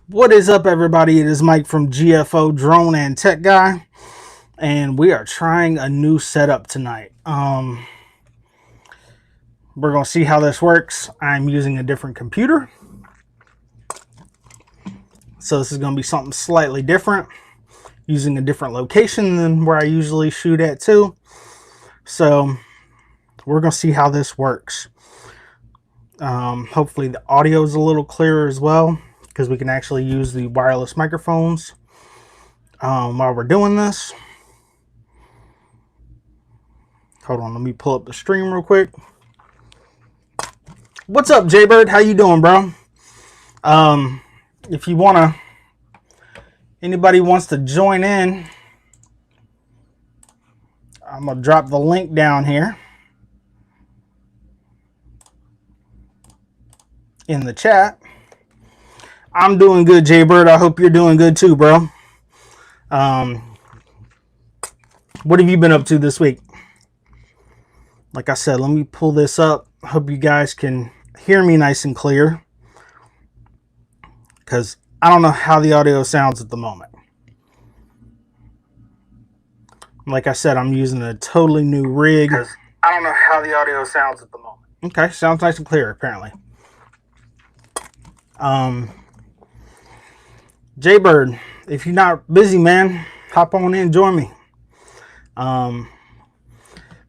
What is up, everybody? It is Mike from GFO Drone and Tech Guy, and we are trying a new setup tonight. We're going to see how this works. I'm using a different computer, so this is going to be something slightly different, using a different location than where I usually shoot at too. So we're going to see how this works. Hopefully the audio is a little clearer as well, because we can actually use the wireless microphones while we're doing this. Hold on, let me pull up the stream real quick. What's up, Jaybird? How you doing, bro? If you wanna, anybody wants to join in, I'm gonna drop the link down here in the chat. I'm doing good, Jaybird. I hope you're doing good too, bro. What have you been up to this week? Like I said, let me pull this up. Hope you guys can hear me nice and clear, because I don't know how the audio sounds at the moment. Like I said, I'm using a totally new rig. Because I don't know how the audio sounds at the moment. Okay, sounds nice and clear, apparently. Jaybird, if you're not busy, man, hop on in and join me.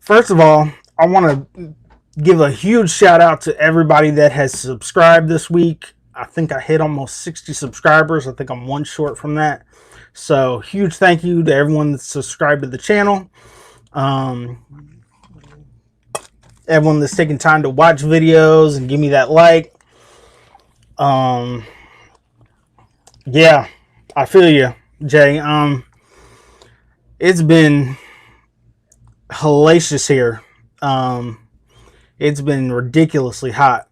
First of all, I want to give a huge shout out to everybody that has subscribed this week. I think I hit almost 60 subscribers. I think I'm one short from that. So huge thank you to everyone that's subscribed to the channel. Everyone that's taking time to watch videos and give me that like. Yeah, I feel you, Jay. It's been hellacious here. It's been ridiculously hot.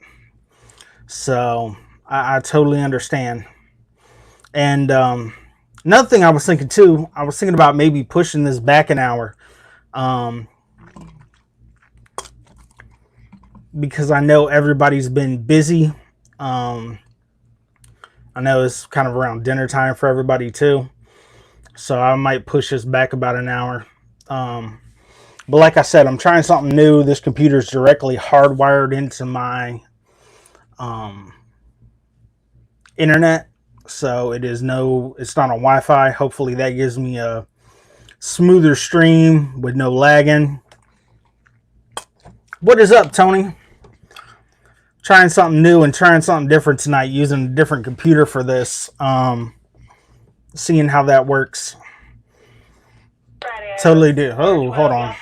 So I totally understand. And another thing I was thinking too, I was thinking about maybe pushing this back an hour. Because I know everybody's been busy. I know it's kind of around dinner time for everybody too. So I might push this back about an hour. But like I said, I'm trying something new. This computer is directly hardwired into my internet. So it's not on Wi-Fi. Hopefully that gives me a smoother stream with no lagging. What is up, Tony? Trying something new and trying something different tonight, using a different computer for this. Seeing how that works. Totally do. Oh, hold on.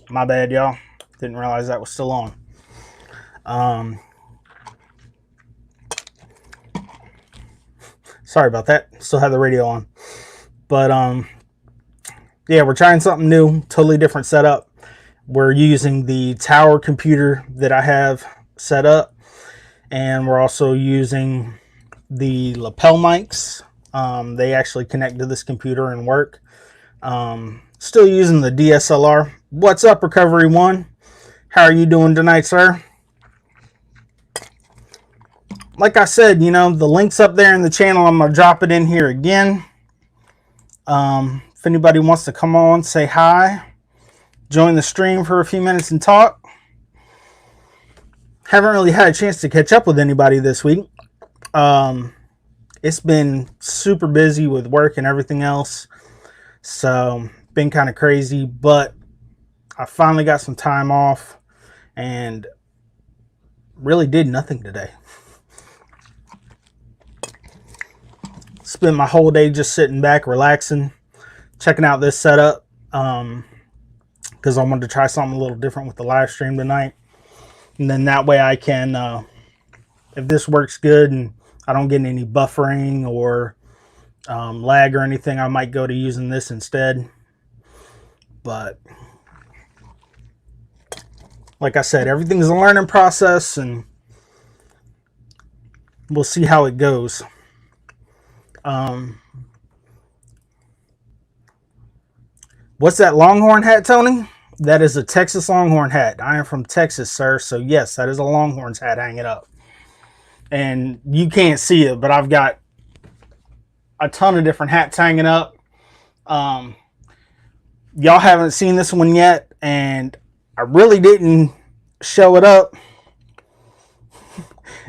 My bad, y'all. Didn't realize that was still on. Sorry about that. Still have the radio on. But yeah, we're trying something new, totally different setup. We're using the tower computer that I have set up, and we're also using the lapel mics. They actually connect to this computer and work. Still using the DSLR. What's up, Recovery One? How are you doing tonight, sir? Like I said, the link's up there in the channel. I'm going to drop it in here again. If anybody wants to come on, say hi, join the stream for a few minutes and talk. Haven't really had a chance to catch up with anybody this week. It's been super busy with work and everything else. So, been kind of crazy, but I finally got some time off and really did nothing today. Spent my whole day just sitting back, relaxing, checking out this setup, because I wanted to try something a little different with the live stream tonight. And then that way I can, if this works good and I don't get any buffering or lag or anything, I might go to using this instead. But like I said, everything's a learning process, and we'll see how it goes. What's that Longhorn hat, Tony? That is a Texas Longhorn hat. I am from Texas, sir. So yes, that is a Longhorns hat hanging up. And you can't see it, but I've got a ton of different hats hanging up. Y'all haven't seen this one yet, and I really didn't show it up.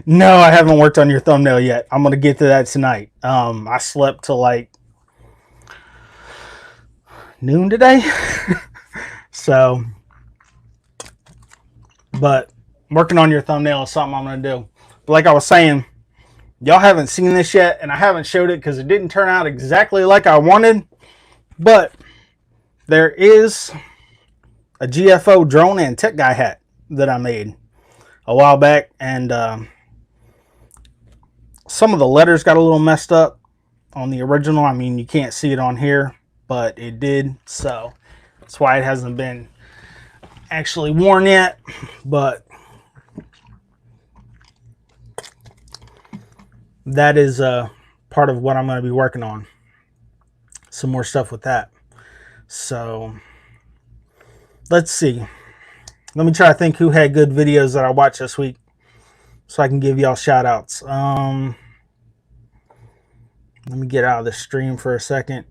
No, I haven't worked on your thumbnail yet. I'm gonna get to that tonight. I slept till like noon today. So, but working on your thumbnail is something I'm gonna do. But like I was saying, y'all haven't seen this yet, and I haven't showed it because it didn't turn out exactly like I wanted. But there is a GFO drone and tech guy hat that I made a while back, and some of the letters got a little messed up on the original. I mean, you can't see it on here, but it did, so that's why it hasn't been actually worn yet. But that is part of what I'm going to be working on. Some more stuff with that. So let's see. Let me try to think who had good videos that I watched this week so I can give y'all shout outs. Let me get out of the stream for a second.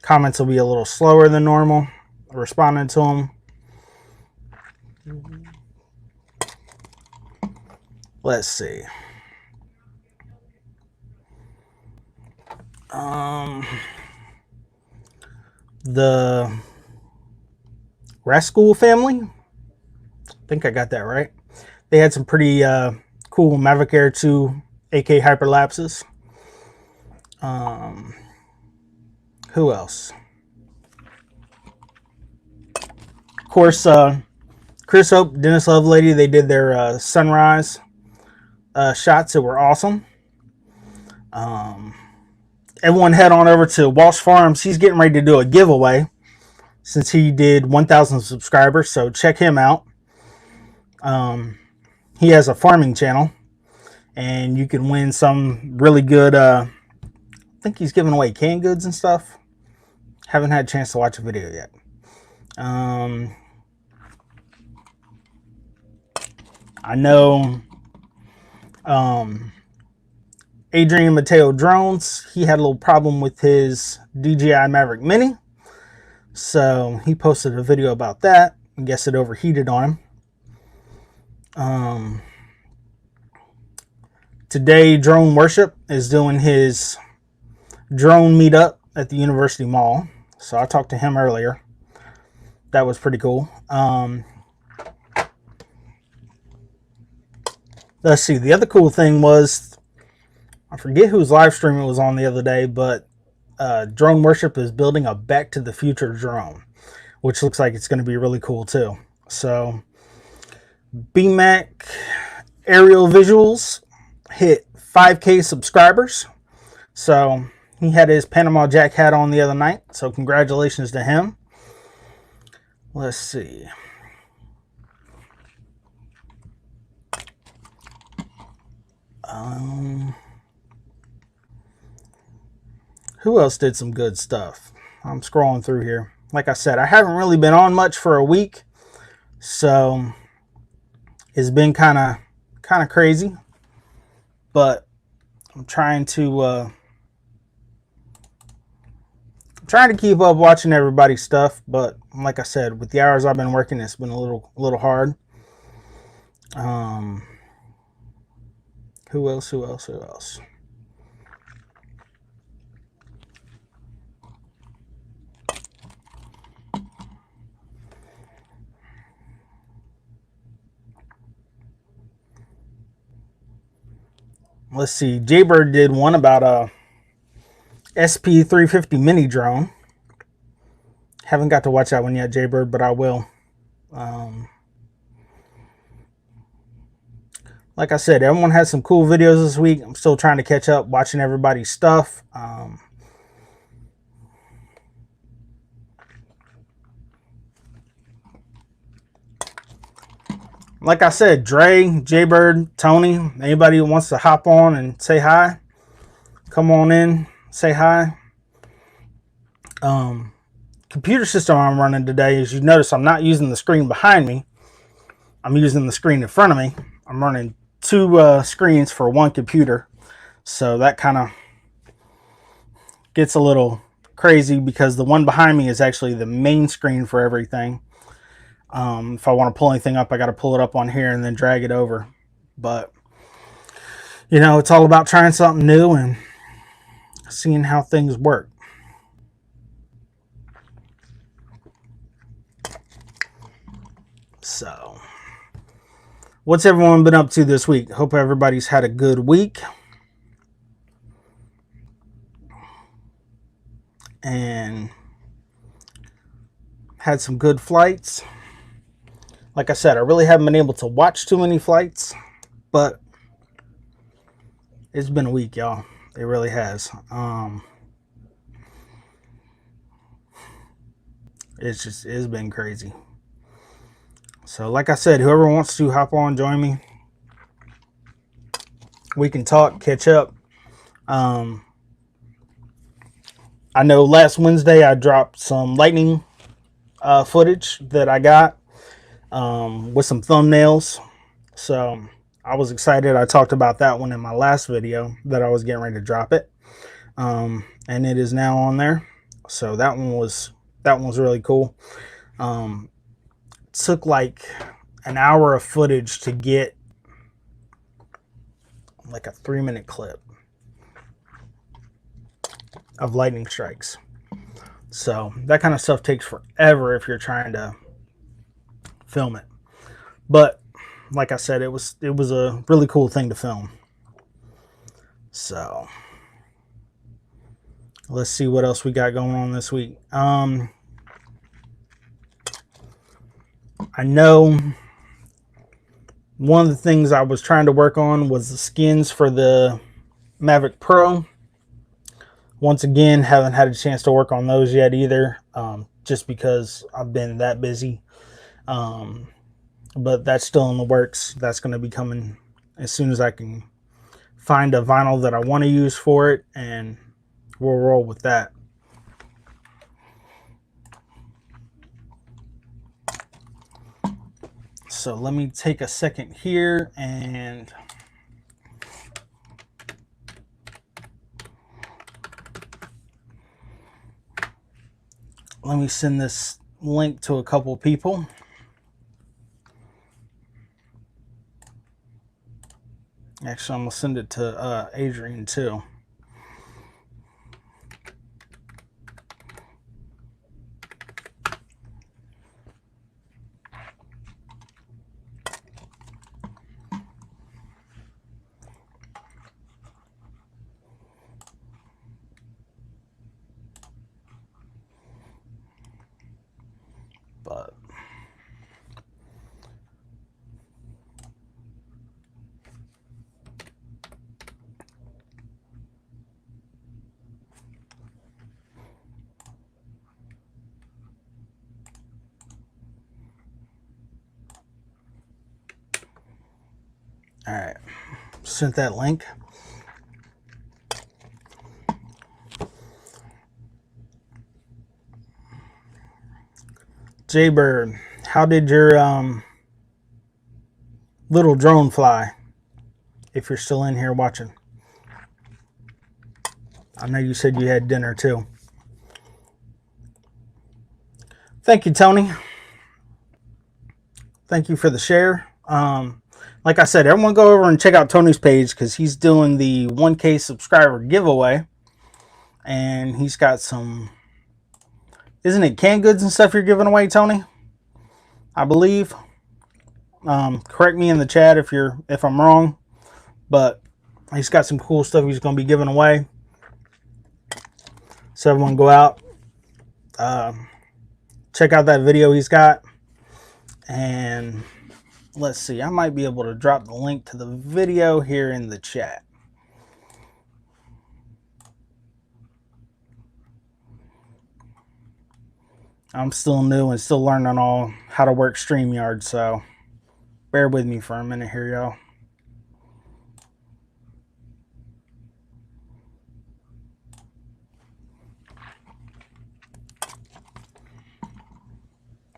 Comments will be a little slower than normal responding to them. Let's see. The Rascal family, I think I got that right. They had some pretty cool Mavic Air 2 AK hyperlapses. Who else? Of course, Chris Hope, Dennis Lovelady, they did their sunrise shots that were awesome. Everyone head on over to Walsh Farms. He's getting ready to do a giveaway since he did 1,000 subscribers, so check him out. He has a farming channel, and you can win some really good, I think he's giving away canned goods and stuff. Haven't had a chance to watch a video yet. I know Adrian Mateo Drones, he had a little problem with his DJI Maverick Mini. So he posted a video about that. I guess it overheated on him. Today, Drone Worship is doing his drone meetup at the University Mall. So I talked to him earlier. That was pretty cool. Let's see. The other cool thing was, I forget whose live stream it was on the other day, but Drone Worship is building a Back to the Future drone, which looks like it's going to be really cool too. So BMAC Aerial Visuals hit 5K subscribers. So he had his Panama Jack hat on the other night. So congratulations to him. Let's see. Who else did some good stuff? I'm scrolling through here. Like I said, I haven't really been on much for a week, so it's been kind of crazy. But I'm trying to keep up watching everybody's stuff. But like I said, with the hours I've been working, it's been a little hard. Who else? Let's see. Jaybird did one about a SP350 mini drone. Haven't got to watch that one yet, Jaybird, but I will. Like I said, everyone has some cool videos this week. I'm still trying to catch up, watching everybody's stuff. Like I said, Dre, Jaybird, Tony, anybody who wants to hop on and say hi, come on in, say hi. Computer system I'm running today, as you notice, I'm not using the screen behind me. I'm using the screen in front of me. I'm running two screens for one computer. So that kind of gets a little crazy because the one behind me is actually the main screen for everything. If I want to pull anything up, I got to pull it up on here and then drag it over. But, you know, it's all about trying something new and seeing how things work. So, what's everyone been up to this week? Hope everybody's had a good week. And had some good flights. Like I said, I really haven't been able to watch too many flights, but it's been a week, y'all. It really has. It's been crazy. So like I said, whoever wants to hop on, join me. We can talk, catch up. I know last Wednesday I dropped some lightning footage that I got with some thumbnails. So I was excited. I talked about that one in my last video that I was getting ready to drop it. And it is now on there. So that one was really cool. Took like an hour of footage to get like a 3-minute clip of lightning strikes. So that kind of stuff takes forever if you're trying to film it. But like I said, it was a really cool thing to film. So let's see what else we got going on this week. I know one of the things I was trying to work on was the skins for the Mavic Pro. Once again, haven't had a chance to work on those yet either, just because I've been that busy. But that's still in the works. That's going to be coming as soon as I can find a vinyl that I want to use for it, and we'll roll with that. So let me take a second here and let me send this link to a couple people. Actually, I'm going to send it to Adrian too. But all right, sent that link. Jaybird, how did your little drone fly? If you're still in here watching, I know you said you had dinner too. Thank you, Tony. Thank you for the share. Like I said, everyone go over and check out Tony's page because he's doing the 1K subscriber giveaway. And he's got some, isn't it canned goods and stuff you're giving away, Tony? I believe. Correct me in the chat if I'm wrong. But he's got some cool stuff he's going to be giving away. So everyone go out. Check out that video he's got. And let's see, I might be able to drop the link to the video here in the chat. I'm still new and still learning all how to work StreamYard, so bear with me for a minute here, y'all.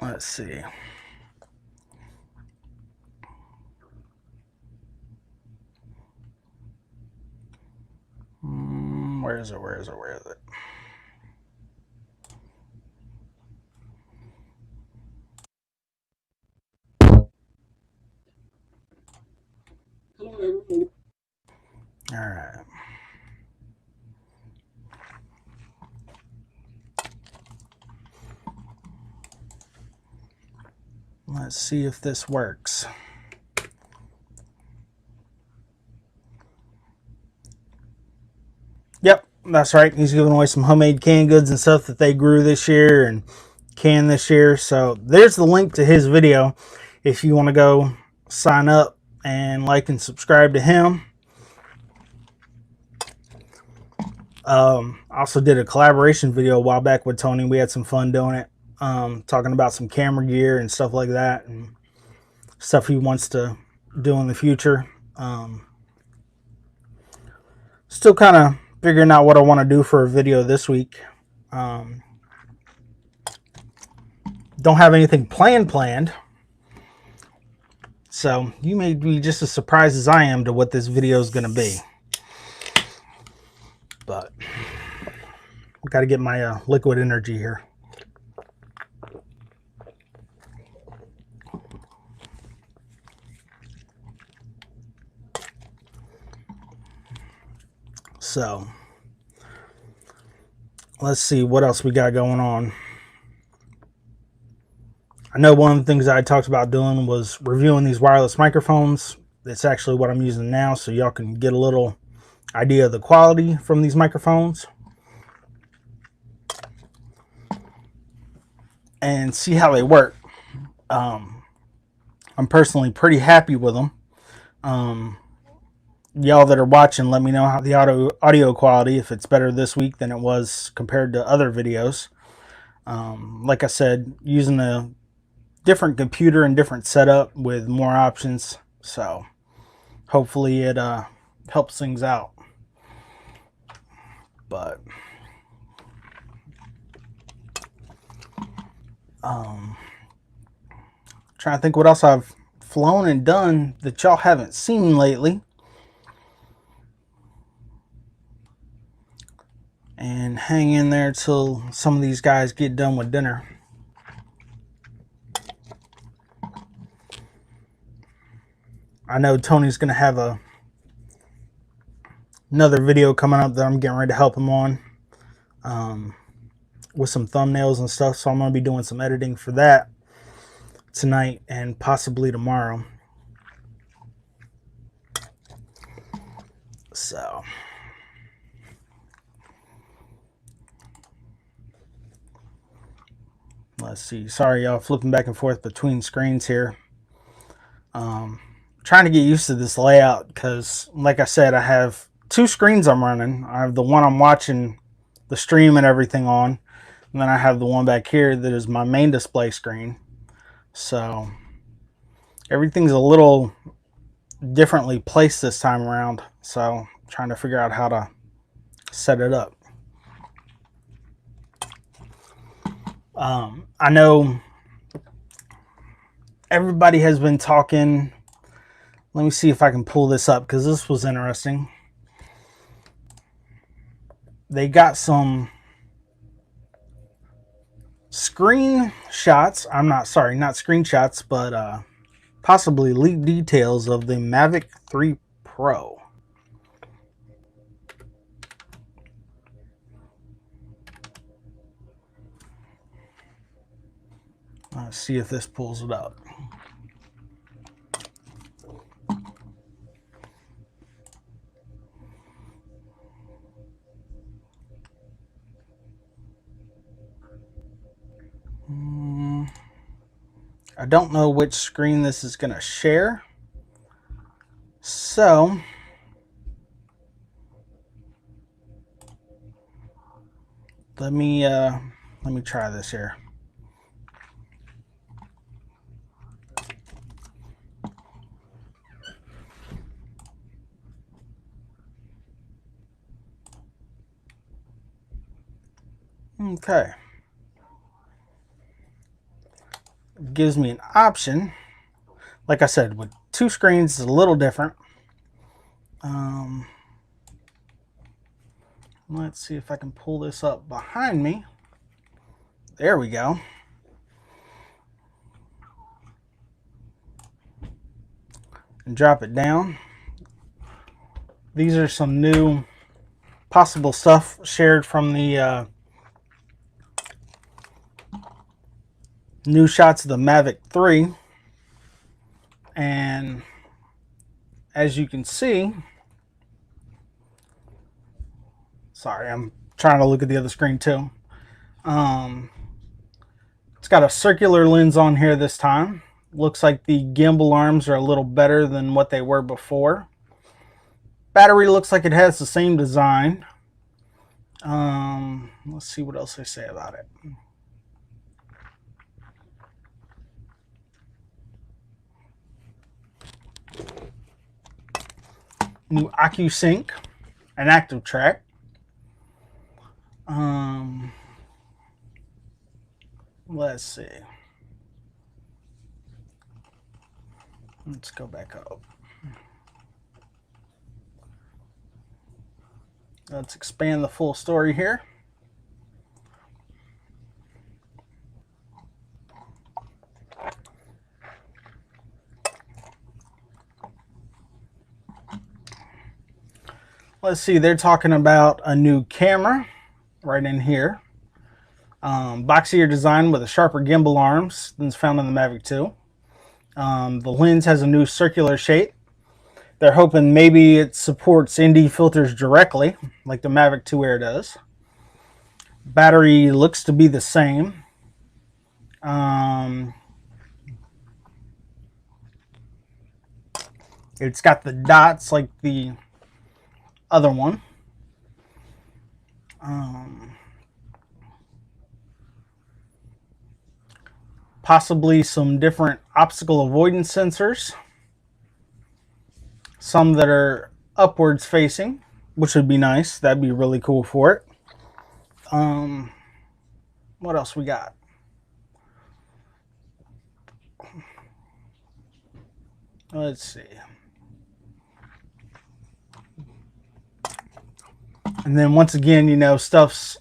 Let's see. Where is it? All right. Let's see if this works. Yep, that's right. He's giving away some homemade canned goods and stuff that they grew this year and canned this year. So there's the link to his video if you want to go sign up and like and subscribe to him. I also did a collaboration video a while back with Tony. We had some fun doing it, talking about some camera gear and stuff like that, and stuff he wants to do in the future. Still kind of figuring out what I want to do for a video this week. Don't have anything planned. So you may be just as surprised as I am to what this video is going to be. But I've got to get my liquid energy here. So let's see what else we got going on. I know one of the things I talked about doing was reviewing these wireless microphones. It's actually what I'm using now, so y'all can get a little idea of the quality from these microphones and see how they work. I'm personally pretty happy with them. Y'all that are watching, let me know how the audio quality, if it's better this week than it was compared to other videos. Like I said, using a different computer and different setup with more options, so hopefully it helps things out. But trying to think what else I've flown and done that y'all haven't seen lately. And hang in there till some of these guys get done with dinner. I know Tony's going to have another video coming up that I'm getting ready to help him on, with some thumbnails and stuff. So I'm going to be doing some editing for that tonight and possibly tomorrow. So let's see. Sorry, y'all, flipping back and forth between screens here. Trying to get used to this layout because, like I said, I have two screens I'm running. I have the one I'm watching the stream and everything on, and then I have the one back here that is my main display screen. So everything's a little differently placed this time around. So I'm trying to figure out how to set it up. I know everybody has been talking. Let me see if I can pull this up because this was interesting. They got some screenshots. Not screenshots, but possibly leaked details of the Mavic 3 Pro. Let's see if this pulls it up. I don't know which screen this is going to share. So let me try this here. Okay. Gives me an option. Like I said, with two screens, it's a little different. Let's see if I can pull this up behind me. There we go. And drop it down. these are some new possible stuff shared from the new shots of the Mavic 3. And as you can see, sorry, I'm trying to look at the other screen too. It's got a circular lens on here this time. Looks like the gimbal arms are a little better than what they were before. Battery looks like it has the same design. Let's see what else they say about it. New OcuSync and ActiveTrack. Let's see. Let's go back up. Let's expand the full story here. Let's see, they're talking about a new camera right in here. Boxier design with a sharper gimbal arms than is found in the Mavic 2. The lens has a new circular shape. They're hoping maybe it supports ND filters directly, like the Mavic 2 Air does. Battery looks to be the same. It's got the dots like the other one. Possibly some different obstacle avoidance sensors. Some that are upwards facing, which would be nice. That'd be really cool for it. What else we got? Let's see. And then once again, you know, stuff's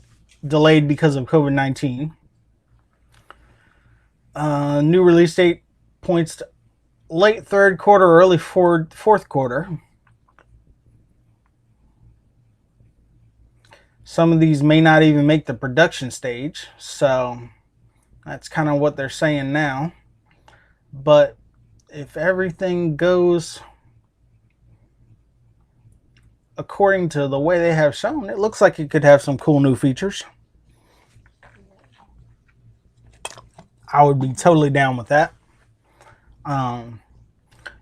delayed because of COVID-19. New release date points to late third quarter, early fourth quarter. Some of these may not even make the production stage, so that's kind of what they're saying now. But if everything goes according to the way they have shown, it looks like it could have some cool new features. I would be totally down with that.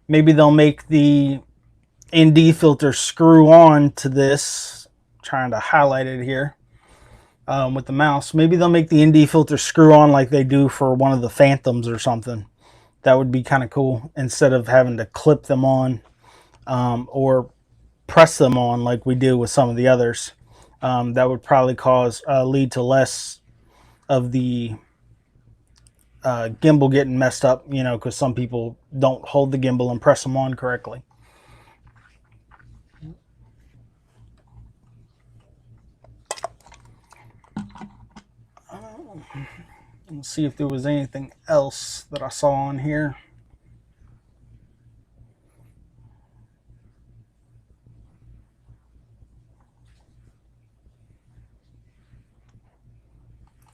Maybe they'll make the ND filter screw on to this. Trying to highlight it here with the mouse. Maybe they'll make the ND filter screw on like they do for one of the Phantoms or something. That would be kind of cool, instead of having to clip them on or press them on like we do with some of the others. That would probably lead to less of the gimbal getting messed up, you know, because some people don't hold the gimbal and press them on correctly. Let's see if there was anything else that I saw on here.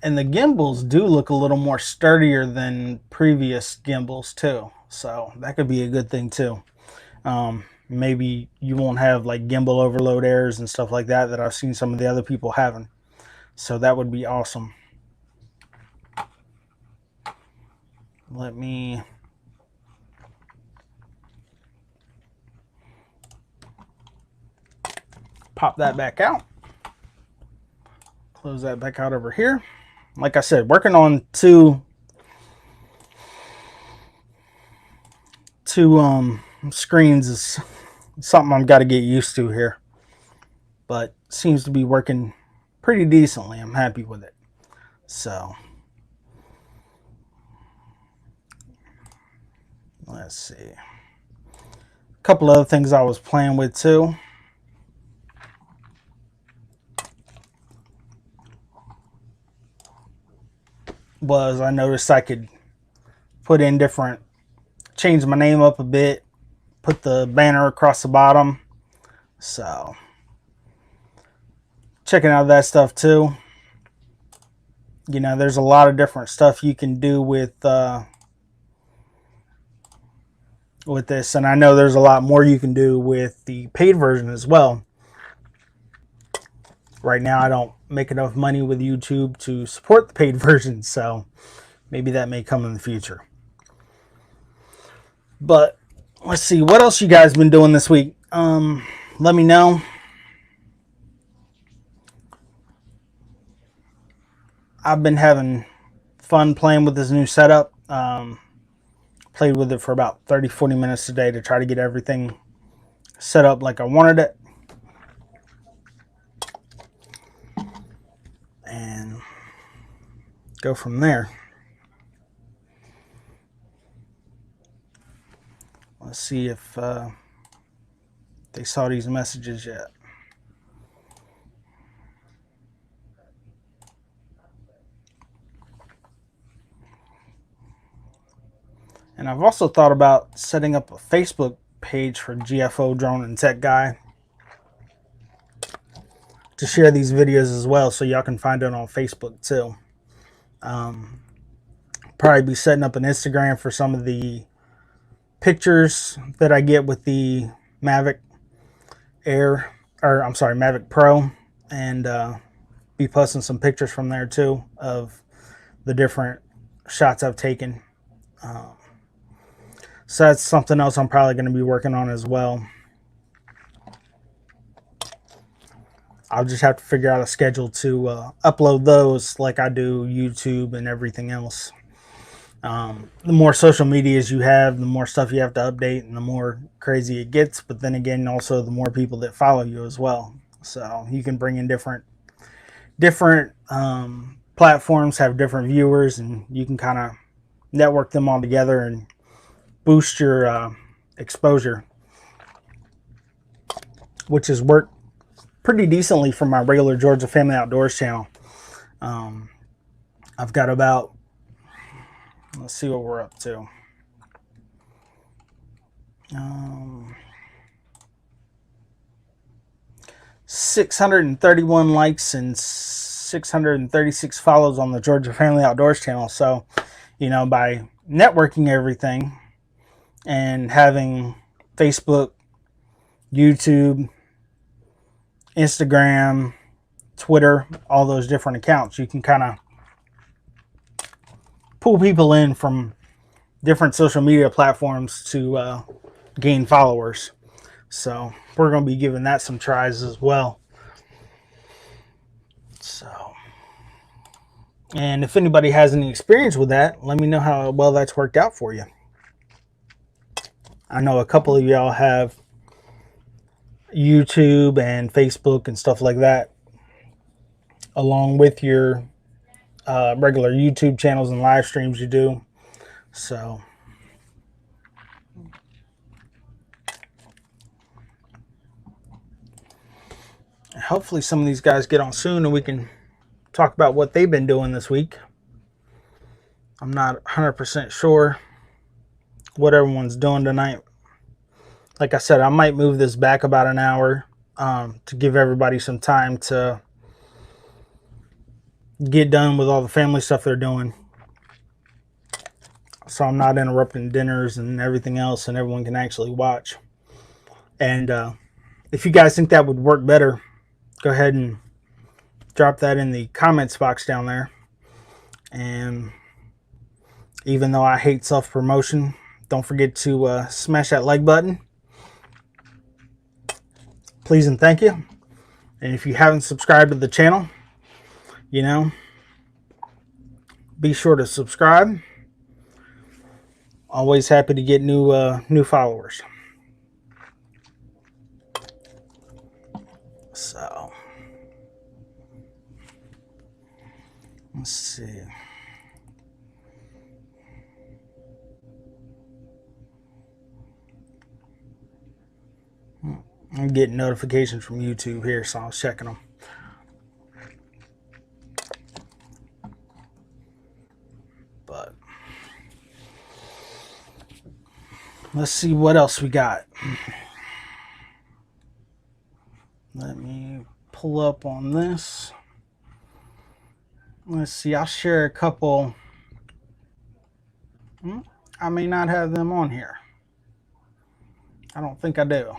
And the gimbals do look a little more sturdier than previous gimbals too. So that could be a good thing too. Maybe you won't have like gimbal overload errors and stuff like that I've seen some of the other people having. So that would be awesome. Let me pop that back out. Close that back out over here. Like I said, working on two screens is something I've got to get used to here, but seems to be working pretty decently. I'm happy with it. So let's see, a couple other things I was playing with too. Was I noticed I could put in change my name up a bit, put the banner across the bottom, So checking out that stuff too. You know, there's a lot of different stuff you can do with this, and I know there's a lot more you can do with the paid version as well. Right now, I don't make enough money with YouTube to support the paid version, so maybe that may come in the future. But let's see, what else you guys been doing this week? Let me know. I've been having fun playing with this new setup. Played with it for about 30-40 minutes today to try to get everything set up like I wanted it. And go from there. Let's see if they saw these messages yet. And I've also thought about setting up a Facebook page for GFO Drone and Tech Guy to share these videos as well, so y'all can find it on Facebook too. Probably be setting up an Instagram for some of the pictures that I get with the Mavic Air, or I'm sorry, Mavic Pro, and be posting some pictures from there too of the different shots I've taken. So that's something else I'm probably going to be working on as well. I'll just have to figure out a schedule to upload those like I do YouTube and everything else. The more social medias you have, the more stuff you have to update and the more crazy it gets. But then again, also the more people that follow you as well. So you can bring in different platforms, have different viewers, and you can kind of network them all together and boost your exposure, which has worked pretty decently for my regular Georgia Family Outdoors channel. I've got about, let's see what we're up to. 631 likes and 636 follows on the Georgia Family Outdoors channel. So, you know, by networking everything and having Facebook, YouTube, Instagram, Twitter, all those different accounts, you can kind of pull people in from different social media platforms to gain followers. So we're going to be giving that some tries as well. So, and if anybody has any experience with that, let me know how well that's worked out for you. I know a couple of y'all have YouTube and Facebook and stuff like that, along with your regular YouTube channels and live streams you do. So hopefully some of these guys get on soon and we can talk about what they've been doing this week. I'm not 100% sure what everyone's doing tonight. Like I said, I might move this back about an hour to give everybody some time to get done with all the family stuff they're doing, so I'm not interrupting dinners and everything else, and everyone can actually watch. And if you guys think that would work better, go ahead and drop that in the comments box down there. And even though I hate self-promotion, don't forget to smash that like button. Please and thank you. And if you haven't subscribed to the channel, you know, be sure to subscribe. Always happy to get new followers. So let's see. I'm getting notifications from YouTube here, so I was checking them. But let's see what else we got. Let me pull up on this. Let's see, I'll share a couple. I may not have them on here. I don't think I do.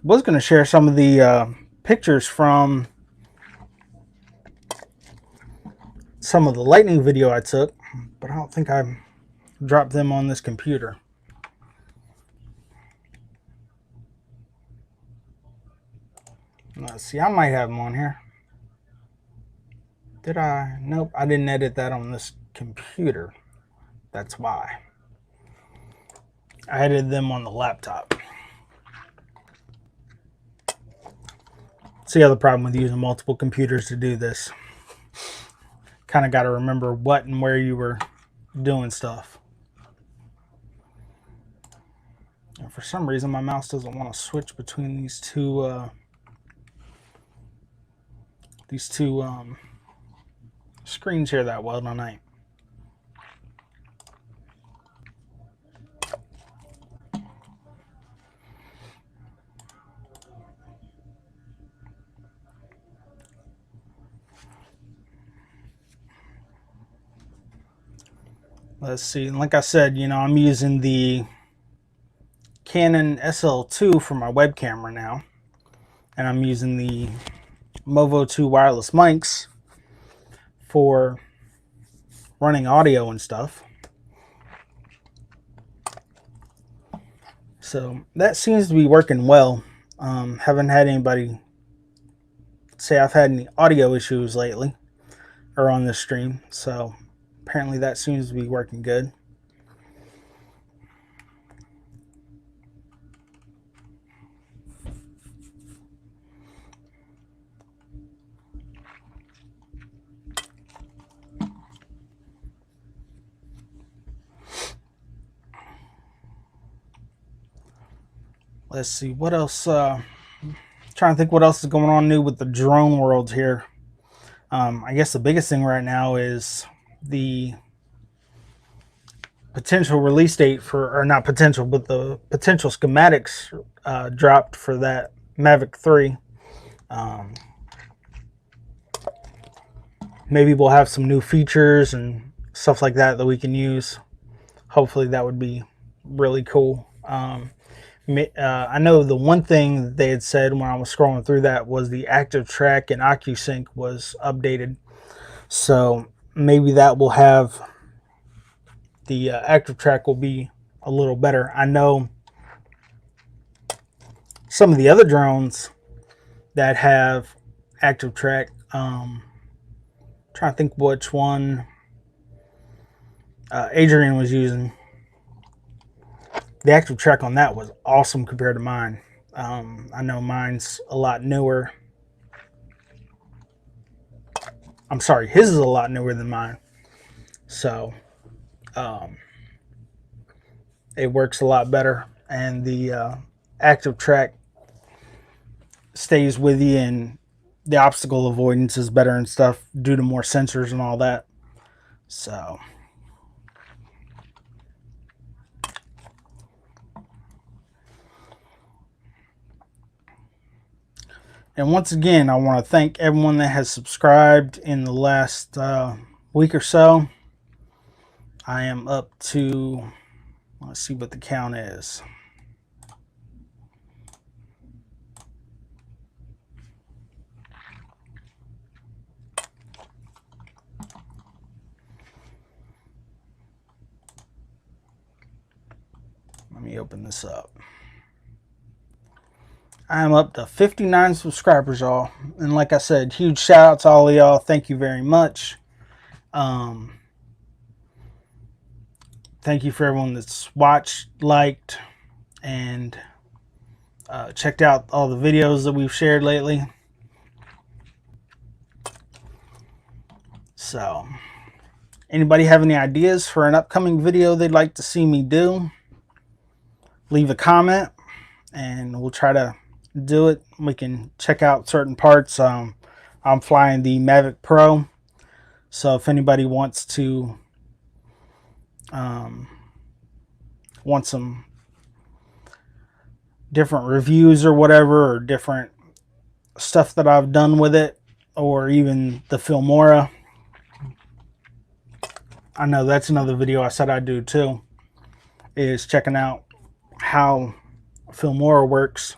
Was going to share some of the pictures from some of the lightning video I took, but I don't think I dropped them on this computer. Let's see, I might have them on here. Did I? Nope, I didn't edit that on this computer. That's why. I edited them on the laptop. See the other problem with using multiple computers to do this. Kind of got to remember what and where you were doing stuff. And for some reason, my mouse doesn't want to switch between these two screens here that well tonight. Let's see. Like I said, I'm using the Canon SL2 for my web camera now, and I'm using the Movo 2 wireless mics for running audio and stuff. So that seems to be working well. Haven't had anybody say I've had any audio issues lately or on this stream, so apparently that seems to be working good. Let's see what else. Trying to think what else is going on new with the drone world here. I guess the biggest thing right now is the potential release date for, or not potential, but the potential schematics dropped for that Mavic 3. Maybe we'll have some new features and stuff like that we can use. Hopefully that would be really cool. I know the one thing that they had said when I was scrolling through that was the Active Track and OcuSync was updated. So maybe that will have the Active Track will be a little better. I know some of the other drones that have Active Track, trying to think which one Adrian was using. The Active Track on that was awesome compared to mine. I know mine's a lot newer. I'm sorry, his is a lot newer than mine. So it works a lot better, and the Active Track stays with you, and the obstacle avoidance is better and stuff due to more sensors and all that. So and once again, I want to thank everyone that has subscribed in the last week or so. I am up to, let's see what the count is. Let me open this up. I'm up to 59 subscribers, y'all. And like I said, huge shout out to all of y'all. Thank you very much. Thank you for everyone that's watched, liked, and checked out all the videos that we've shared lately. So, anybody have any ideas for an upcoming video they'd like to see me do? Leave a comment and we'll try to do it. We can check out certain parts. I'm flying the Mavic Pro, so if anybody wants to want some different reviews or whatever, or different stuff that I've done with it, or even the Filmora. I know that's another video I said I'd do too, is checking out how Filmora works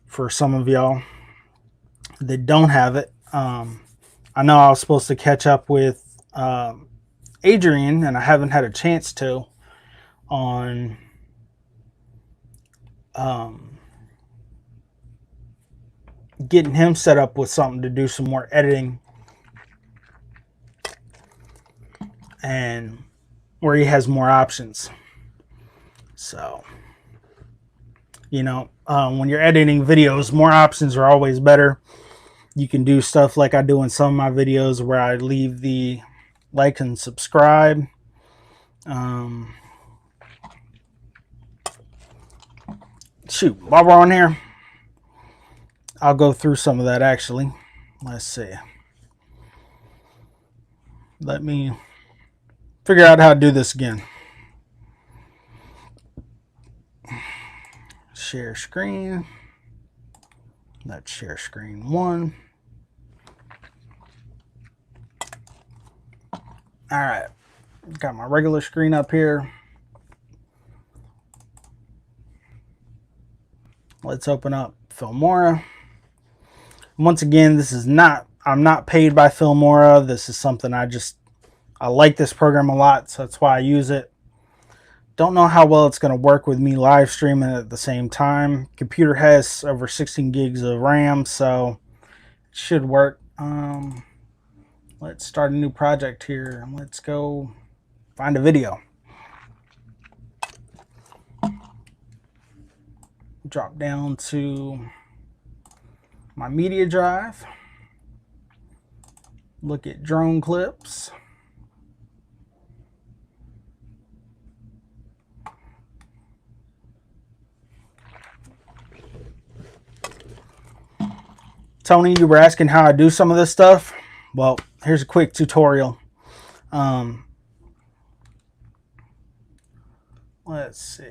for some of y'all that don't have it. I know I was supposed to catch up with Adrian, and I haven't had a chance to, on getting him set up with something to do some more editing, and where he has more options. So, you know, when you're editing videos, more options are always better. You can do stuff like I do in some of my videos where I leave the like and subscribe. Shoot, while we're on here, I'll go through some of that actually. Let's see. Let me figure out how to do this again. Share screen. Let's share screen 1. All right, got my regular screen up here. Let's open up Filmora. Once again, this is not, I'm not paid by Filmora. This is something I like this program a lot, so that's why I use it. Don't know how well it's going to work with me live streaming at the same time. Computer has over 16 gigs of RAM, so it should work. Let's start a new project here. Let's go find a video. Drop down to my media drive. Look at drone clips. Tony, you were asking how I do some of this stuff. Well, here's a quick tutorial. Let's see.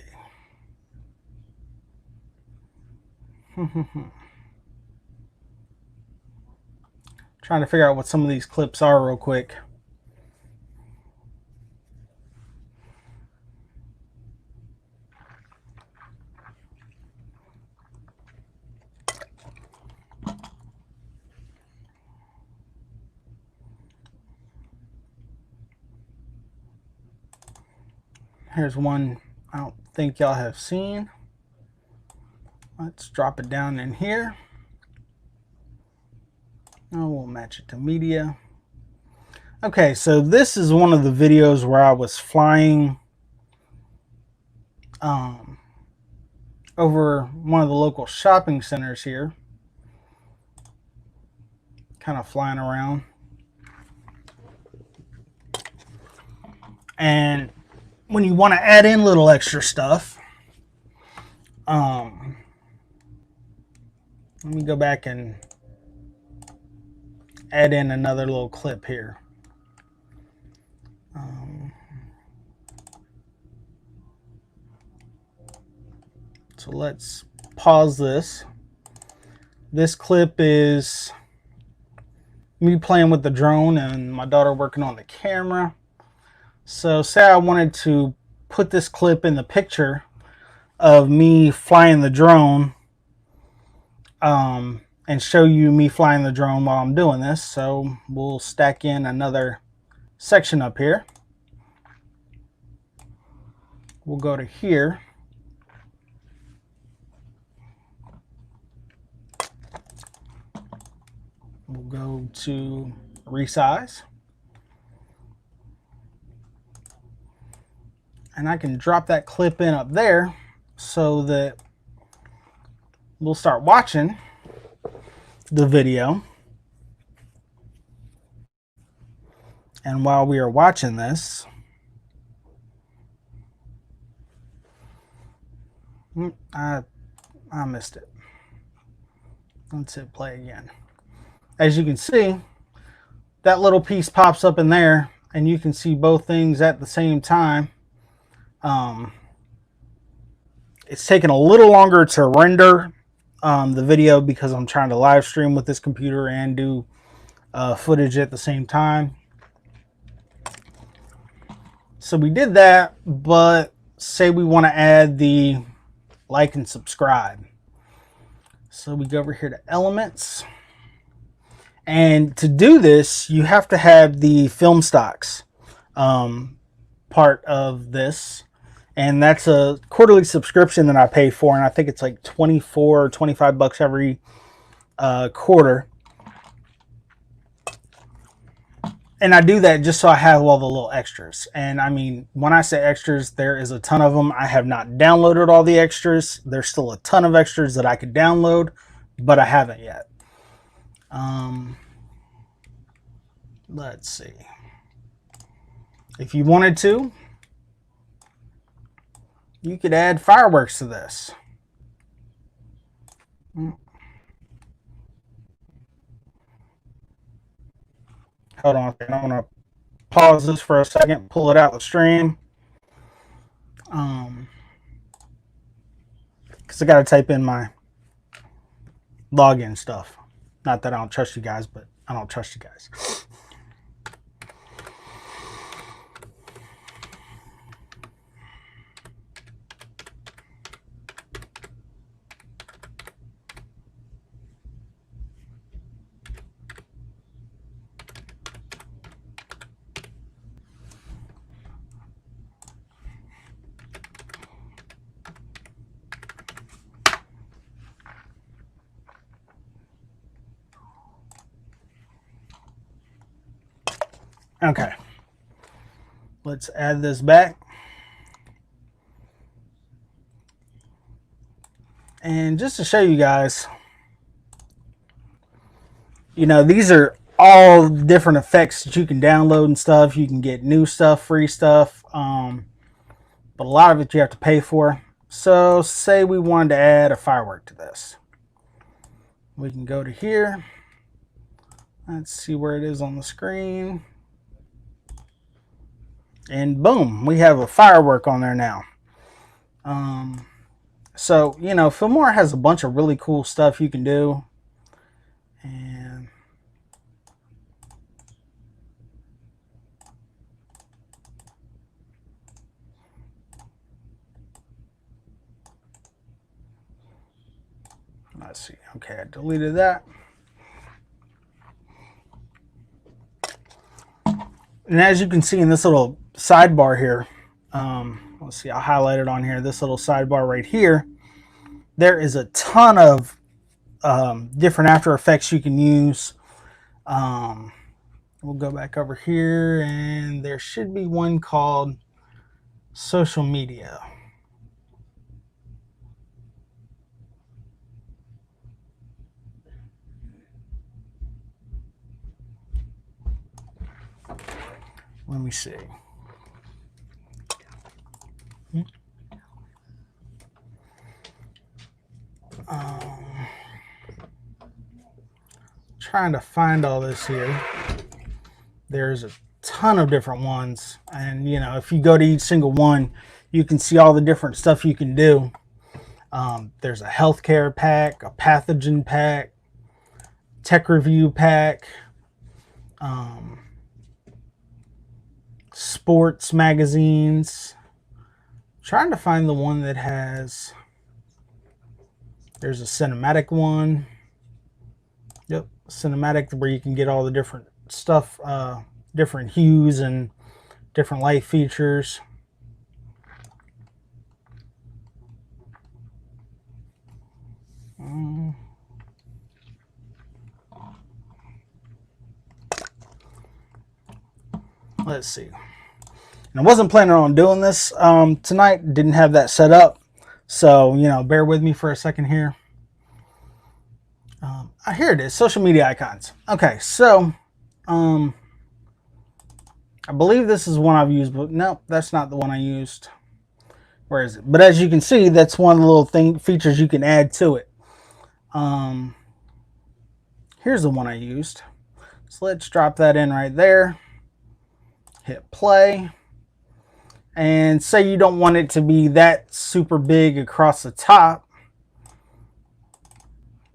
Trying to figure out what some of these clips are real quick. Here's one I don't think y'all have seen. Let's drop it down in here. Oh, we'll match it to media. Okay, so this is one of the videos where I was flying over one of the local shopping centers here. Kind of flying around. And when you want to add in little extra stuff, let me go back and add in another little clip here. So let's pause this. This clip is me playing with the drone and my daughter working on the camera. So say I wanted to put this clip in the picture of me flying the drone, and show you me flying the drone while I'm doing this. So we'll stack in another section up here. We'll go to here. We'll go to resize. And I can drop that clip in up there so that we'll start watching the video. And while we are watching this, I missed it. Let's hit play again. As you can see, that little piece pops up in there, and you can see both things at the same time. It's taking a little longer to render the video because I'm trying to live stream with this computer and do footage at the same time. So we did that, but say we want to add the like and subscribe. So we go over here to Elements. And to do this, you have to have the film stocks part of this. And that's a quarterly subscription that I pay for. And I think it's like 24 or 25 bucks every quarter. And I do that just so I have all the little extras. And I mean, when I say extras, there is a ton of them. I have not downloaded all the extras. There's still a ton of extras that I could download, but I haven't yet. Let's see. If you wanted to, you could add fireworks to this. Hold on, I'm gonna pause this for a second, pull it out the stream. Because I gotta type in my login stuff. Not that I don't trust you guys, but I don't trust you guys. Okay, let's add this back. And just to show you guys, you know, these are all different effects that you can download and stuff. You can get new stuff, free stuff, but a lot of it you have to pay for. So say we wanted to add a firework to this. We can go to here. Let's see where it is on the screen. And boom, we have a firework on there now. So, you know, Filmora has a bunch of really cool stuff you can do. And let's see. Okay, I deleted that. And as you can see in this little sidebar here, let's see, I'll highlight it on here. This little sidebar right here, there is a ton of different After Effects you can use. We'll go back over here, and there should be one called Social Media. Let me see. Trying to find all this here. There's a ton of different ones, and you know, if you go to each single one, you can see all the different stuff you can do. There's a healthcare pack, a pathogen pack, tech review pack, sports magazines. Trying to find the one that has, there's a cinematic one. Yep, cinematic, where you can get all the different stuff, different hues and different light features. Let's see. And I wasn't planning on doing this tonight. Didn't have that set up. So, you know, bear with me for a second here. Here it is, social media icons. Okay, so I believe this is one I've used, but no, that's not the one I used. Where is it? But as you can see, that's one of the little features you can add to it. Here's the one I used. So let's drop that in right there. Hit play. And say you don't want it to be that super big across the top,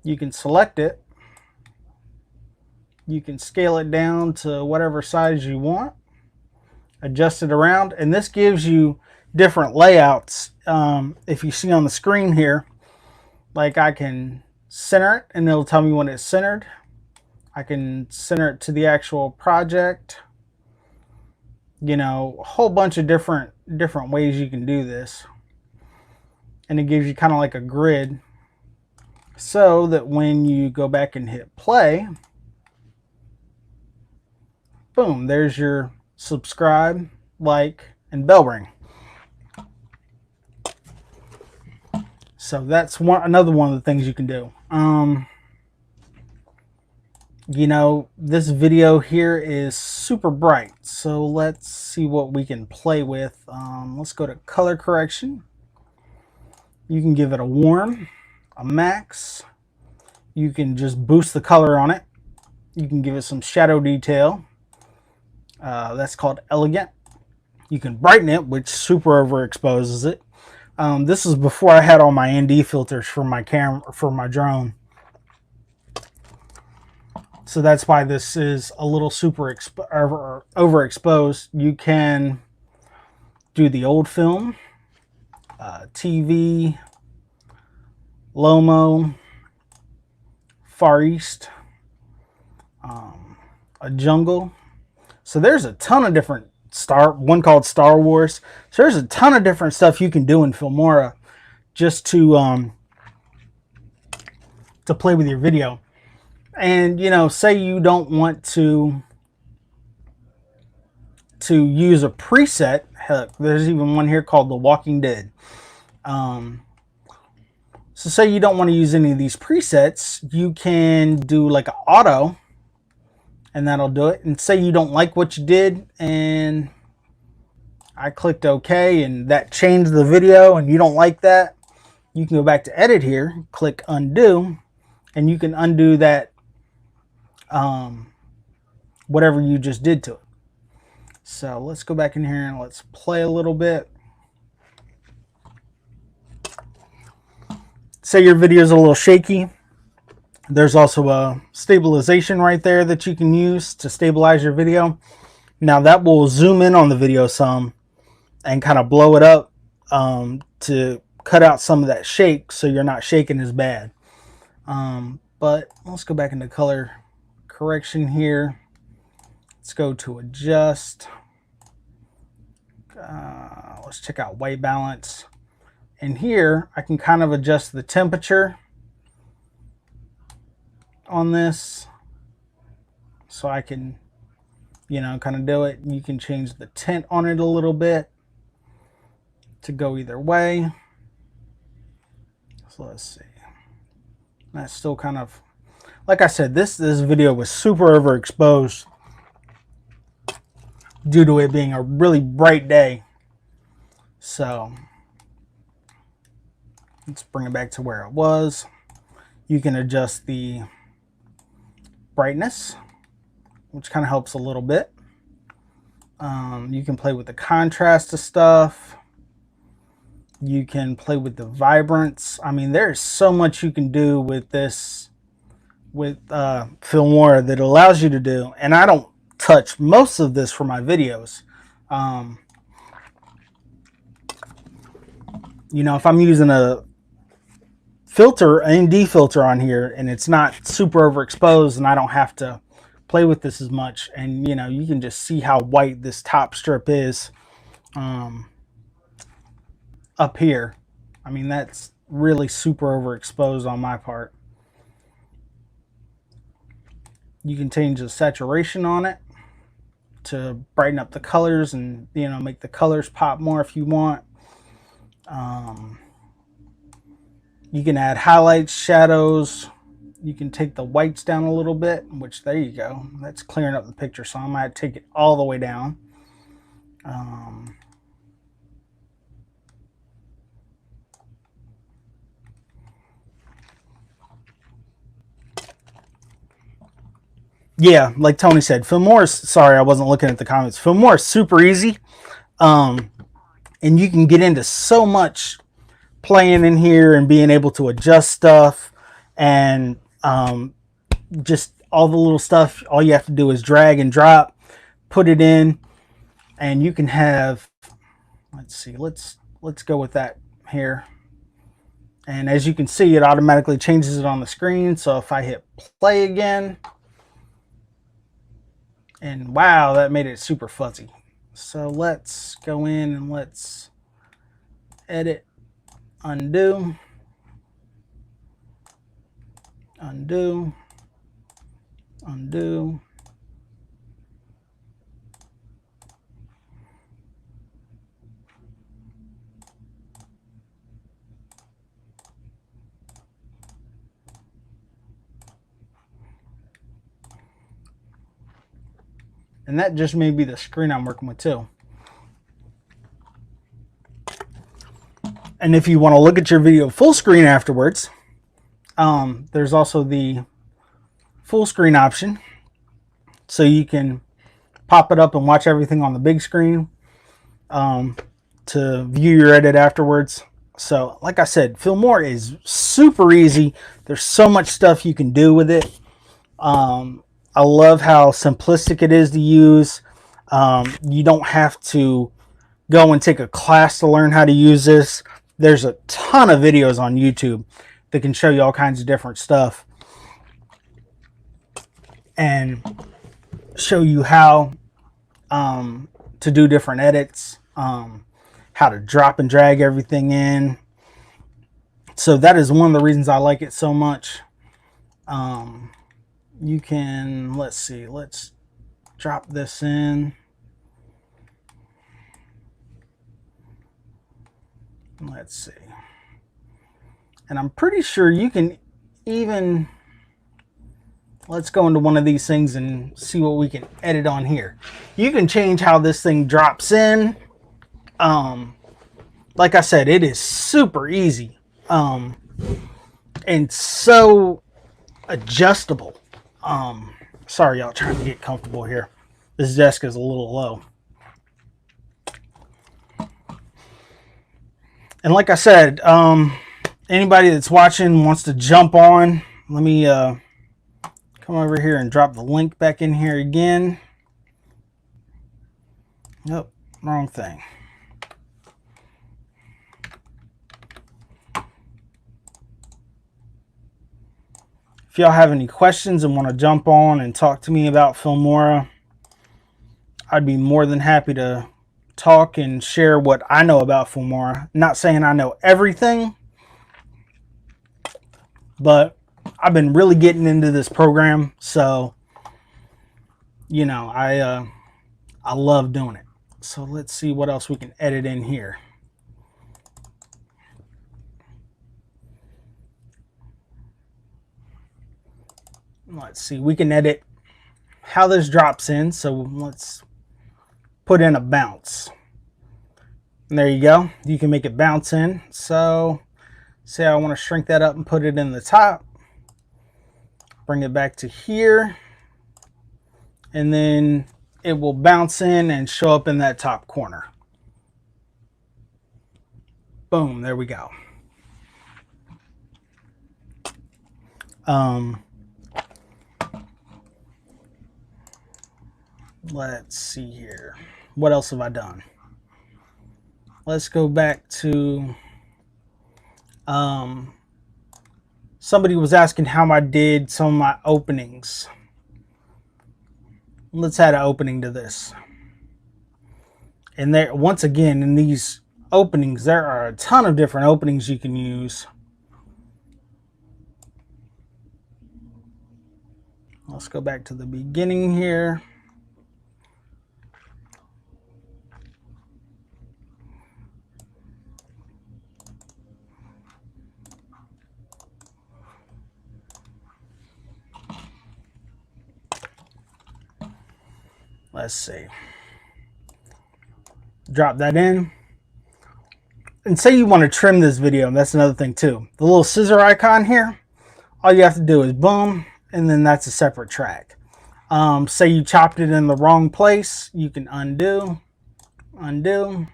you can select it. You can scale it down to whatever size you want, adjust it around, and this gives you different layouts. If you see on the screen here, like I can center it and it'll tell me when it's centered. I can center it to the actual project. You know, a whole bunch of different ways you can do this. And it gives you kind of like a grid so that when you go back and hit play, boom, there's your subscribe, like, and bell ring. So that's another one of the things you can do. You know, this video here is super bright, so let's see what we can play with. Let's go to color correction. You can give it a warm, a max. You can just boost the color on it. You can give it some shadow detail. That's called elegant. You can brighten it, which super overexposes it. This is before I had all my ND filters for my camera, for my drone. So that's why this is a little super overexposed. You can do the old film, TV, Lomo, Far East, a jungle. So there's a ton of different one called Star Wars. So there's a ton of different stuff you can do in Filmora just to play with your video. And, you know, say you don't want to use a preset. Heck, there's even one here called The Walking Dead. So say you don't want to use any of these presets, you can do like an auto, and that'll do it. And say you don't like what you did, and I clicked OK, and that changed the video, and you don't like that, you can go back to edit here, click undo, and you can undo that whatever you just did to it. So let's go back in here and let's play a little bit. Say your video is a little shaky. There's also a stabilization right there that you can use to stabilize your video. Now that will zoom in on the video some and kind of blow it up to cut out some of that shake so you're not shaking as bad. But let's go back into color correction here. Let's go to adjust. Let's check out white balance. And here I can kind of adjust the temperature on this. So I can, you know, kind of do it. You can change the tint on it a little bit to go either way. So let's see. That's still kind of, like I said, this video was super overexposed due to it being a really bright day. So let's bring it back to where it was. You can adjust the brightness, which kind of helps a little bit. You can play with the contrast of stuff. You can play with the vibrance. I mean, there's so much you can do with this, with Filmora, that allows you to do. And I don't touch most of this for my videos. You know, if I'm using a filter, an ND filter on here, and it's not super overexposed, and I don't have to play with this as much, and you know, you can just see how white this top strip is up here. I mean, that's really super overexposed on my part. You can change the saturation on it to brighten up the colors and, you know, make the colors pop more if you want. You can add highlights, shadows. You can take the whites down a little bit, which, there you go. That's clearing up the picture, so I might take it all the way down. Yeah, like Tony said, Filmora, sorry, I wasn't looking at the comments. Filmora is super easy. And you can get into so much playing in here and being able to adjust stuff and just all the little stuff. All you have to do is drag and drop, put it in, and you can have, let's see, let's go with that here. And as you can see, it automatically changes it on the screen. So if I hit play again, and wow, that made it super fuzzy. So let's go in and let's edit, undo, undo, undo. And that just may be the screen I'm working with too. And if you want to look at your video full screen afterwards, there's also the full screen option. So you can pop it up and watch everything on the big screen to view your edit afterwards. So like I said, Filmora is super easy. There's so much stuff you can do with it. I love how simplistic it is to use. You don't have to go and take a class to learn how to use this. There's a ton of videos on YouTube that can show you all kinds of different stuff and show you how to do different edits, how to drop and drag everything in. So that is one of the reasons I like it so much. You can, let's see, let's drop this in. Let's see. And I'm pretty sure you can even, let's go into one of these things and see what we can edit on here. You can change how this thing drops in. Like I said, it is super easy and so adjustable. Sorry, y'all, trying to get comfortable here. This desk is a little low. And like I said, anybody that's watching wants to jump on, let me come over here and drop the link back in here again. Nope, wrong thing. If y'all have any questions and want to jump on and talk to me about Filmora, I'd be more than happy to talk and share what I know about Filmora. Not saying I know everything, but I've been really getting into this program, so you know, I love doing it. So let's see what else we can edit in here. Let's see, we can edit how this drops in. So let's put in a bounce. And there you go. You can make it bounce in. So say I want to shrink that up and put it in the top. Bring it back to here. And then it will bounce in and show up in that top corner. Boom, there we go. Let's see here. What else have I done? Let's go back to somebody was asking how I did some of my openings. Let's add an opening to this. And there, once again, in these openings, there are a ton of different openings you can use. Let's go back to the beginning here. Let's see. Drop that in. And say you want to trim this video, and that's another thing too. The little scissor icon here, all you have to do is boom, and then that's a separate track. Say you chopped it in the wrong place, you can undo, undo,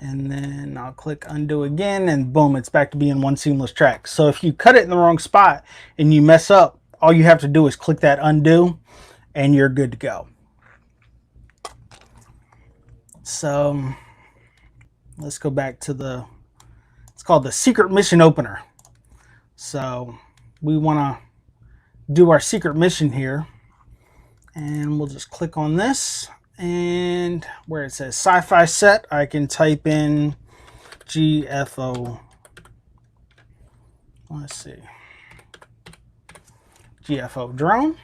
And then I'll click undo again, and boom, it's back to being one seamless track. So if you cut it in the wrong spot and you mess up, all you have to do is click that undo and you're good to go. So let's go back to it's called the secret mission opener. So we want to do our secret mission here, and we'll just click on this, and where it says sci-fi set, I can type in GFO. Let's see, GFO drone.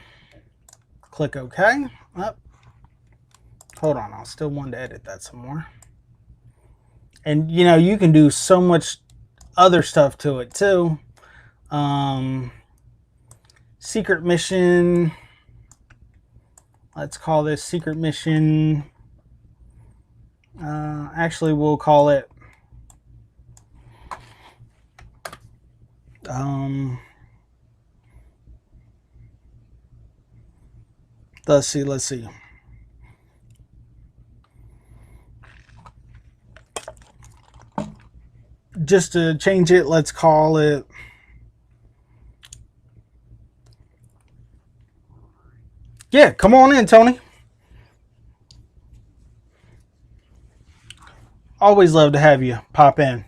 Click OK. Hold on, I still want to edit that some more. And you know, you can do so much other stuff to it too. Secret mission. Let's call this secret mission. Actually, we'll call it let's see. Just to change it, let's call it come on in, Tony. Always love to have you pop in.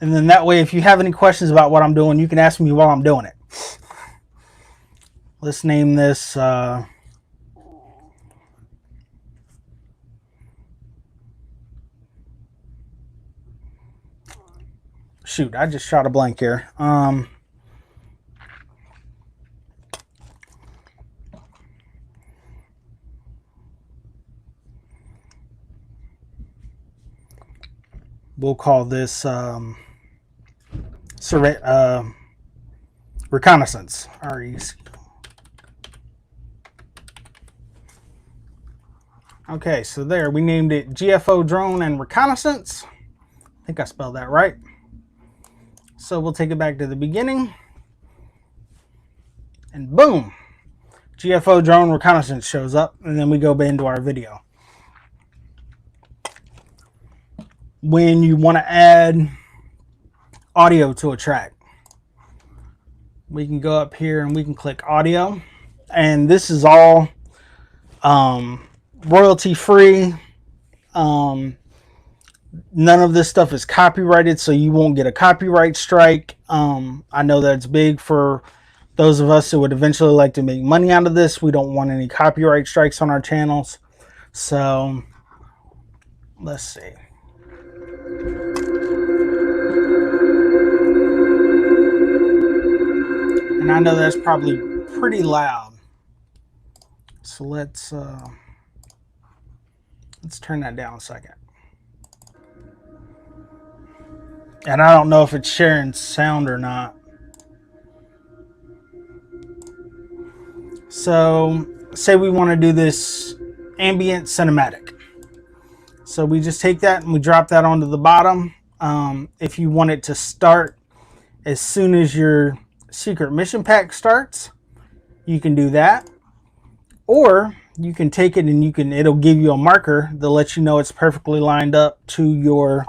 And then that way, if you have any questions about what I'm doing, you can ask me while I'm doing it. Let's name this shoot, I just shot a blank here. We'll call this reconnaissance. REC. Okay, so there, we named it GFO drone and reconnaissance. I think I spelled that right. So we'll take it back to the beginning, and boom, GFO drone reconnaissance shows up, and then we go into our video. When you want to add audio to a track, we can go up here and we can click audio, and this is all royalty free. None of this stuff is copyrighted, so you won't get a copyright strike. I know that's big for those of us who would eventually like to make money out of this. We don't want any copyright strikes on our channels. So let's see. And I know that's probably pretty loud. So let's turn that down a second. And I don't know if it's sharing sound or not. So say we want to do this ambient cinematic. So we just take that and we drop that onto the bottom. If you want it to start as soon as your secret mission pack starts, you can do that. Or you can take it and it'll give you a marker that lets you know it's perfectly lined up to your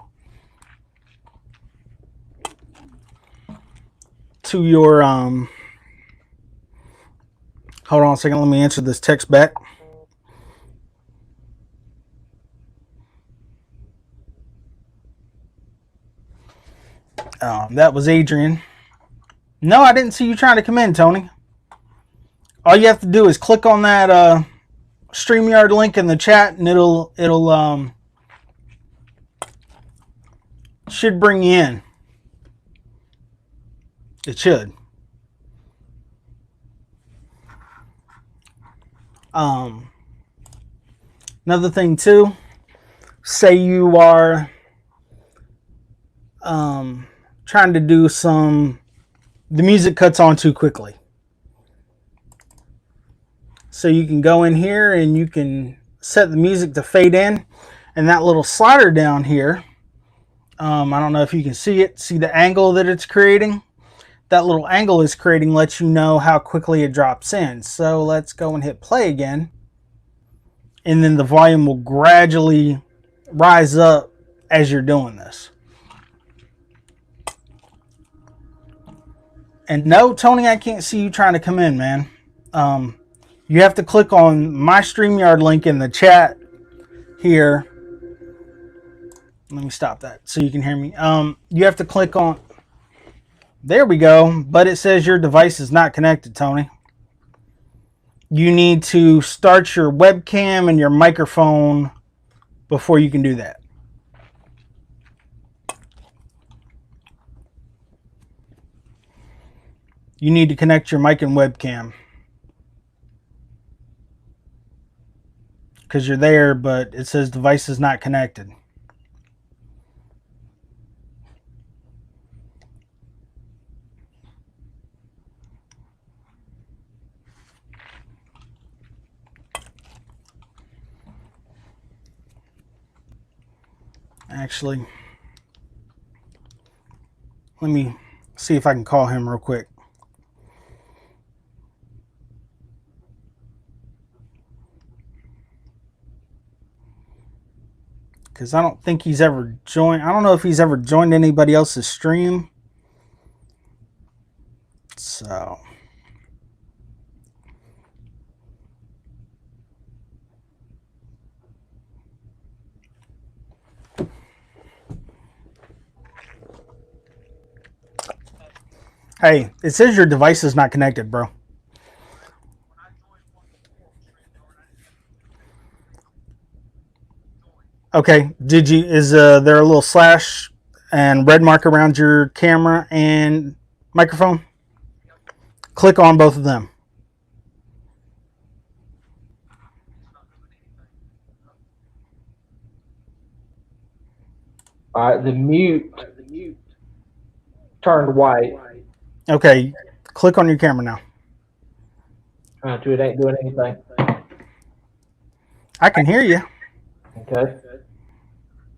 hold on a second, let me answer this text back. That was Adrian. No, I didn't see you trying to come in, Tony. All you have to do is click on that StreamYard link in the chat, and it'll should bring you in. It should. Another thing too, say you are trying to do the music cuts on too quickly. So you can go in here and you can set the music to fade in, and that little slider down here, I don't know if you can see it, see the angle that it's creating? That little angle is creating lets you know how quickly it drops in. So let's go and hit play again. and then the volume will gradually rise up as you're doing this. And no, Tony, I can't see you trying to come in, man. You have to click on my StreamYard link in the chat here. Let me stop that so you can hear me. You have to click on. There we go. But it says your device is not connected, Tony. You need to start your webcam and your microphone before you can do that. You need to connect your mic and webcam. Because you're there, but it says device is not connected. Actually, let me see if I can call him real quick. Because I don't think he's ever joined. I don't know if he's ever joined anybody else's stream. So. Hey, it says your device is not connected, bro. Okay, is there a little slash and red mark around your camera and microphone? Click on both of them. The mute turned white. Okay, click on your camera now. It ain't doing anything. I can hear you. Okay.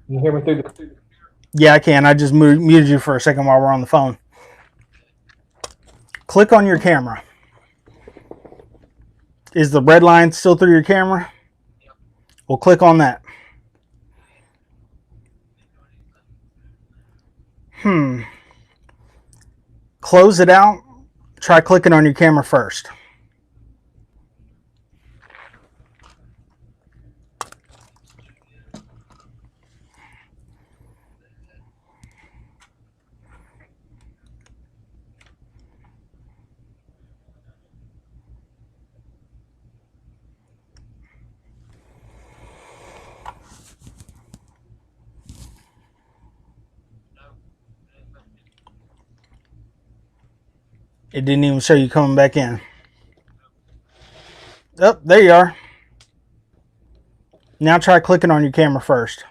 You hear me through the... Yeah, I can. I just muted you for a second while we're on the phone. Click on your camera. Is the red line still through your camera? Well, click on that. Close it out. Try clicking on your camera first. It didn't even show you coming back in. Oh, there you are. Now try clicking on your camera first.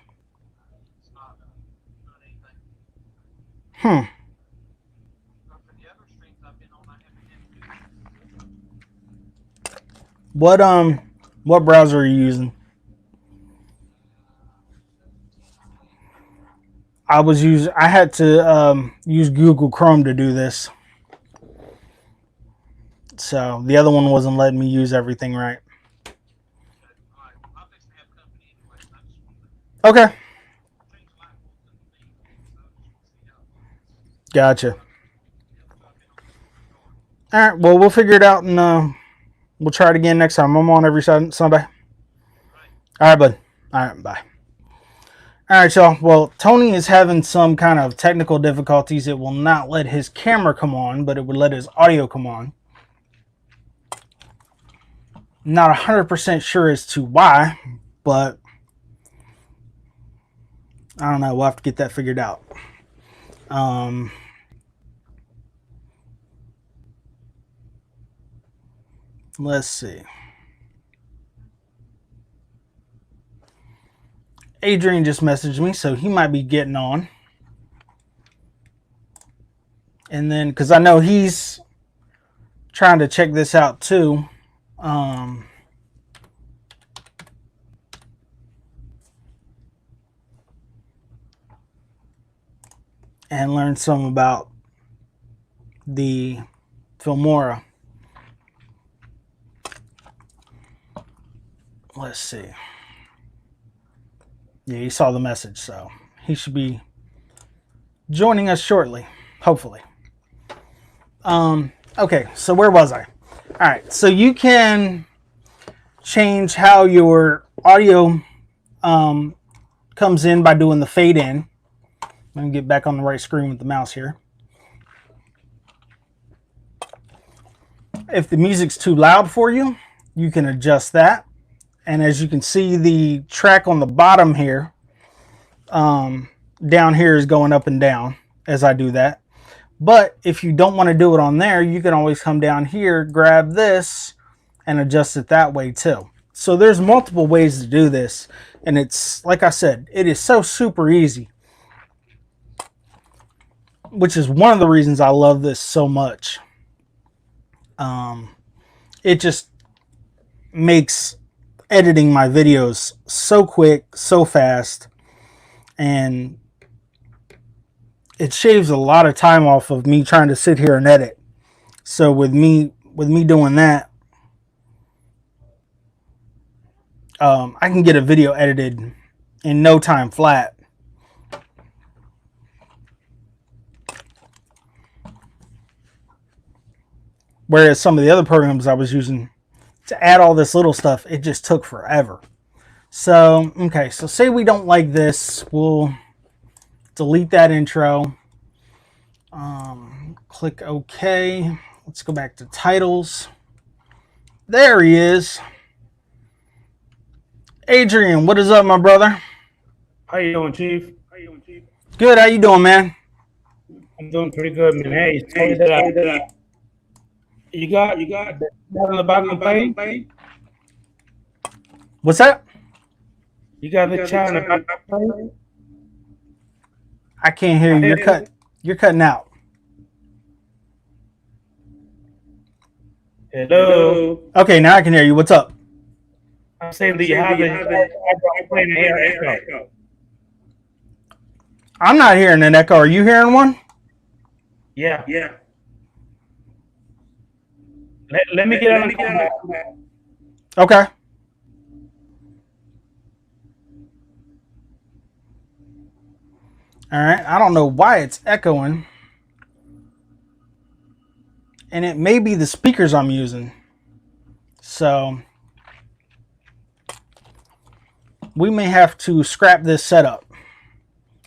What browser are you using? I had to use Google Chrome to do this. So the other one wasn't letting me use everything right. Okay. Gotcha. All right. Well, we'll figure it out and we'll try it again next time. I'm on every Sunday. All right, bud. All right. Bye. All right, y'all. Well, Tony is having some kind of technical difficulties. It will not let his camera come on, but it would let his audio come on. Not 100% sure as to why, but I don't know. We'll have to get that figured out. Let's see. Adrian just messaged me, so he might be getting on. And then, because I know he's trying to check this out too. And learn some about the Filmora. let's see. Yeah, he saw the message, so he should be joining us shortly, hopefully. Okay, so where was I? All right, so you can change how your audio comes in by doing the fade in. Let me get back on the right screen with the mouse here. If the music's too loud for you, you can adjust that. And as you can see, the track on the bottom here, down here is going up and down as I do that. But if you don't want to do it on there, you can always come down here, grab this, and adjust it that way too. So there's multiple ways to do this. And it's, like I said, it is so super easy. Which is one of the reasons I love this so much. It just makes editing my videos so quick, so fast, and it shaves a lot of time off of me trying to sit here and edit. So with me doing that, I can get a video edited in no time flat. Whereas some of the other programs I was using to add all this little stuff, it just took forever. So, okay, so say we don't like this. We'll delete that intro. Click OK. Let's go back to titles. There he is. Adrian, what is up, my brother? How you doing, Chief? Good, how you doing, man? I'm doing pretty good, man. Hey, sorry that you got that on the bottom of the page? What's that? You got the chat on the bottom of the page? I can't hear you. You're cutting out. Hello. Okay, now I can hear you. What's up? I'm saying, do you have the echo? I'm not hearing an echo. Are you hearing one? Yeah. Let me get on the call. Okay. All right. I don't know why it's echoing. And it may be the speakers I'm using. So we may have to scrap this setup.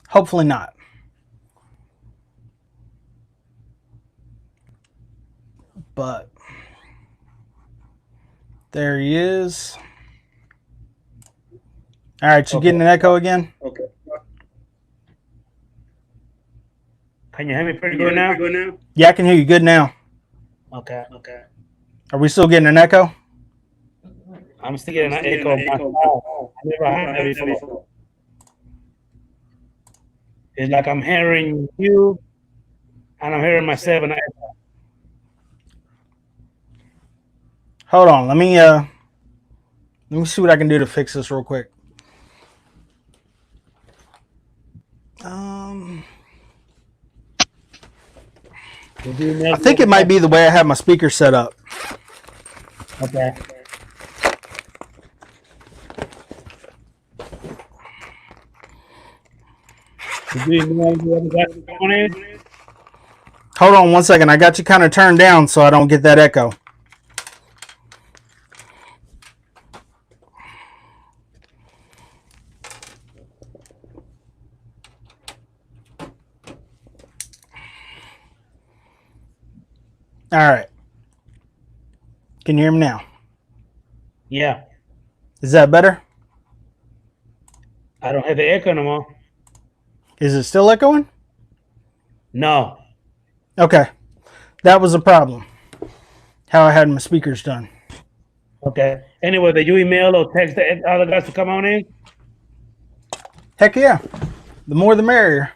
Hopefully not. But there he is. All right, you getting an echo again? Okay. Can you hear me pretty good now? Yeah, I can hear you good now. Okay. Are we still getting an echo? I'm still getting an echo. I never had that before. It's like I'm hearing you, and I'm hearing myself in the echo. Hold on, let me see what I can do to fix this real quick. I think it might be the way I have my speaker set up. Okay. Hold on one second. I got you kind of turned down so I don't get that echo. All right. Can you hear me now? Yeah. Is that better? I don't have the echo no more. Is it still echoing? No. Okay. That was a problem. How I had my speakers done. Okay. Anyway, did you email or text the other guys to come on in? Heck yeah. The more the merrier.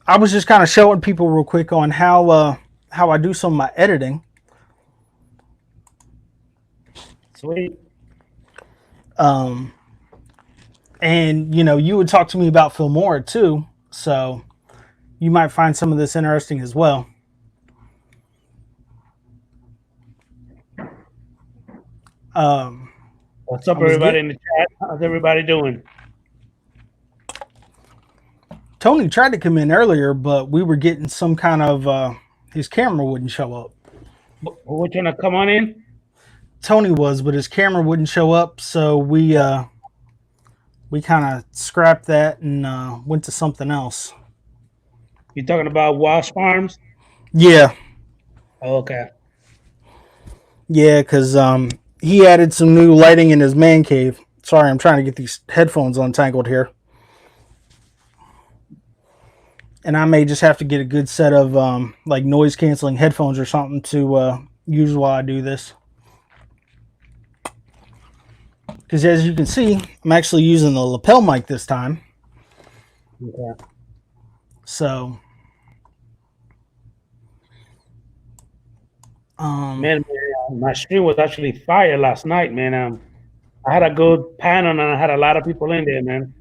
I was just kind of showing people real quick on how I do some of my editing. Sweet. And you know, you would talk to me about Filmora too, so you might find some of this interesting as well. What's up, I was everybody in the chat? How's everybody doing? Tony tried to come in earlier, but we were getting some kind of his camera wouldn't show up. We're trying to come on in. Tony was, but his camera wouldn't show up, so we kind of scrapped that and went to something else. You talking about Wash Farms? Yeah, Okay. yeah, because he added some new lighting in his man cave. Sorry, I'm trying to get these headphones untangled here. And I may just have to get a good set of like noise canceling headphones or something to use while I do this. Because as you can see, I'm actually using the lapel mic this time. Okay. So, Man, my stream was actually fire last night, man. I had a good panel and I had a lot of people in there, man.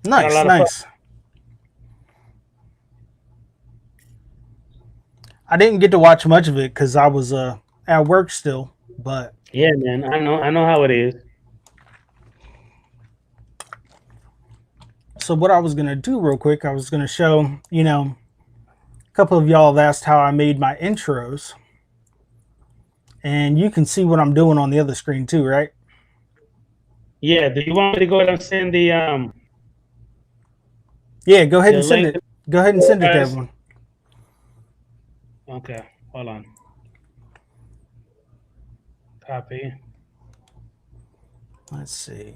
nice, lot of nice. I didn't get to watch much of it because I was at work still, but Yeah, man. I know how it is. so what I was gonna do real quick, I was gonna show, a couple of y'all have asked how I made my intros. And you can see what I'm doing on the other screen too, right? Yeah. Do you want me to go ahead and send the Yeah, go ahead and The send link- it. Go ahead and send it to Guys. everyone. Okay, hold on. Copy. Let's see.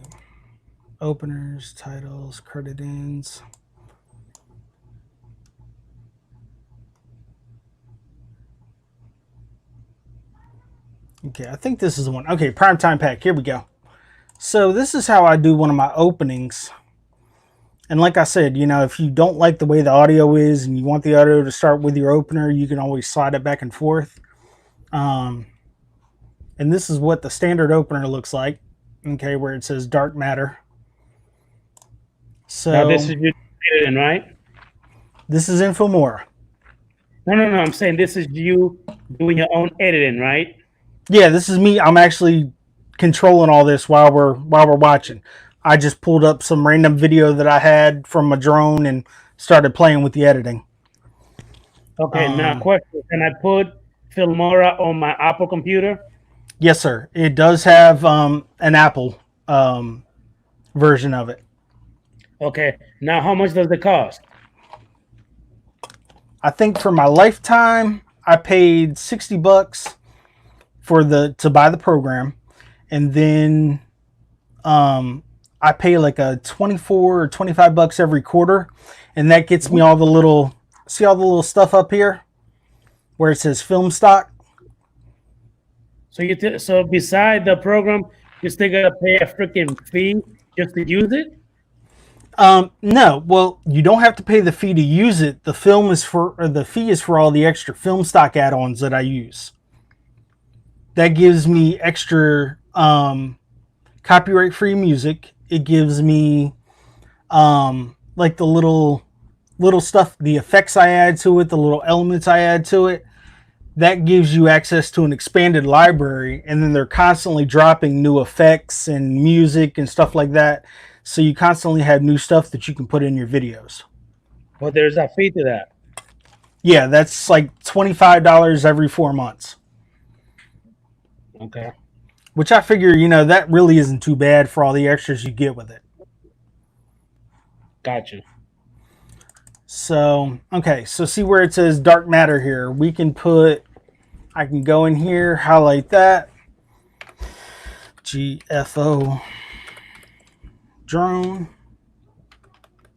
Openers, titles, credit ins. Okay, I think this is the one. Okay, primetime pack. Here we go. So this is how I do one of my openings. And like I said, if you don't like the way the audio is and you want the audio to start with your opener, you can always slide it back and forth. And this is what the standard opener looks like. Okay, where it says Dark Matter. So Now this is you editing, right? this is Infomora. No. I'm saying this is you doing your own editing, right? Yeah, this is me. I'm actually controlling all this while we're watching. I just pulled up some random video that I had from a drone and started playing with the editing. Okay. Now, question: can I put Filmora on my Apple computer? Yes, sir. It does have an Apple version of it. Okay. Now, how much does it cost? I think for my lifetime, I paid $60 to buy the program, and then I pay like a 24 or 25 bucks every quarter, and that gets me all the little stuff up here where it says film stock. So so beside the program, you still gotta pay a freaking fee just to use it? No, well, you don't have to pay the fee to use it. The fee is for all the extra film stock add-ons that I use. That gives me extra copyright-free music. It gives me like the little stuff, the effects I add to it, the little elements I add to it. That gives you access to an expanded library, and then they're constantly dropping new effects and music and stuff like that. So you constantly have new stuff that you can put in your videos. But there's a fee to that. Yeah, that's like $25 every 4 months. Okay. Which I figure, that really isn't too bad for all the extras you get with it. Gotcha. So, okay, so see where it says Dark Matter here. I can go in here, highlight that. GFO drone.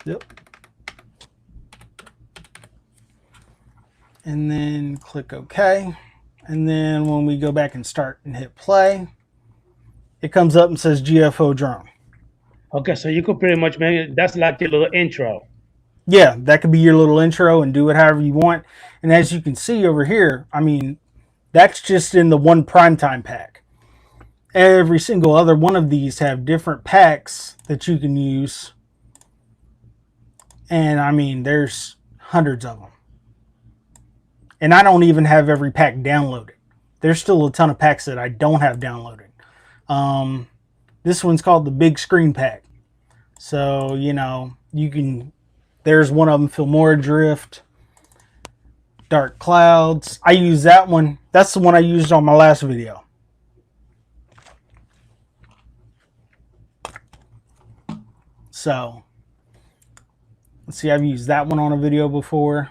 Yep. And then click OK. And then when we go back and start and hit play, it comes up and says GFO drone. Okay, so you could pretty much make it, that's like your little intro. Yeah, that could be your little intro and do it however you want. And as you can see over here, I mean, that's just in the one primetime pack. Every single other one of these have different packs that you can use. And I mean, there's hundreds of them. And I don't even have every pack downloaded. There's still a ton of packs that I don't have downloaded. This one's called the Big Screen Pack. So, you know, you can, there's one of them, Filmora Drift, Dark Clouds. I use that one. That's the one I used on my last video. So, let's see, I've used that one on a video before.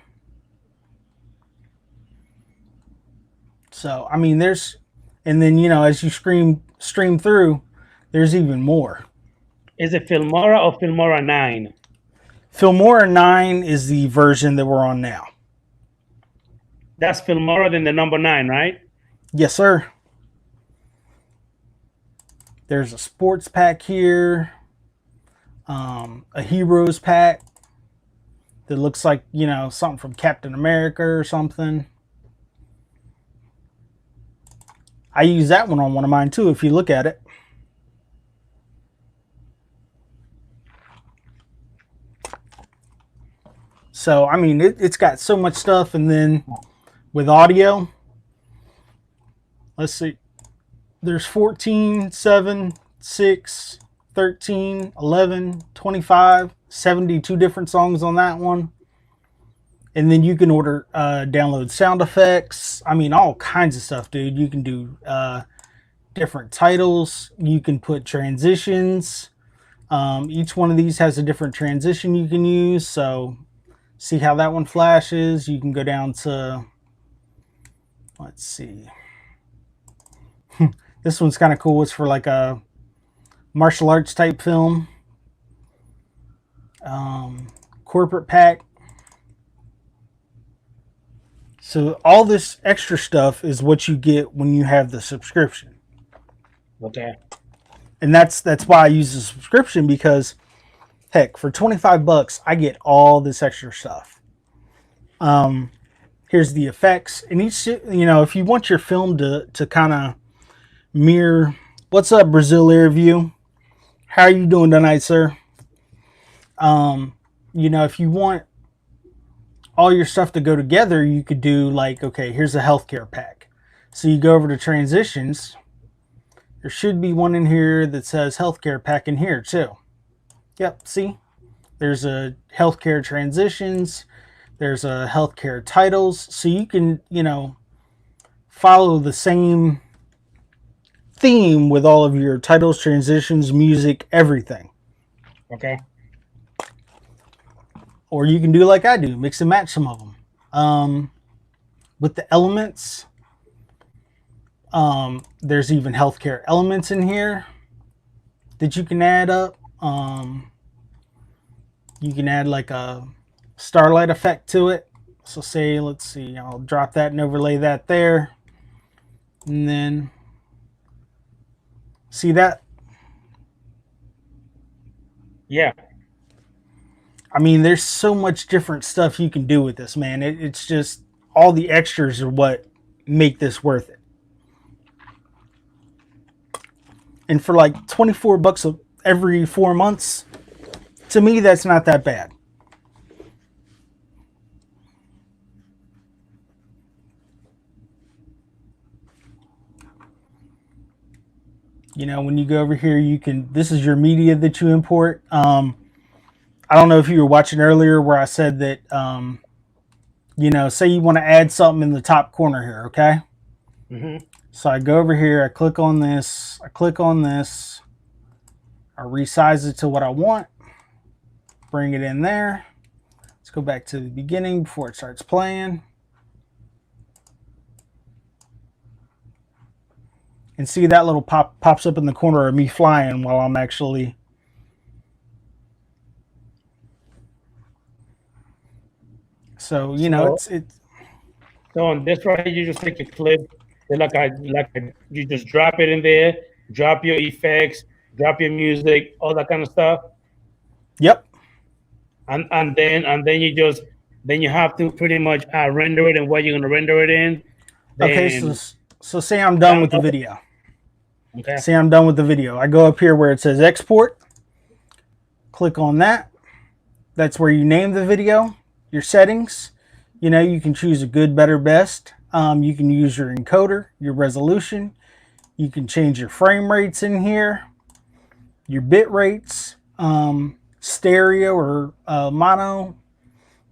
So, I mean, there's, and then, you know, as you stream through, there's even more. Is it Filmora or Filmora 9? Filmora 9 is the version that we're on now. That's Filmora than the number 9, right? Yes, sir. There's a sports pack here. A heroes pack that looks like, you know, something from Captain America or something. I use that one on one of mine too, if you look at it. So, I mean, it's got so much stuff. And then with audio, let's see, there's 14, 7, 6, 13, 11, 25, 72 different songs on that one. And then you can order, download sound effects. I mean, all kinds of stuff, dude. You can do different titles. You can put transitions. Each one of these has a different transition you can use. So see how that one flashes. You can go down to, let's see. This one's kind of cool. It's for like a martial arts type film. Corporate pack. So all this extra stuff is what you get when you have the subscription. Okay. And that's why I use the subscription, because heck, for $25 I get all this extra stuff. Here's the effects, and each, you know, if you want your film to kind of mirror. What's up, Brazil Airview? How are you doing tonight, sir? You know, if you want all your stuff to go together, you could do like, okay, here's a healthcare pack. So you go over to transitions. There should be one in here that says healthcare pack in here too. Yep, see? There's a healthcare transitions. There's a healthcare titles. So you can, you know, follow the same theme with all of your titles, transitions, music, everything. Okay. Or you can do like I do, mix and match some of them. With the elements, there's even healthcare elements in here that you can add up. You can add like a starlight effect to it. So say, let's see, I'll drop that and overlay that there. And then, see that? Yeah. I mean, there's so much different stuff you can do with this, man. It's just, all the extras are what make this worth it. And for like $24 every 4 months, to me, that's not that bad. You know, when you go over here, you can, this is your media that you import. I don't know if you were watching earlier where I said that, you know, say you want to add something in the top corner here, okay? Mm-hmm. So I go over here, I click on this, I resize it to what I want, bring it in there. Let's go back to the beginning before it starts playing. And see that little pops up in the corner of me flying while I'm actually... So, you know, it's So on this right, you just take a clip, you just drop it in there, drop your effects, drop your music, all that kind of stuff. Yep. And then you have to pretty much render it and what you're gonna render it in. Okay, so say I'm done with the video. Okay. Say I'm done with the video. I go up here where it says export. Click on that. That's where you name the video. Your settings, you know, you can choose a good, better, best. You can use your encoder, your resolution. You can change your frame rates in here, your bit rates, stereo or mono.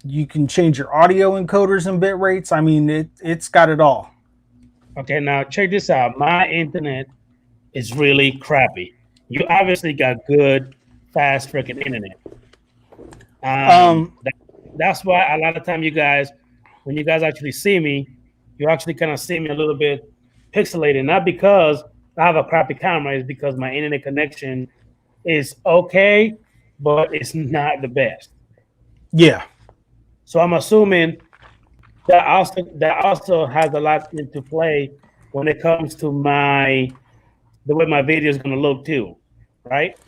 You can change your audio encoders and bit rates. I mean, it's got it all. Okay, now check this out. My internet is really crappy. You obviously got good, fast freaking internet. That's why a lot of time you guys, when you guys actually see me, you actually kind of see me a little bit pixelated. Not because I have a crappy camera, it's because my internet connection is okay, but it's not the best. Yeah. So I'm assuming that also has a lot into play when it comes to the way my video is going to look too, right?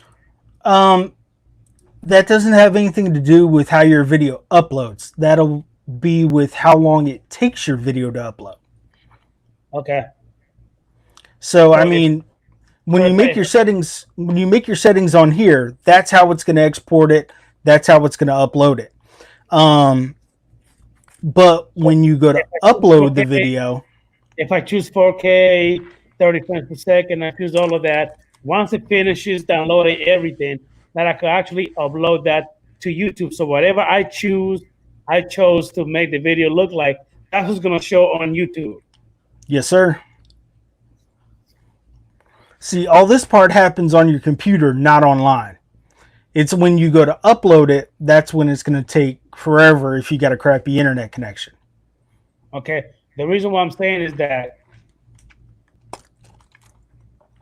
That doesn't have anything to do with how your video uploads. That'll be with how long it takes your video to upload. Okay. So I mean, when you make your settings on here, that's how it's going to export it. That's how it's going to upload it. But when you go to upload the video, if I choose 4K, 30 frames per second, I choose all of that. Once it finishes downloading everything, then I could actually upload that to YouTube. So whatever I chose to make the video look like, that's what's going to show on YouTube. Yes, sir. See, all this part happens on your computer, not online. It's when you go to upload it, that's when it's going to take forever if you got a crappy internet connection. Okay. The reason why I'm saying is that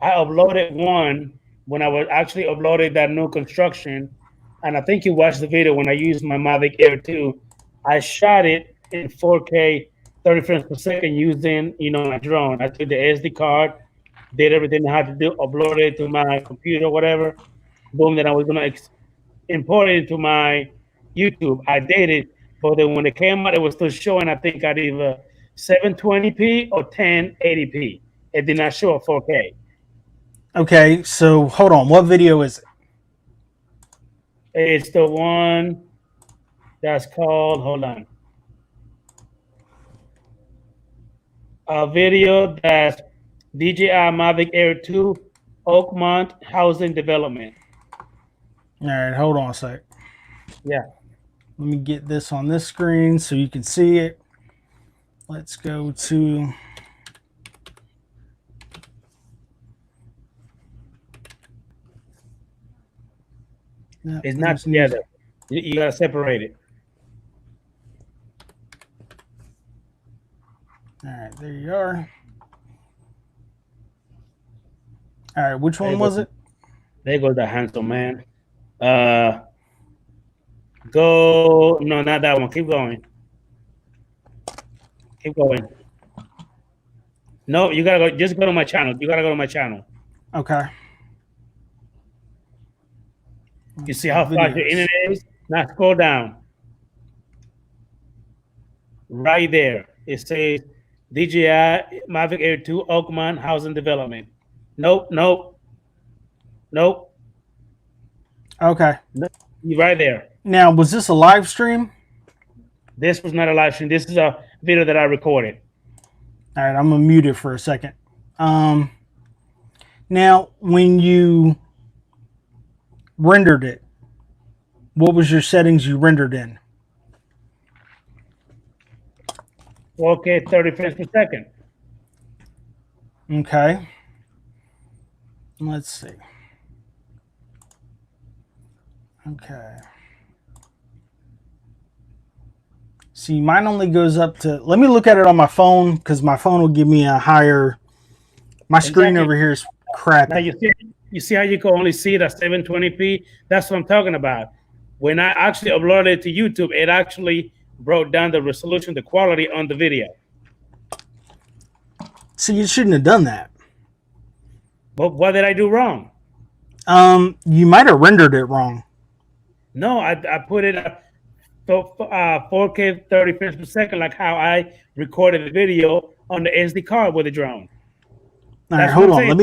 I uploaded one when I was actually uploading that new construction, and I think you watched the video when I used my Mavic Air 2. I shot it in 4K, 30 frames per second using, my drone. I took the SD card, did everything I had to do, uploaded it to my computer, whatever. Boom, then I was going to import it into my YouTube. I did it, but then when it came out, it was still showing, I think, at either 720p or 1080p. It did not show a 4K. Okay, so hold on. What video is it? It's the one that's called, hold on. A video that's DJI Mavic Air 2 Oakmont Housing Development. All right, hold on a sec. Yeah. Let me get this on this screen so you can see it. Let's go to... No, it's not together. You gotta separate it. All right, there you are. All right, which one was it? There goes the handsome man. Go. No, not that one. Keep going. Keep going. No, you gotta go. Just go to my channel. You gotta go to my channel. Okay. You see how far your internet is? Now scroll down. Right there. It says DJI Mavic Air 2 Oakmont Housing Development. Nope. Okay. Nope. Right there. Now, was this a live stream? This was not a live stream. This is a video that I recorded. All right, I'm gonna mute it for a second. Now, when you rendered it, what was your settings you rendered in? 4K 30 frames per second. Okay. Let's see. Okay. See, mine only goes up to... Let me look at it on my phone, because my phone will give me a higher... My screen over here is crappy. Now you see how you can only see it at 720p? That's what I'm talking about. When I actually uploaded it to YouTube, it actually brought down the resolution, the quality on the video. See, you shouldn't have done that. But what did I do wrong? You might have rendered it wrong. No, I put it at 4K 30 frames per second, like how I recorded the video on the SD card with the drone. All right, hold on.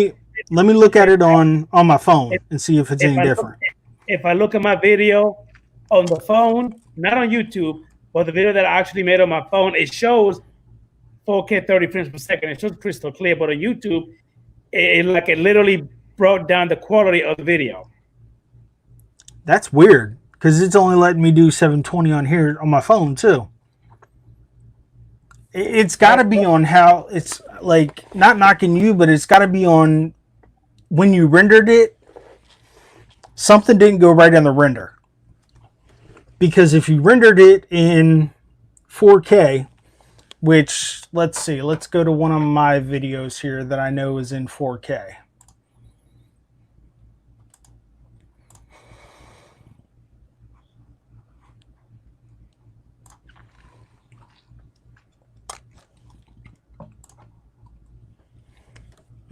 Let me look at it on my phone and see if it's any different. If I look at my video on the phone, not on YouTube, but the video that I actually made on my phone, it shows 4K 30 frames per second. It shows crystal clear, but on YouTube, it literally brought down the quality of the video. That's weird because it's only letting me do 720 on here on my phone too. It's got to be on how it's like, not knocking you, but it's got to be on when you rendered it. Something didn't go right on the render, because if you rendered it in 4K, which, let's see, let's go to one of my videos here that I know is in 4K.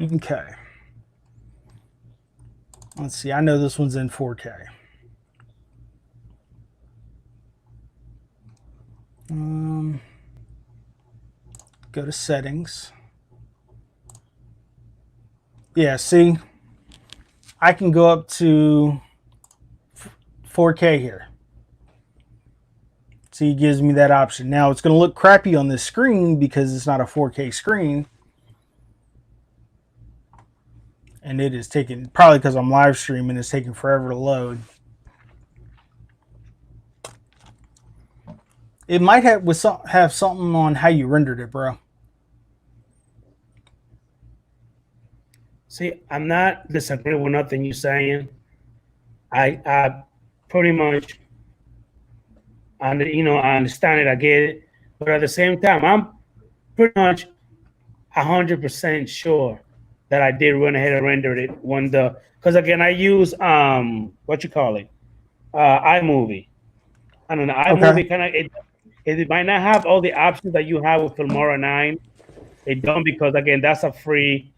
Okay. Let's see. I know this one's in 4K. Go to settings. Yeah, see? I can go up to 4K here. See, it gives me that option. Now, it's going to look crappy on this screen because it's not a 4K screen. And it is taking, probably because I'm live streaming, it's taking forever to load. It might have something on how you rendered it, bro. See, I'm not disagreeing with nothing you're saying. I pretty much, I understand it, I get it. But at the same time, I'm pretty much 100% sure that I did run ahead and render it because again, I use iMovie. I don't know, iMovie kind of, it might not have all the options that you have with Filmora 9. It don't, because again, that's a free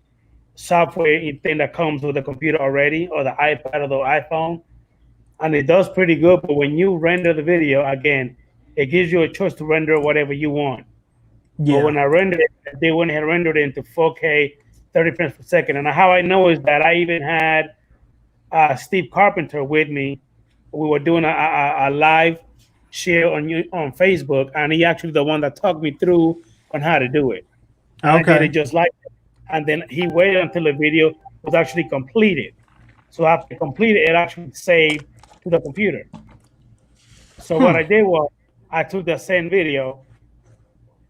software thing that comes with the computer already, or the iPad or the iPhone, and it does pretty good. But when you render the video, again, it gives you a choice to render whatever you want. Yeah. But when I rendered it, they went ahead and rendered it into 4K, 30 frames per second. And how I know is that I even had Steve Carpenter with me. We were doing a live share on Facebook, and he actually the one that talked me through on how to do it. And Okay. I did it just like that. And then he waited until the video was actually completed. So after completed, it actually saved to the computer. So what I did was I took the same video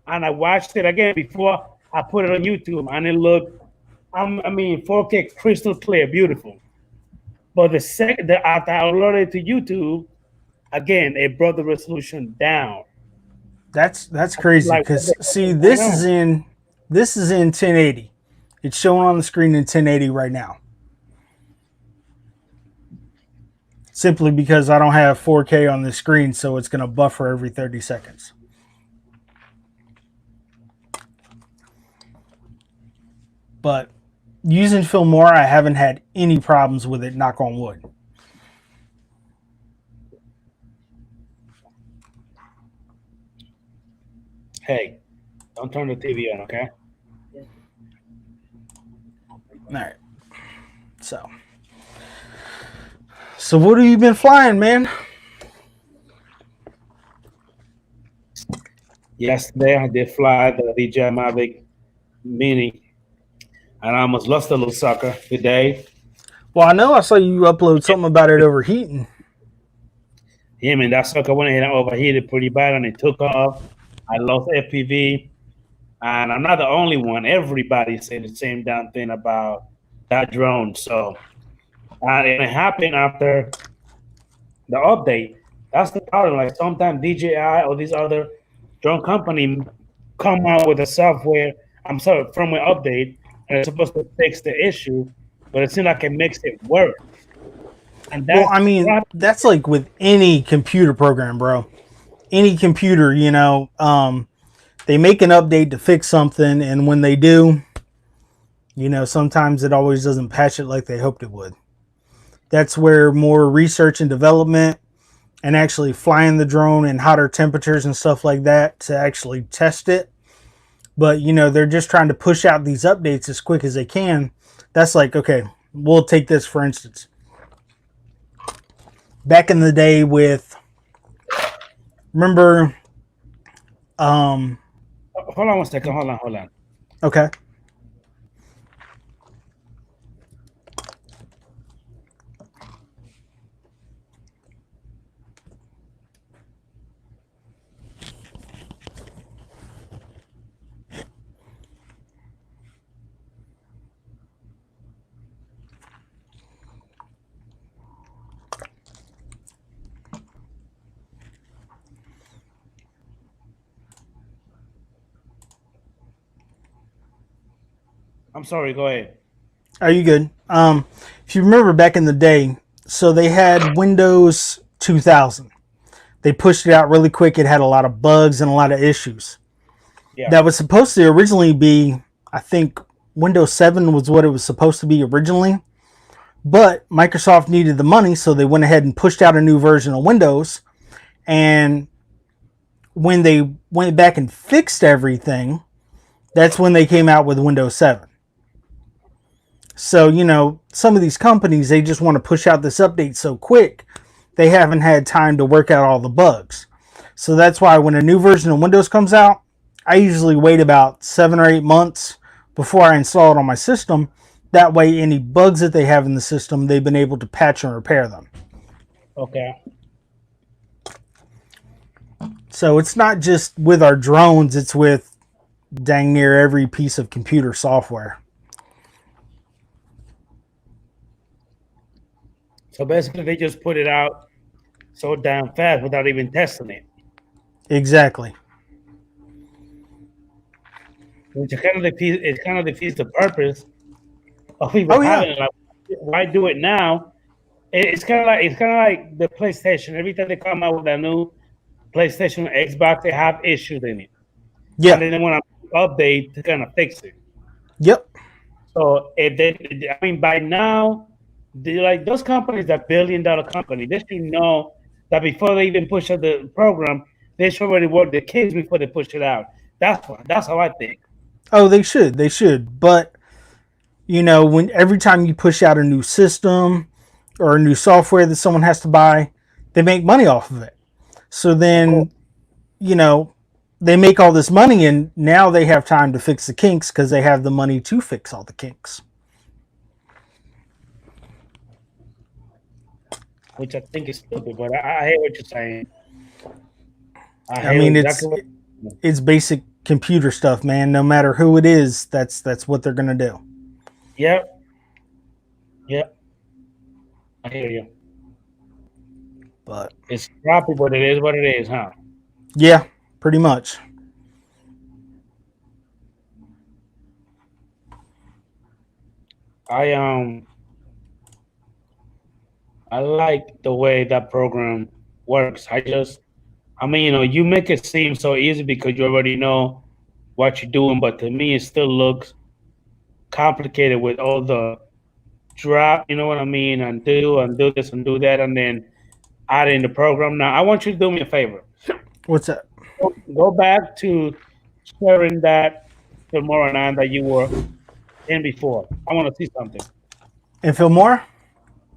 and I watched it again before I put it on YouTube, and it looked, 4K crystal clear, beautiful. But the second that after I uploaded it to YouTube, again, it brought the resolution down. That's crazy, because see, this is in 1080. It's showing on the screen in 1080 right now. Simply because I don't have 4K on the screen, so it's going to buffer every 30 seconds. But using Filmora, I haven't had any problems with it, knock on wood. Hey, don't turn the TV on, okay? All right. So what have you been flying, man? Yesterday, I did fly the DJI Mavic Mini, and I almost lost the little sucker today. Well, I know I saw you upload something about it overheating. Yeah, man, that sucker went ahead and overheated pretty bad, and it took off. I lost FPV, and I'm not the only one. Everybody said the same damn thing about that drone. So, and it happened after the update. That's the problem. Like sometimes DJI or these other drone companies come out with a firmware update, and it's supposed to fix the issue, but it seems like it makes it worse. And well, I mean, that's like with any computer program, bro. Any computer, they make an update to fix something, and when they do, sometimes it always doesn't patch it like they hoped it would. That's where more research and development and actually flying the drone in hotter temperatures and stuff like that to actually test it. But, they're just trying to push out these updates as quick as they can. That's like, okay, we'll take this for instance. Back in the day remember, hold on one second. Hold on. Okay. I'm sorry. Go ahead. Are you good? If you remember back in the day, so they had Windows 2000. They pushed it out really quick. It had a lot of bugs and a lot of issues. Yeah. That was supposed to originally be, I think, Windows 7 was what it was supposed to be originally. But Microsoft needed the money, so they went ahead and pushed out a new version of Windows. And when they went back and fixed everything, that's when they came out with Windows 7. So, you know, some of these companies, they just want to push out this update so quick, they haven't had time to work out all the bugs. So that's why when a new version of Windows comes out, I usually wait about 7 or 8 months before I install it on my system. That way, any bugs that they have in the system, they've been able to patch and repair them. Okay. So it's not just with our drones, it's with dang near every piece of computer software. So basically, they just put it out so damn fast without even testing it, Exactly. which kind of defeats the purpose of even Oh, yeah. having it. Like, why do it now? It's kind of like the PlayStation. Every time they come out with a new PlayStation or Xbox, they have issues in it, and Yeah. then they want to update to kind of fix it. Yep. So if they, I mean, by now, like those companies, that billion-dollar company, they should know that before they even push out the program, they should already work the kids before they push it out. That's how I think. Oh, they should. They should. But, you know, when every time you push out a new system or a new software that someone has to buy, they make money off of it. So then, you know, they make all this money and now they have time to fix the kinks because they have the money to fix all the kinks. Which I think is stupid, but I hear what you're saying. I mean, it's basic computer stuff, man. No matter who it is, that's what they're gonna do. Yep. I hear you. But It's crappy, but it is what it is, huh? yeah, pretty much. I like the way that program works. I mean, you know, you make it seem so easy because you already know what you're doing, but to me, it still looks complicated with all the drop, you know what I mean, and do this and do that, and then add in the program. Now, I want you to do me a favor. What's that? Go back to sharing that Filmora 9 that you were in before. I want to see something. And Fillmore?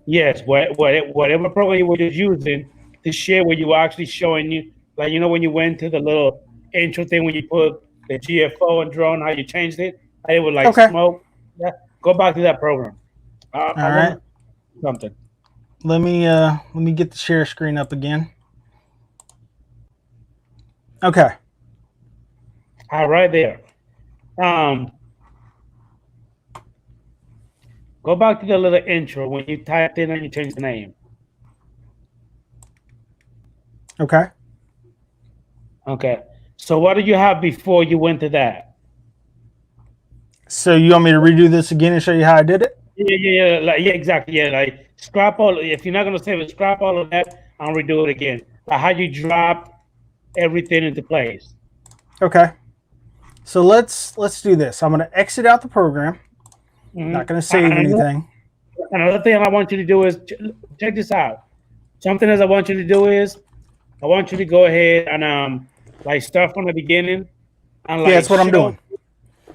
Yes, whatever program you were just using to share where you were actually showing you, like, you know, when you went to the little intro thing when you put the GFO and drone, how you changed it, how it would like Okay. smoke. Yeah, go back to that program. All I right. want something. Let me get the share screen up again. Okay. Right there. Go back to the little intro when you typed in and you changed the name. Okay. Okay. So what did you have before you went to that? So you want me to redo this again and show you how I did it? Yeah, exactly. Yeah, like scrap all. If you're not gonna save it, scrap all of that and redo it again. Like how you drop everything into place. Okay. So let's do this. I'm gonna exit out the program. Not gonna save anything. Another thing I want you to do is check this out. Something else I want you to do is I want you to go ahead and like start from the beginning and like Yeah, that's what I'm doing.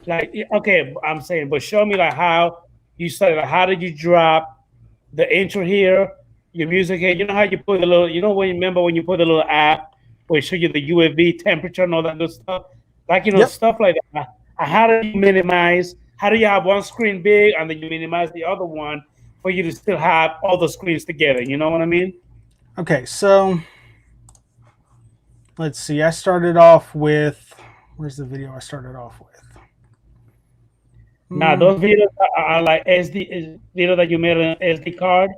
Like, okay, I'm saying, but show me like how you started. Like, how did you drop the intro here, your music here? You know how you put the little, you know, when you remember when you put the little app where it show you the UFB temperature and all that good stuff, like, you know, Yep. stuff like that. How do you minimize? How do you have one screen big and then you minimize the other one for you to still have all the screens together? You know what I mean? Okay, so let's see. I started off with, where's the video I started off with? Now those videos are like SD video that you made on an SD card.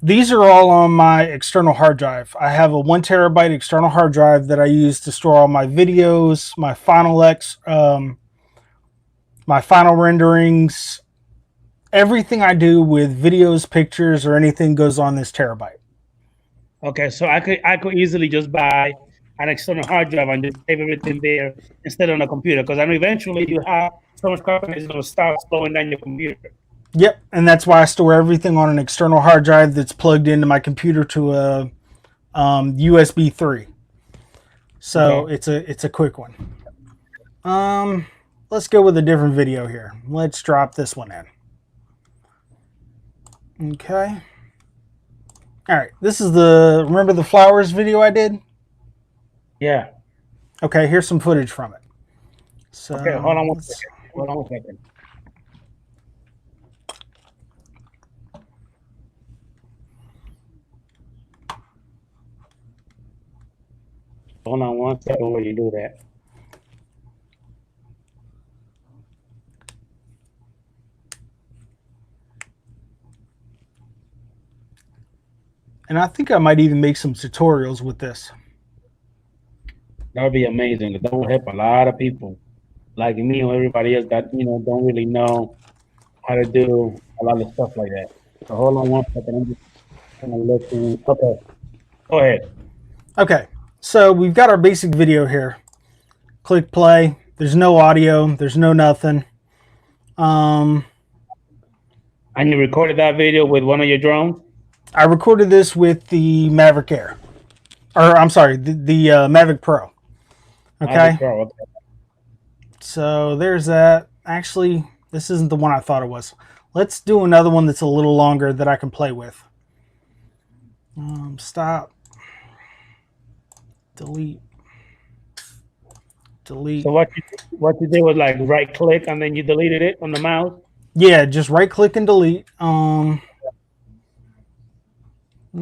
These are all on my external hard drive. I have a 1 terabyte external hard drive that I use to store all my videos, my Final X my final renderings, everything I do with videos, pictures, or anything goes on this terabyte. Okay, so I could easily just buy an external hard drive and just save everything there instead on a computer, because I know eventually you have so much crap is going to start slowing down your computer. Yep, and that's why I store everything on an external hard drive that's plugged into my computer to a USB 3. So Okay. it's a quick one. Let's go with a different video here. Let's drop this one in. Okay. All right, this is remember the flowers video I did? Yeah. Okay, here's some footage from it. So Okay, hold on one second. Hold on one second. Hold on one second while you do that. And I think I might even make some tutorials with this. That would be amazing. That would help a lot of people like me or everybody else that, don't really know how to do a lot of stuff like that. So hold on one second. I'm just gonna look in. Okay. Go ahead. Okay, so we've got our basic video here. Click play. There's no audio. There's no nothing. And you recorded that video with one of your drones? I recorded this with the Mavic Air. Or, I'm sorry, the Mavic Pro. Okay, Okay. so there's that. Actually, this isn't the one I thought it was. Let's do another one that's a little longer that I can play with. Stop. Delete. Delete. So what you did was like right click and then you deleted it on the mouse? Yeah, just right click and delete. Let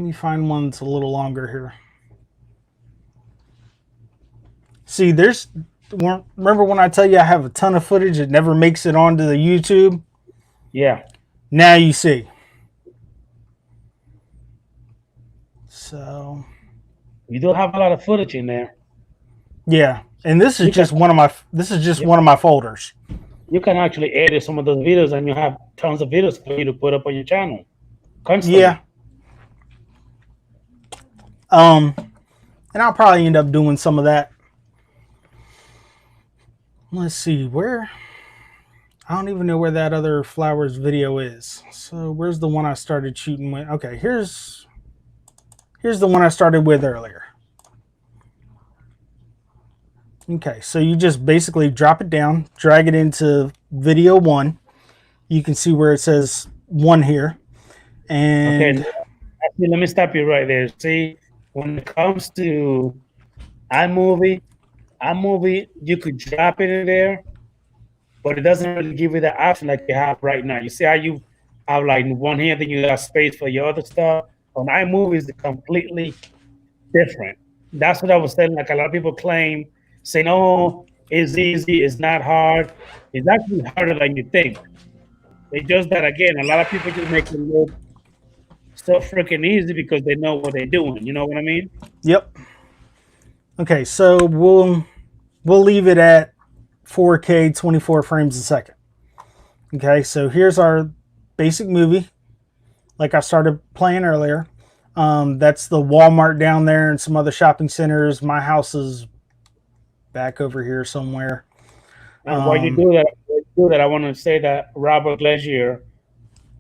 me find one that's a little longer here. See, remember when I tell you I have a ton of footage that never makes it onto the YouTube? Yeah. Now you see. So, You do have a lot of footage in there. yeah, and this is just one of my folders. You can actually edit some of those videos and you have tons of videos for you to put up on your channel. Constantly. Yeah. And I'll probably end up doing some of that. Let's see, I don't even know where that other flowers video is. So where's the one I started shooting with? Okay, here's the one I started with earlier. Okay, so you just basically drop it down, drag it into video 1. You can see where it says 1 here. And okay, actually, let me stop you right there. See, when it comes to iMovie, you could drop it in there, but it doesn't really give you the option like you have right now. You see how you have like one hand, then you got space for your other stuff. On iMovie is completely different. That's what I was saying. Like a lot of people claim, saying, "Oh, it's easy, it's not hard." It's actually harder than you think. It's just that again, a lot of people just make it look so freaking easy because they know what they're doing. You know what I mean? Yep. Okay, so we'll leave it at 4K 24 frames a second. Okay, so here's our basic movie like I started playing earlier. That's the Walmart down there and some other shopping centers. My house is back over here somewhere. And while you do that, I want to say that Robert Glazier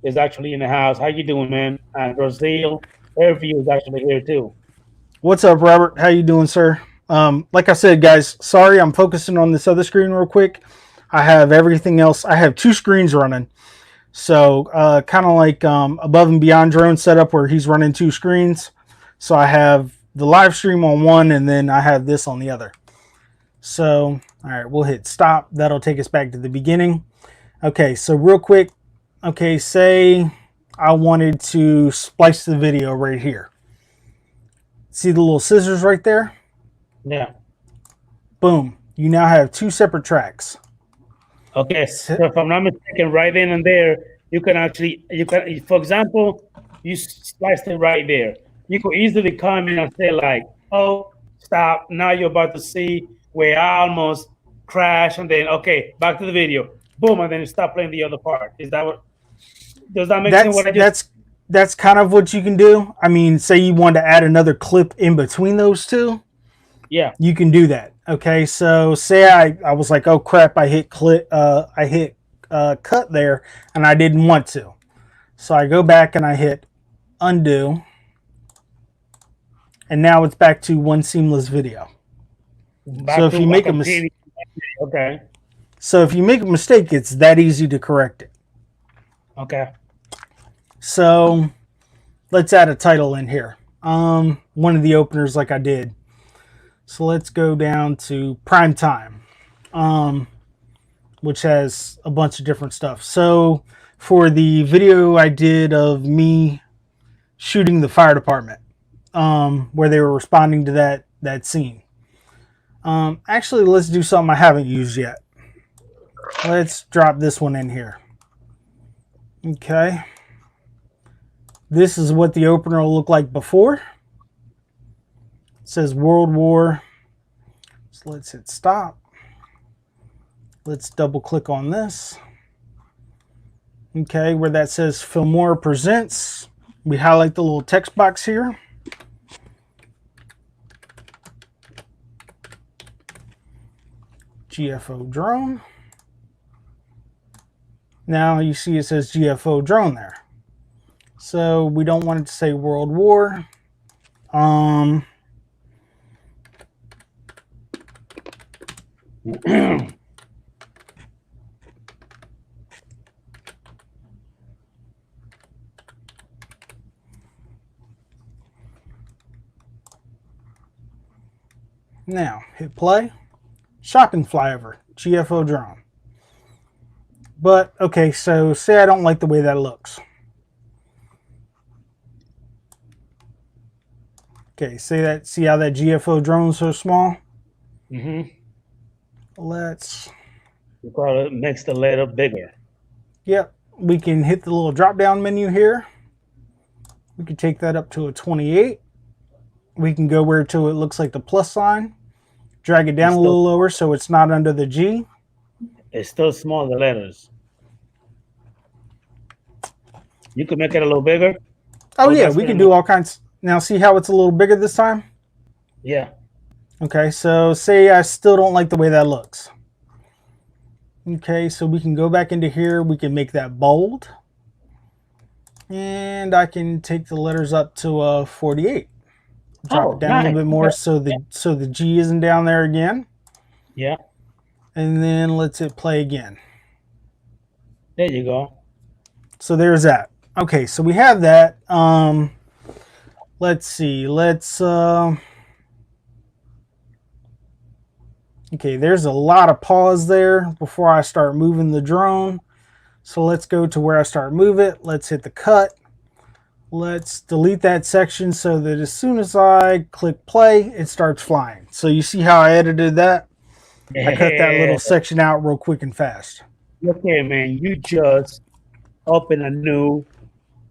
is actually in the house. How you doing, man? And Brazil Airview is actually here too. What's up, Robert? How you doing, sir? Like I said, guys, sorry, I'm focusing on this other screen real quick. I have everything else. I have 2 screens running. So kind of like Above and Beyond Drone setup where he's running 2 screens. So I have the live stream on one and then I have this on the other. So, all right, we'll hit stop. That'll take us back to the beginning. Okay, so real quick, okay, say I wanted to splice the video right here. See the little scissors right there? Yeah. Boom. You now have 2 separate tracks. Okay. So if I'm not mistaken, right then and there, you can, for example, you sliced it right there. You could easily come in and say like, "Oh, stop. Now you're about to see where I almost crashed." And then, okay, back to the video. boom, and then it stopped playing the other part. Is that what? Does that make sense? What I just That's kind of what you can do. I mean, say you want to add another clip in between those two, yeah. you can do that. Okay, so say I was like, oh crap, I hit cut there, and I didn't want to, so I go back and I hit undo, and now it's back to one seamless video. So if you make a mistake, okay, so if you make a mistake, it's that easy to correct it. okay, So let's add a title in here. One of the openers like I did. So let's go down to prime time, which has a bunch of different stuff. So for the video I did of me shooting the fire department, where they were responding to that scene. Actually, let's do something I haven't used yet. Let's drop this one in here. Okay. This is what the opener will look like before. It says World War. So let's hit stop. Let's double click on this. Okay, where that says Filmora Presents, we highlight the little text box here. GFO drone. Now you see it says GFO drone there. So we don't want it to say World War. Now hit play. Shopping flyover, GFO drone. But okay, so say I don't like the way that looks. Okay, see how that GFO drone is so small? mm-hmm. Let's. You probably makes the letter bigger. Yep, we can hit the little drop down menu here. We can take that up to a 28. We can go where to it looks like the plus sign. Drag it down a little lower so it's not under the G. It's still small, the letters. You could make it a little bigger. Oh yeah, we can do all kinds. Now see how it's a little bigger this time? Yeah. Okay, so say I still don't like the way that looks. Okay, so we can go back into here. We can make that bold. And I can take the letters up to 48. Drop it down a little bit more so the G isn't down there again. Yeah. And then let's hit play again. There you go. So there's that. Okay, so we have that. Let's see. Okay, there's a lot of pause there before I start moving the drone. So let's go to where I start move it. Let's hit the cut. Let's delete that section so that as soon as I click play, it starts flying. So you see how I edited that? Yeah. I cut that little section out real quick and fast. Okay, man, you just opened a new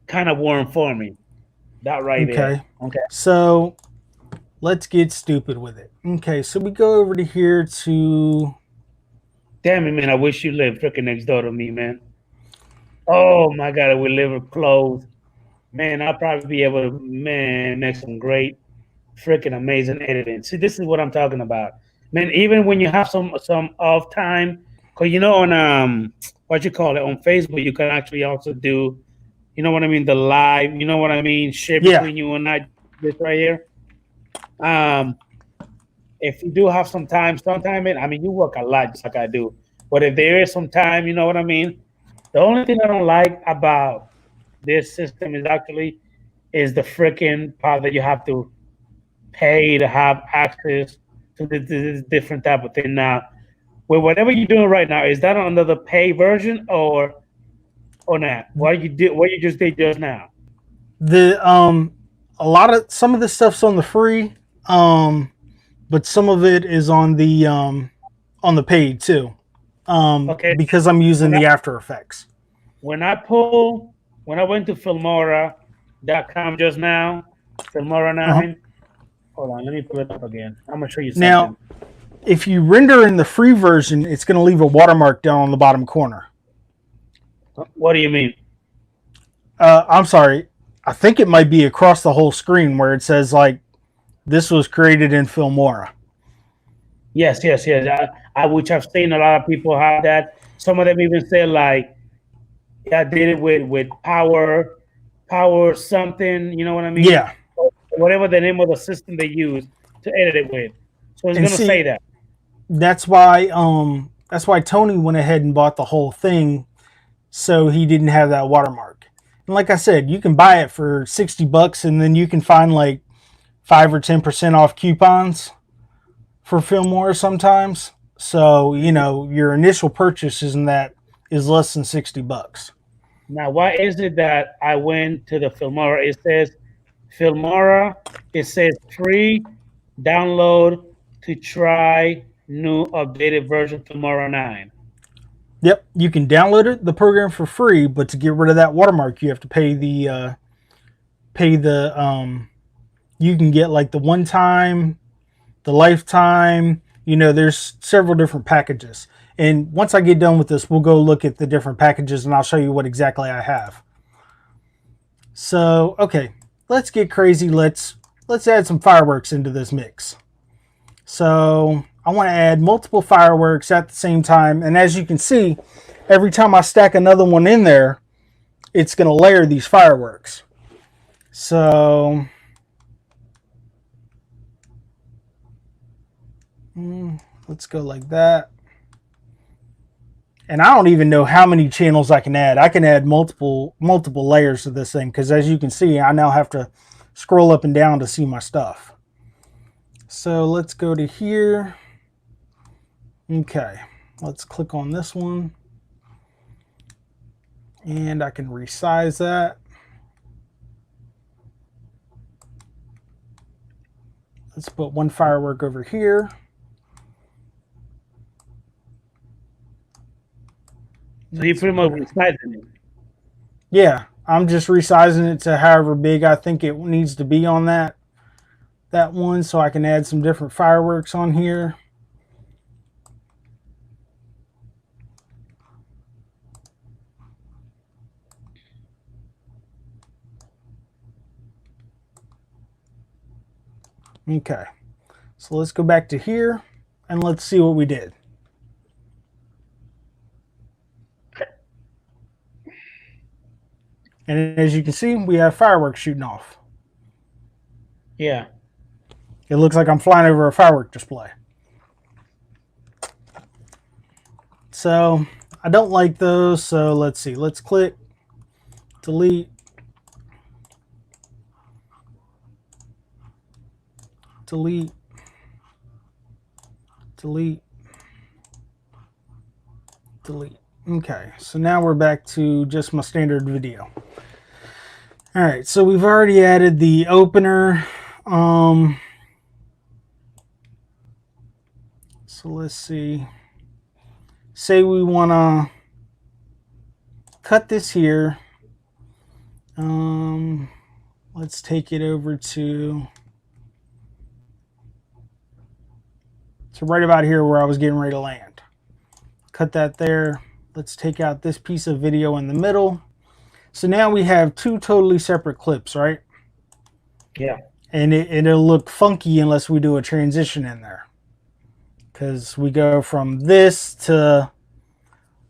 kind of worm for me. That right there. Okay. So let's get stupid with it. Okay, so we go over to here to... Damn it, man, I wish you lived freaking next door to me, man. Oh, my God, we live close. Man, I'll probably be able to, make some great, freaking amazing editing. See, this is what I'm talking about. Man, even when you have some off time, because, on, what you call it, on Facebook, you can actually also do, you know what I mean, the live, you know what I mean, share between you and I, this right here. If you do have some time, you work a lot just like I do. But if there is some time, you know what I mean? The only thing I don't like about this system is the freaking part that you have to pay to have access to this different type of thing. Now, with whatever you're doing right now, is that under the pay version or not? What you just did just now? Some of this stuff's on the free, but some of it is on the paid too. Okay. Because I'm using the After Effects. When I went to Filmora.com just now, Filmora 9. Hold on, let me pull it up again. I'm gonna show you something. Now, if you render in the free version, it's going to leave a watermark down on the bottom corner. What do you mean? I'm sorry. I think it might be across the whole screen where it says like this was created in Filmora. Yes. I which I've seen a lot of people have that. Some of them even say like, I did it with power something. You know what I mean? Yeah. Whatever the name of the system they use to edit it with. So it's And gonna say that. That's why Tony went ahead and bought the whole thing, so he didn't have that watermark. And like I said, you can buy it for $60 and then you can find like 5 or 10% off coupons for Filmora sometimes. So, you know, your initial purchase is less than $60. Now, why is it that I went to the Filmora? It says Filmora, it says free download to try new updated version Filmora 9. Yep, you can download the program for free, but to get rid of that watermark, you have to pay the you can get like the one time, the lifetime, you know, there's several different packages. And once I get done with this, we'll go look at the different packages and I'll show you what exactly I have. So, okay, let's get crazy. Let's add some fireworks into this mix. So I want to add multiple fireworks at the same time. And as you can see, every time I stack another one in there, it's going to layer these fireworks. So let's go like that. And I don't even know how many channels I can add. I can add multiple layers to this thing because as you can see, I now have to scroll up and down to see my stuff. So let's go to here. Okay, let's click on this one. And I can resize that. Let's put one firework over here. So you pretty much resizing it. Yeah, I'm just resizing it to however big I think it needs to be on that one, so I can add some different fireworks on here. Okay, so let's go back to here and let's see what we did. And as you can see, we have fireworks shooting off. Yeah. It looks like I'm flying over a firework display. So I don't like those, so let's see. Let's click delete. Delete. Delete. Delete. Okay, so now we're back to just my standard video. All right, so we've already added the opener. So let's see. Say we want to cut this here. Let's take it over to right about here where I was getting ready to land. Cut that there. Let's take out this piece of video in the middle. So now we have two totally separate clips, right? Yeah. And it'll look funky unless we do a transition in there. Because we go from this to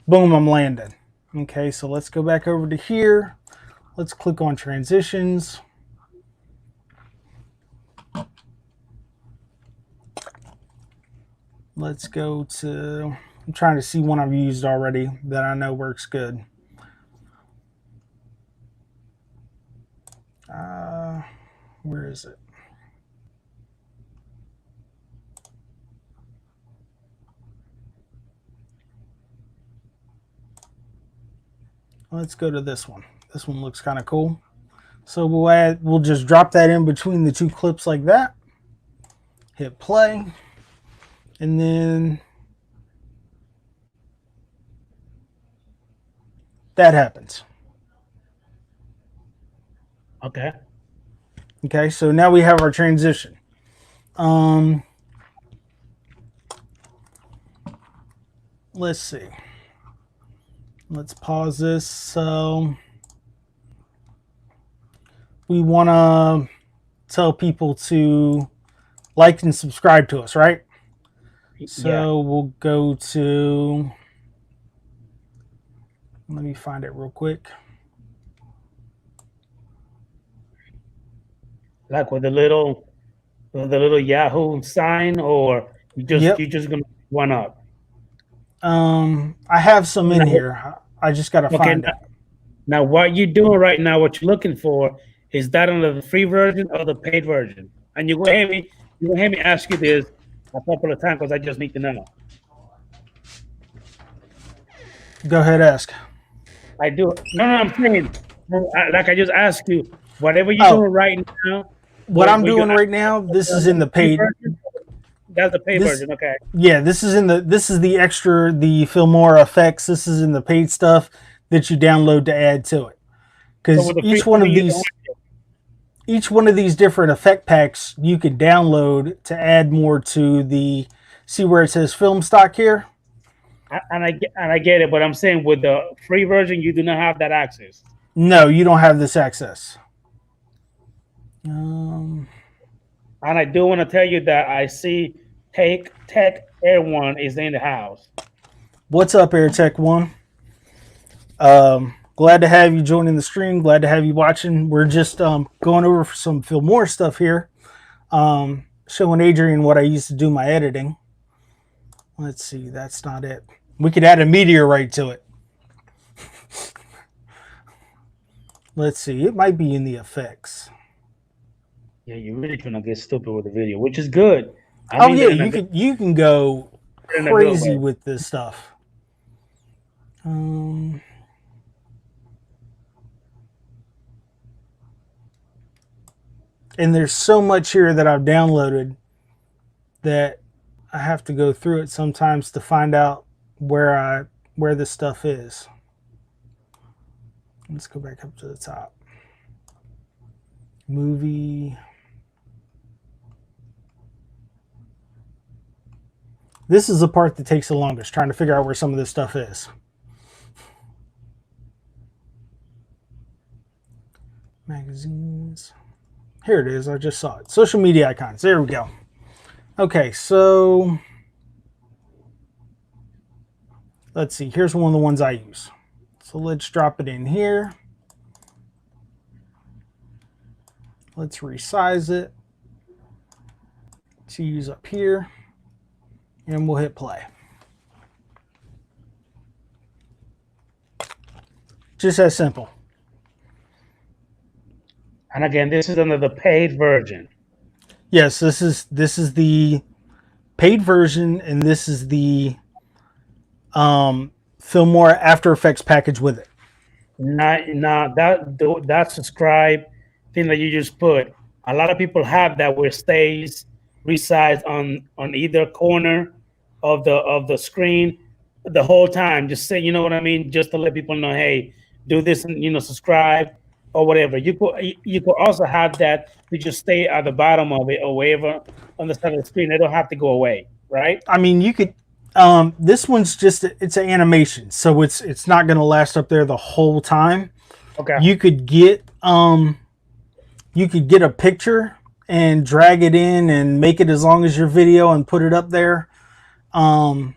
boom, I'm landing. Okay, so let's go back over to here. Let's click on transitions. Let's go to, I'm trying to see one I've used already that I know works good. Where is it? Let's go to this one. This one looks kind of cool. So we'll just drop that in between the two clips like that. Hit play. And then that happens. Okay. Okay, so now we have our transition. let's see. Let's pause this. So we want to tell people to like and subscribe to us, right? So we'll go to, let me find it real quick. Like with the little Yahoo sign, or you just gonna one up. I have some in here. I just gotta find it. Now, what you're doing right now, what you're looking for, is that under the free version or the paid version? And you're gonna hear me ask you this a couple of times because I just need to know. Go ahead, ask. I do. No, I'm saying, like I just asked you, whatever you're doing right now. What I'm doing right now, this is in the paid. That's the paid version, okay? Yeah, this is the extra, the Filmora effects. This is in the paid stuff that you download to add to it. Because each one of these different effect packs you could download to add more to the. See where it says film stock here? And I get it, but I'm saying with the free version, you do not have that access. No, you don't have this access. And I do want to tell you that I see Tech Air One is in the house. What's up, Air Tech One? Glad to have you joining the stream. Glad to have you watching. We're just going over some Filmora stuff here. Showing Adrian what I used to do my editing. Let's see, that's not it. We could add a meteorite to it. Let's see, it might be in the effects. Yeah, you're really trying to get stupid with the video, which is good. You can go crazy with this stuff. And there's so much here that I've downloaded that I have to go through it sometimes to find out where this stuff is. Let's go back up to the top. Movie. This is the part that takes the longest, trying to figure out where some of this stuff is. Magazines. Here it is. I just saw it. Social media icons. There we go. Okay, so let's see. Here's one of the ones I use. So let's drop it in here. Let's resize it to use up here. And we'll hit play. Just as simple. And again, this is under the paid version. Yes, this is the paid version, and this is the Filmora After Effects package with it. Now that subscribe thing that you just put, a lot of people have that where it stays resized on either corner of the screen the whole time. Just say, you know what I mean, just to let people know, hey, do this and subscribe or whatever. You could also have that to just stay at the bottom of it or wherever on the side of the screen. They don't have to go away, right? I mean, you could. This one's just it's an animation, so it's not going to last up there the whole time. Okay. You could get a picture and drag it in and make it as long as your video and put it up there. To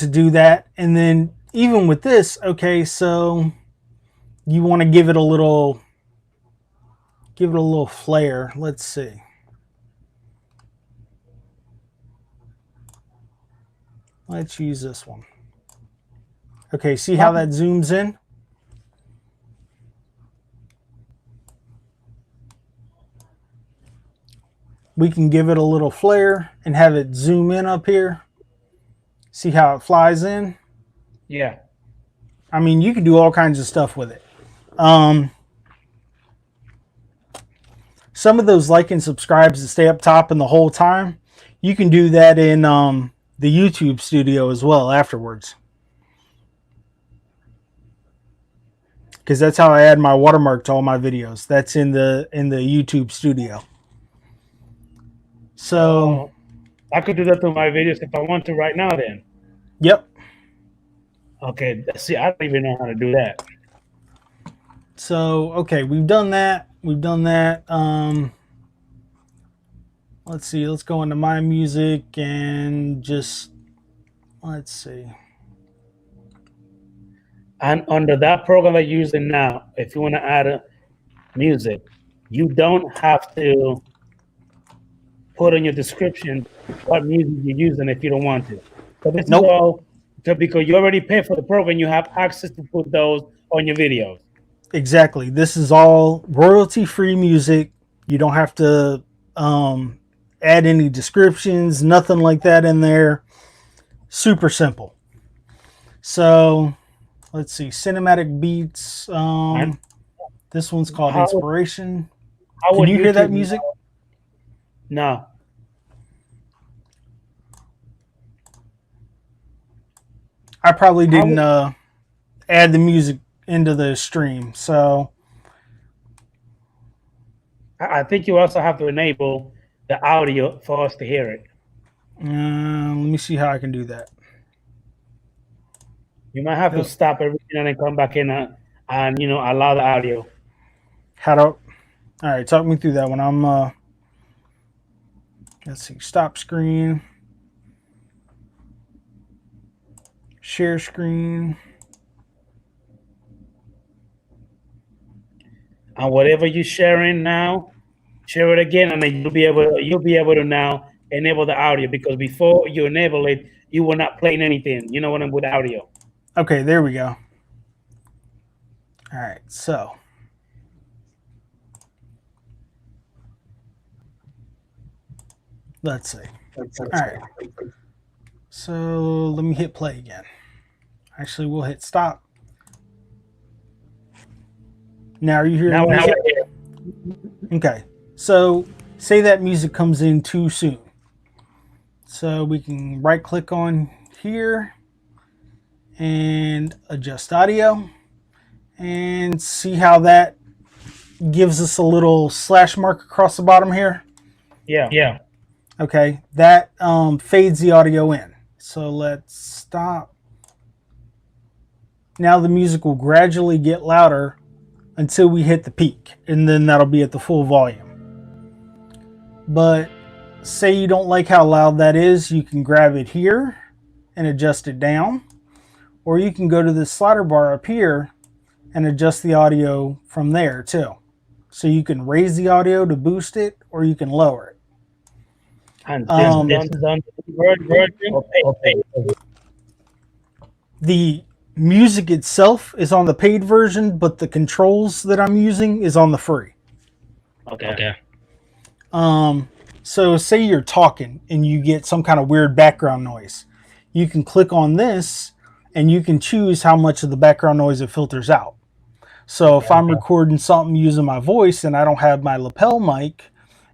do that, and then even with this, okay, so you want to give it a little flair. Let's see. Let's use this one. Okay, see how that zooms in? We can give it a little flare and have it zoom in up here. See how it flies in? Yeah. I mean, you can do all kinds of stuff with it. Some of those like and subscribes that stay up top in the whole time, you can do that in the YouTube studio as well afterwards. Because that's how I add my watermark to all my videos. That's in the YouTube studio. So I could do that to my videos if I want to right now then. Yep. Okay, see, I don't even know how to do that. So, okay, we've done that. Let's see. Let's go into my music and just let's see. And under that program that you're using now, if you want to add a music, you don't have to put in your description what music you're using if you don't want to. So this Nope. is all because you already pay for the program, you have access to put those on your videos. Exactly. This is all royalty-free music. You don't have to add any descriptions, nothing like that in there. Super simple. So, let's see. Cinematic beats. This one's called Inspiration. Can you hear that music? No. I probably didn't add the music into the stream, so I think you also have to enable the audio for us to hear it. let me see how I can do that. You might have to stop everything and then come back in and allow the audio. All right, talk me through that when I'm let's see, stop screen, share screen. And whatever you're sharing now, share it again, and then you'll be able to now enable the audio, because before you enable it, you were not playing anything. You know what I'm with audio. Okay, there we go. All right, so let's see. All right, so let me hit play again. Actually, we'll hit stop. Now, are you hearing the music? Okay, so say that music comes in too soon. So we can right click on here and adjust audio and see how that gives us a little slash mark across the bottom here. Yeah. Okay, that fades the audio in. So let's stop. Now the music will gradually get louder until we hit the peak, and then that'll be at the full volume. But say you don't like how loud that is, you can grab it here and adjust it down, or you can go to this slider bar up here and adjust the audio from there too. So you can raise the audio to boost it, or you can lower it. And this is on the version or paid? The music itself is on the paid version, but the controls that I'm using is on the free. Okay. So say you're talking and you get some kind of weird background noise. You can click on this and you can choose how much of the background noise it filters out. So if I'm recording something using my voice and I don't have my lapel mic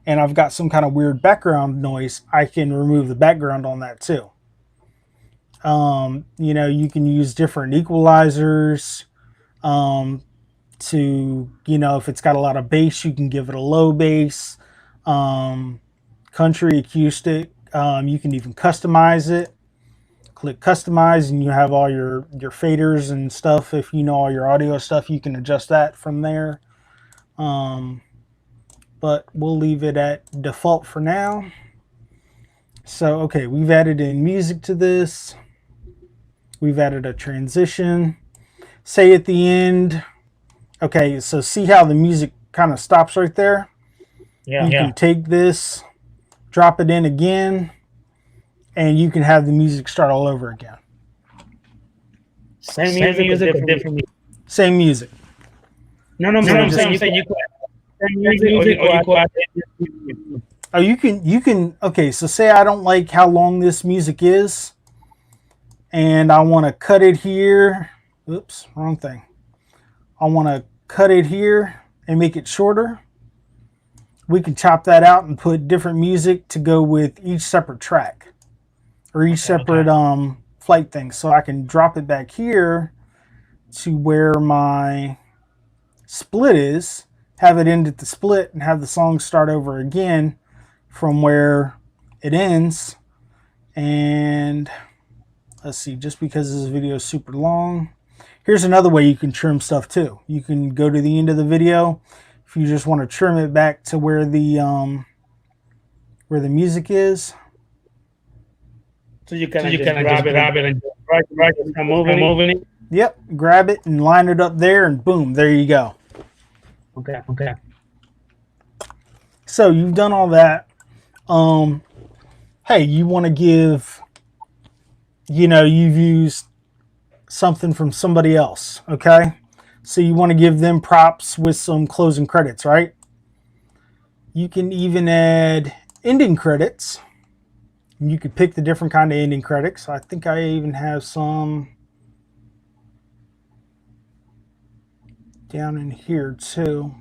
and I've got some kind of weird background noise, I can remove the background on that too. You can use different equalizers to, if it's got a lot of bass, you can give it a low bass. Country, acoustic, you can even customize it. Click customize and you have all your faders and stuff. If you know all your audio stuff, you can adjust that from there. But we'll leave it at default for now. So, okay, we've added in music to this. We've added a transition. Say at the end, okay, so see how the music kind of stops right there? Yeah. You can take this, drop it in again, and you can have the music start all over again. Same music or different music? Same music. No, I'm saying you can same music or you can Oh, you can, okay, so say I don't like how long this music is, and I want to cut it here. Oops, wrong thing. I want to cut it here and make it shorter. We can chop that out and put different music to go with each separate track or each separate flight thing. So I can drop it back here to where my split is, have it end at the split, and have the song start over again from where it ends. And let's see, just because this video is super long. Here's another way you can trim stuff too. You can go to the end of the video. If you just want to trim it back to where the music is. So you can just grab it and right, moving it. Yep, grab it and line it up there, and boom, there you go. Okay. So you've done all that. Hey, you want to give, you've used something from somebody else, okay? So you want to give them props with some closing credits, right? You can even add ending credits. You could pick the different kind of ending credits. I think I even have some down in here too.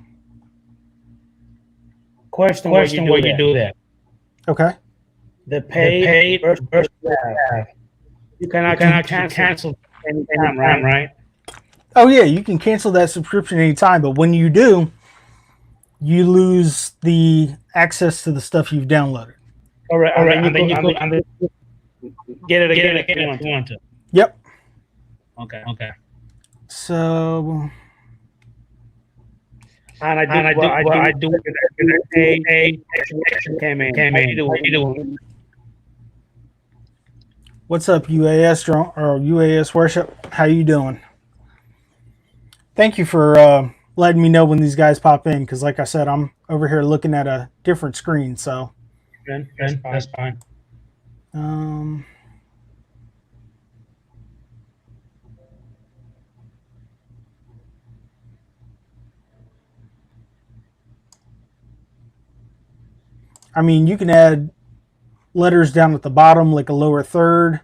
Question where you do that. Okay. The paid versus you cannot cancel anytime, right? Oh yeah, you can cancel that subscription anytime, but when you do, you lose the access to the stuff you've downloaded. All right. And then you go get it again if you want to. Yep. Okay. So, and I do a came in. What's up, UAS or UAS Worship? How you doing? Thank you for letting me know when these guys pop in, because like I said, I'm over here looking at a different screen. So that's fine. I mean, you can add letters down at the bottom, like a lower third.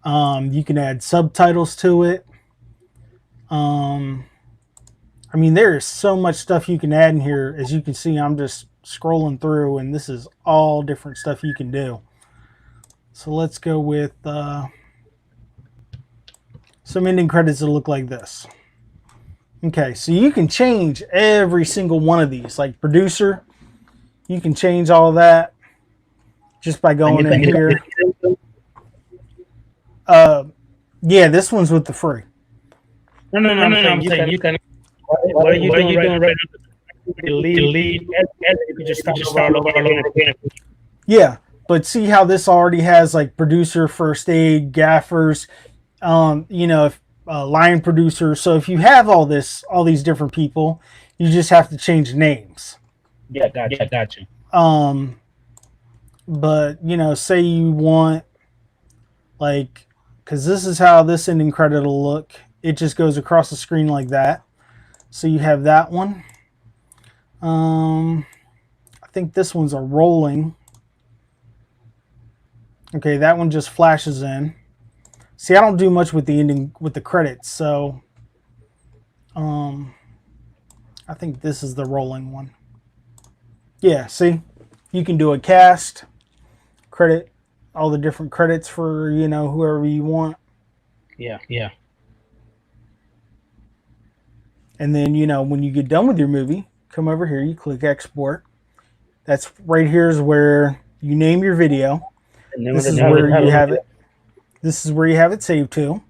You can add subtitles to it. I mean, there is so much stuff you can add in here. As you can see, I'm just scrolling through, and this is all different stuff you can do. So let's go with some ending credits that look like this. Okay, so you can change every single one of these. Like producer, you can change all of that just by going in here. Yeah, this one's with the free. No. I'm saying you can. What are you doing right now? Delete. You can just start over again. Yeah, but see how this already has like producer, first aid, gaffers, line producer. So if you have all these different people, you just have to change names. Yeah, gotcha. But say you want, like, because this is how this ending credit will look. It just goes across the screen like that. So you have that one. I think this one's a rolling. Okay, that one just flashes in. See, I don't do much with the ending with the credits, so I think this is the rolling one. Yeah, see, you can do a cast, credit, all the different credits for whoever you want. Yeah. And then when you get done with your movie, come over here, you click export. That's right here is where you name your video. This is where you have it. This is where you have it saved to.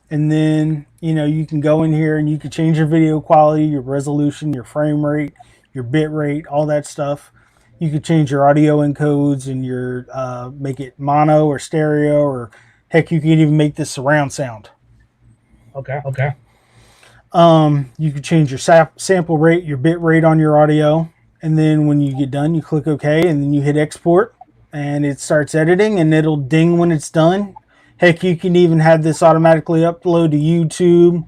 And then, you can go in here and you can change your video quality, your resolution, your frame rate, your bit rate, all that stuff. You could change your audio encodes and your make it mono or stereo, or heck, you can even make this surround sound. Okay. You could change your sample rate, your bit rate on your audio. And then when you get done, you click OK, and then you hit export, and it starts editing, and it'll ding when it's done. Heck, you can even have this automatically upload to YouTube.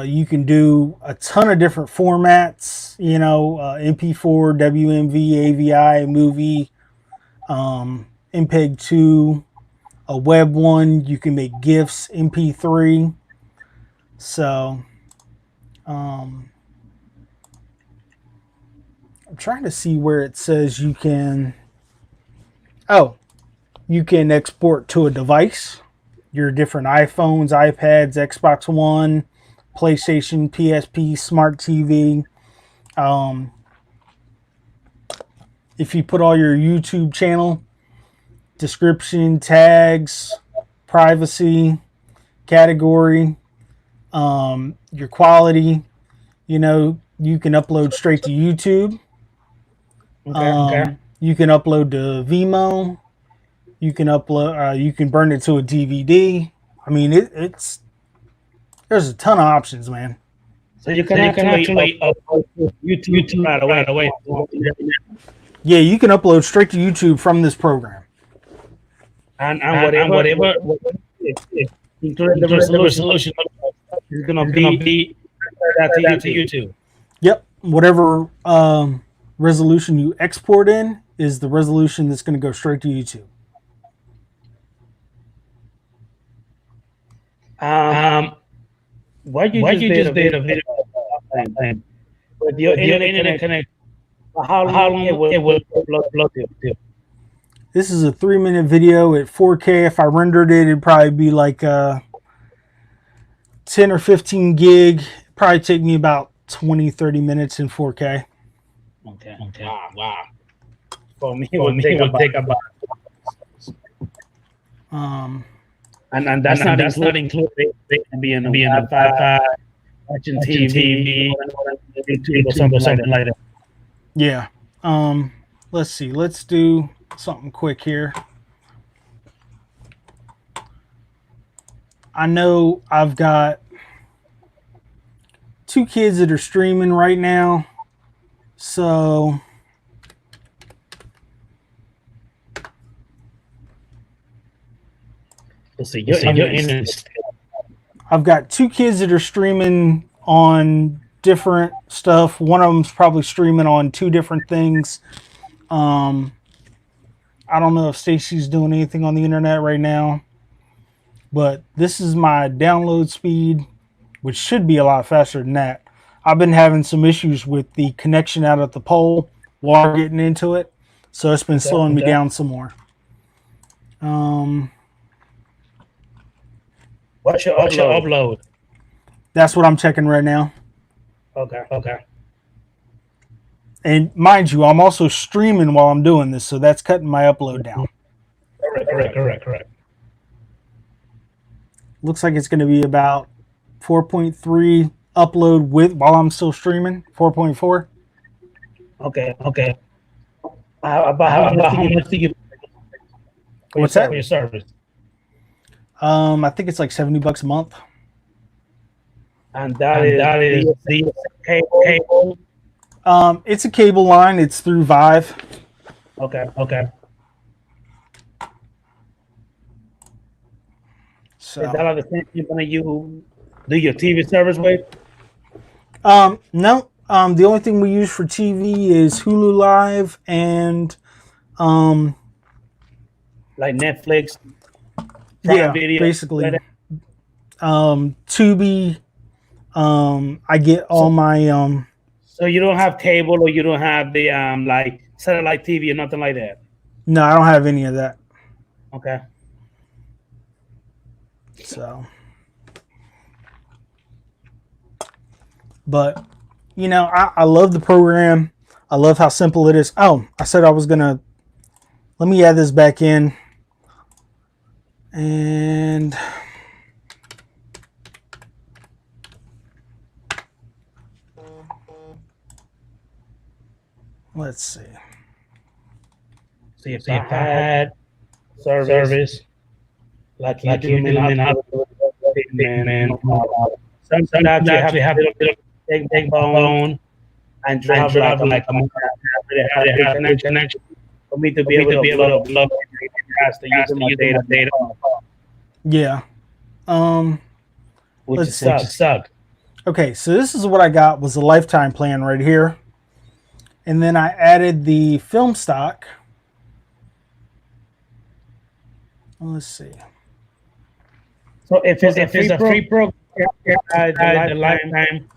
You can do a ton of different formats, MP4, WMV, AVI, movie, MPEG 2, a web one. You can make GIFs, MP3. So, I'm trying to see where it says you can. Oh, you can export to a device. Your different iPhones, iPads, Xbox One, PlayStation, PSP, Smart TV. if you put all your YouTube channel description, tags, privacy, category, your quality, you can upload straight to YouTube. Okay. You can upload to Vimeo. You can upload. You can burn it to a DVD. I mean, it's there's a ton of options, man. So you can actually upload to YouTube right away. Yeah, you can upload straight to YouTube from this program. And whatever including the resolution is gonna be that to YouTube. Yep, whatever resolution you export in is the resolution that's going to go straight to YouTube. Why you just did a video with your internet connection? How long it will upload it? This is a 3-minute video at 4K. If I rendered it, it'd probably be like 10 or 15 gig. It'd probably take me about 20-30 minutes in 4K. Okay. Wow. For me, it would take about. And that's not including being on Wi-Fi, watching TV, YouTube, or something like that. Yeah. Let's see. Let's do something quick here. I know I've got 2 kids that are streaming right now. So I've got 2 kids that are streaming on different stuff. One of them's probably streaming on 2 different things. I don't know if Stacy's doing anything on the internet right now, but this is my download speed, which should be a lot faster than that. I've been having some issues with the connection out at the pole while getting into it, so it's been slowing me down some more. What's your upload? That's what I'm checking right now. Okay. And mind you, I'm also streaming while I'm doing this, so that's cutting my upload down. Correct. Looks like it's going to be about 4.3 upload while I'm still streaming. 4.4. Okay. About how much do you? What's that? For your service? I think it's like $70 a month. And that is the cable. It's a cable line. It's through Vive. Okay. So Is that the same you're gonna do your TV service with? no. The only thing we use for TV is Hulu Live and like Netflix. yeah, Video, basically. like Tubi. I get all my So you don't have cable, or you don't have the like satellite TV or nothing like that. No, I don't have any of that. Okay. So, but I love the program. I love how simple it is. Oh, I said I was gonna. Let me add this back in, and let's see. See if I had service like you do, man. Sometimes you have to take bone and drive like a connection for me to be able to upload using data. Yeah. Which Let's sucks. Okay, so this is what I got was a lifetime plan right here. And then I added the film stock. Let's see. So if it's a free program, the lifetime.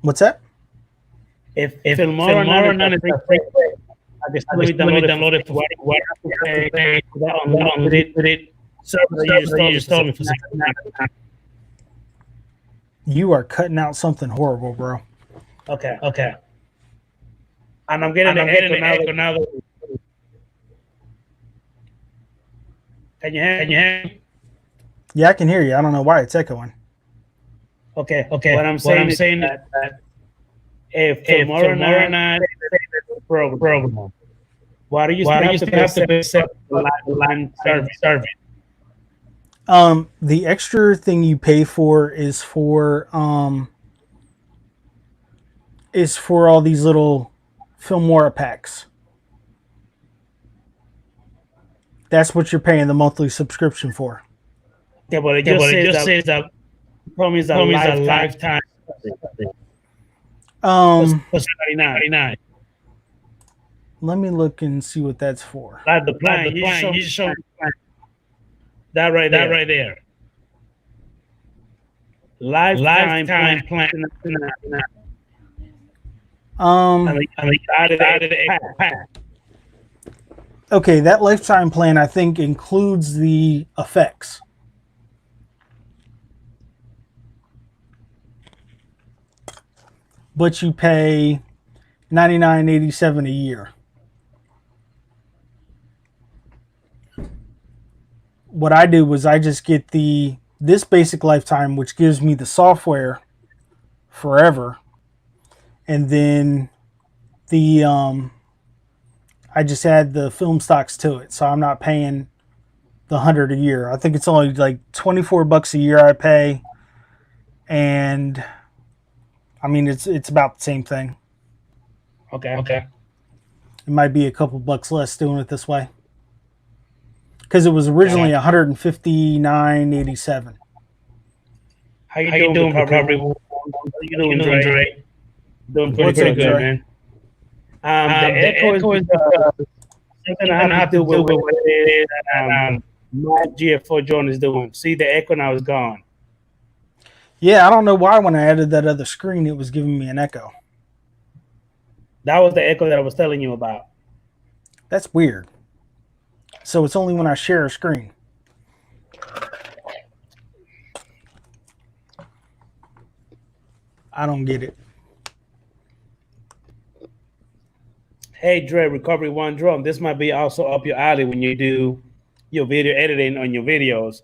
What's that? If Filmora none is free, I just download it for what unlimited service you just told me for $69. You are cutting out something horrible, bro. Okay. And I'm getting an echo now. Can you hear me? Yeah, I can hear you. I don't know why it's echoing. Okay. What I'm saying is that if tomorrow night program, why do you still have to pay separate line service? The extra thing you pay for is for all these little Filmora packs. That's what you're paying the monthly subscription for. Yeah, but it just says that promise a lifetime. For 79. Let me look and see what that's for. Like the plan. You show that right there. Lifetime plan. Added a pack. Okay, that lifetime plan I think includes the effects. But you pay $99.87 a year. What I do was I just get this basic lifetime, which gives me the software forever, and then I just add the film stocks to it, so I'm not paying the $100 a year. I think it's only like $24 a year I pay, and I mean it's about the same thing. Okay. It might be a couple bucks less doing it this way, because it was originally $159.87. How you doing, recovery? How you doing, Dre? Doing pretty good, Dre? man. The echo is something I have to do with what it is my GF4 joint is doing. See, the echo now is gone. Yeah, I don't know why when I added that other screen, it was giving me an echo. That was the echo that I was telling you about. That's weird. So it's only when I share a screen. I don't get it. Hey, Dre, Recovery One Drum. This might be also up your alley when you do your video editing on your videos,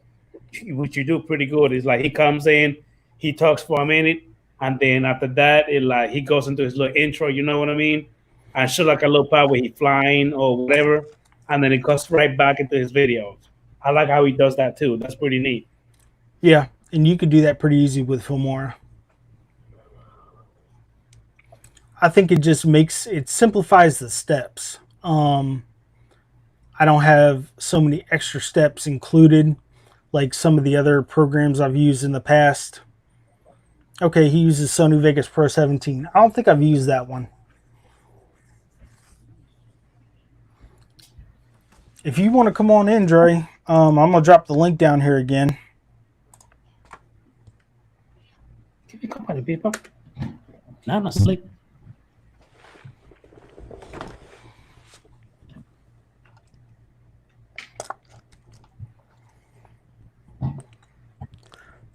which you do pretty good. It's like he comes in, he talks for a minute, and then after that, he goes into his little intro. You know what I mean? And show like a little part where he's flying or whatever, and then it goes right back into his videos. I like how he does that too. That's pretty neat. Yeah, and you could do that pretty easy with Filmora. I think it simplifies the steps. I don't have so many extra steps included like some of the other programs I've used in the past. Okay, he uses Sony Vegas Pro 17. I don't think I've used that one. If you want to come on in, Dre, I'm going to drop the link down here again. Keep it company, people. No, I'm not asleep.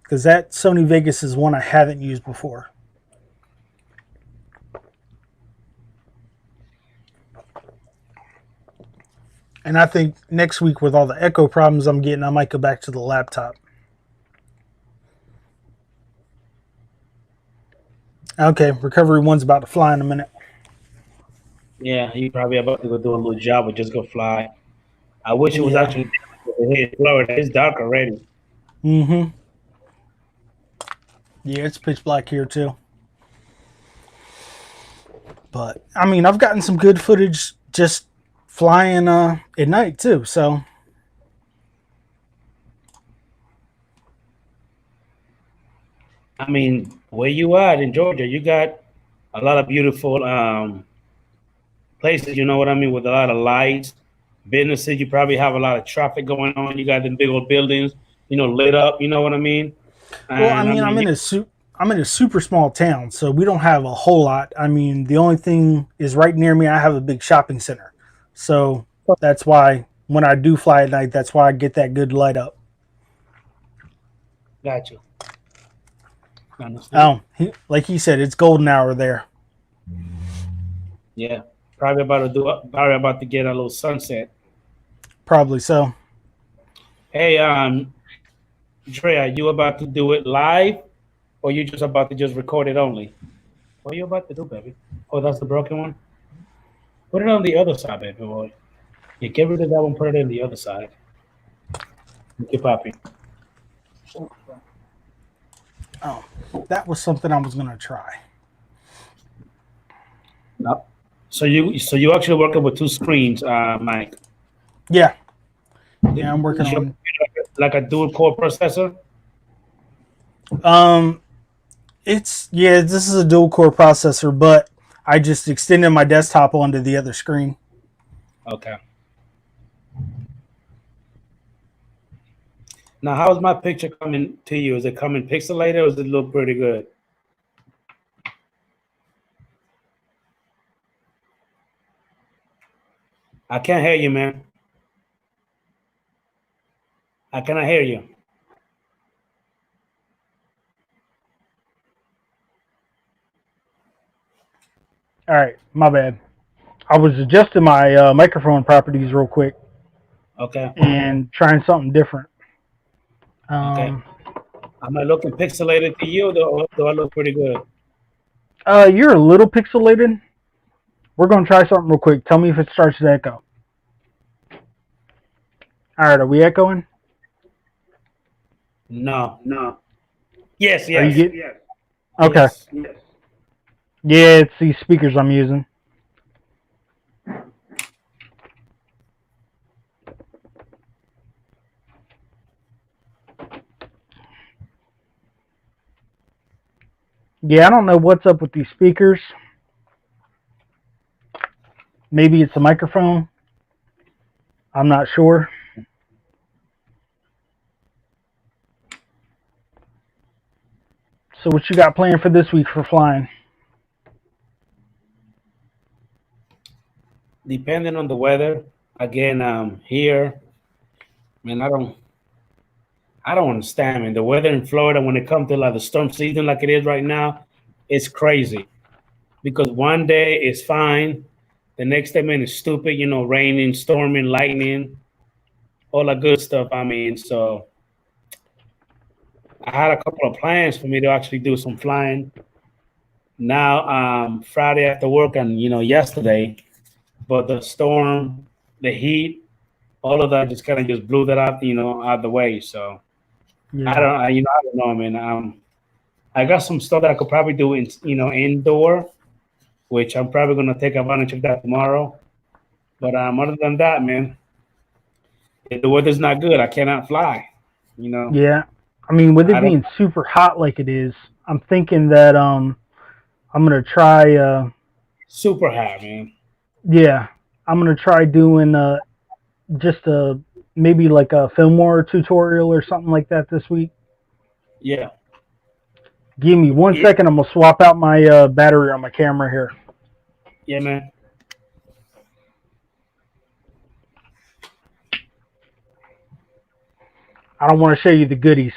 Because that Sony Vegas is one I haven't used before. And I think next week with all the echo problems I'm getting, I might go back to the laptop. Okay, Recovery One's about to fly in a minute. Yeah, you probably about to go do a little job or just go fly. I wish it was actually here in Florida. It's dark already. Mm-hmm. Yeah, it's pitch black here too. But I mean, I've gotten some good footage just flying at night too. So I mean, where you at in Georgia, you got a lot of beautiful places. You know what I mean, with a lot of lights, businesses. You probably have a lot of traffic going on. You got them big old buildings, lit up. You know what I mean? Well, I mean, I'm in a super small town, so we don't have a whole lot. I mean, the only thing is right near me, I have a big shopping center. So that's why when I do fly at night, that's why I get that good light up. Got you. Oh, like he said, it's golden hour there. Yeah. Probably about to get a little sunset. Probably so. Hey, Dre, are you about to do it live, or you just about to just record it only? What are you about to do, baby? Oh, that's the broken one. Put it on the other side, baby boy. Yeah, get rid of that one. Put it in the other side. Okay, Poppy. Oh, that was something I was gonna try. No. So you actually working with two screens, Mike? Yeah, I'm working Is your on. computer like a dual core processor. This is a dual core processor, but I just extended my desktop onto the other screen. Okay. Now, how's my picture coming to you? Is it coming pixelated, or does it look pretty good? I can't hear you, man. I cannot hear you. All right, my bad. I was adjusting my microphone properties real quick Okay. and trying something different. Okay. Am I looking pixelated to you, or do I look pretty good? You're a little pixelated. We're gonna try something real quick. Tell me if it starts to echo. All right, are we echoing? No. Yes. Are you getting? Yes. Okay. Yes. Yeah, it's these speakers I'm using. Yeah, I don't know what's up with these speakers. Maybe it's a microphone. I'm not sure. So what you got planned for this week for flying? Depending on the weather, again, here, man, I don't understand, man. The weather in Florida when it comes to like the storm season, like it is right now, it's crazy. Because one day it's fine, the next day, man, it's stupid. You know, raining, storming, lightning, all that good stuff. I mean, so I had a couple of plans for me to actually do some flying. Now, Friday after work and yesterday, but the storm, the heat, all of that just kind of just blew that out, out the way. So Yeah. I don't know, man. I got some stuff that I could probably do indoor, which I'm probably gonna take advantage of that tomorrow. But other than that, man, if the weather's not good, I cannot fly. Yeah. I mean, with it being super hot like it is, I'm thinking that I'm gonna try. Super hot, man. Yeah, I'm gonna try doing just maybe like a Filmora tutorial or something like that this week. Yeah. Give me 1 second. I'm gonna swap out my battery on my camera here. Yeah, man. I don't want to show you the goodies.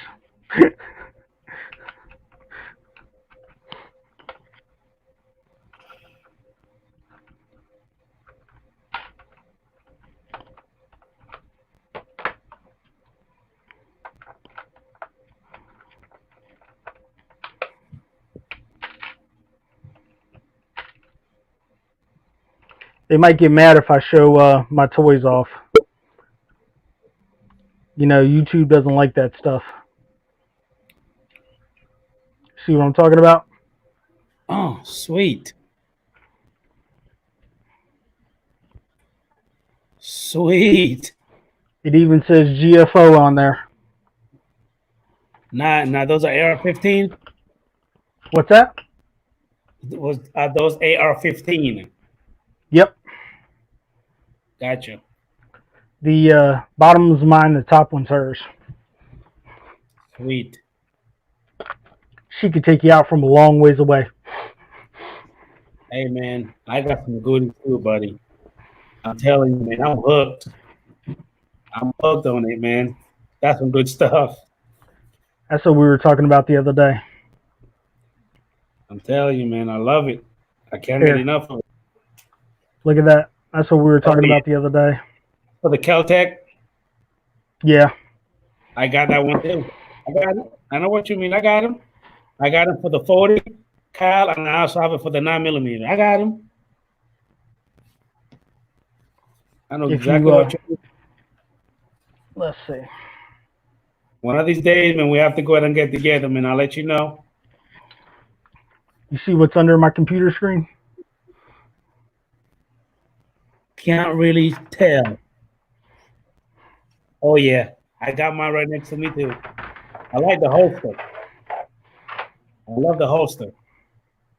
They might get mad if I show my toys off. YouTube doesn't like that stuff. See what I'm talking about? Oh, sweet. Sweet. It even says GFO on there. Now those are AR-15? What's that? Are those AR-15? Yep. Gotcha. The bottom's mine, the top one's hers. Sweet. She could take you out from a long ways away. Hey, man, I got some goodies too, buddy. I'm telling you, man, I'm hooked. I'm hooked on it, man. That's some good stuff. That's what we were talking about the other day. I'm telling you, man, I love it. I can't get enough of it. Look at that. That's what we were talking yeah. about the other day. For the Caltech, Yeah. I got that one too. I got it. I know what you mean. I got him. I got him for the 40 cal, and I also have it for the 9mm. I got him. I know If exactly you, what you mean. let's see. One of these days, man, we have to go ahead and get together, man. I'll let you know. You see what's under my computer screen? Can't really tell. Oh yeah, I got mine right next to me too. I like the holster. I love the holster.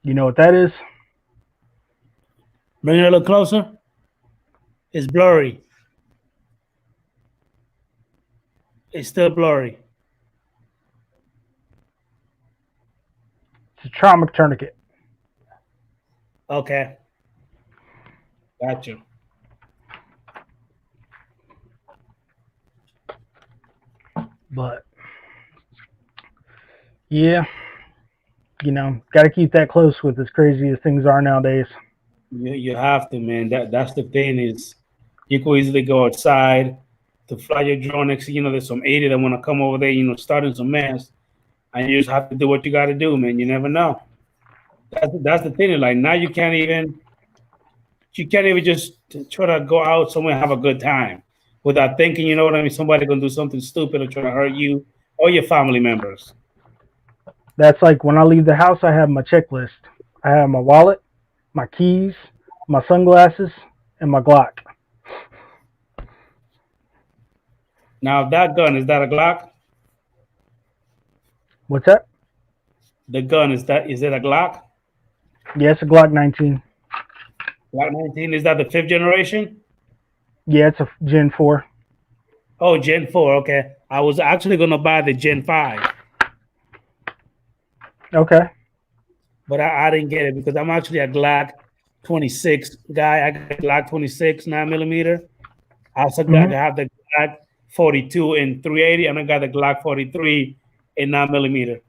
You know what that is? Bring it a little closer. It's blurry. It's still blurry. It's a trauma tourniquet. Okay. Got you. But yeah, you know, got to keep that close with as crazy as things are nowadays. You have to, man. That's the thing is, you could easily go outside to fly your drone next. There's some idiot that want to come over there, starting some mess, and you just have to do what you got to do, man. You never know. That's the thing. Like now, you can't even just try to go out somewhere and have a good time without thinking. You know what I mean? Somebody gonna do something stupid or try to hurt you or your family members. That's like when I leave the house, I have my checklist. I have my wallet, my keys, my sunglasses, and my Glock. Now that gun, is that a Glock? What's that? The gun, is it a Glock? Yeah, it's a Glock 19. Glock 19, is that the 5th generation? Yeah, it's a Gen 4. Oh, Gen 4, okay. I was actually gonna buy the Gen 5. Okay. But I didn't get it because I'm actually a Glock 26 guy. I got a Glock 26 9mm. I also have the Glock 42 in 380, and I got the Glock 43 in 9mm.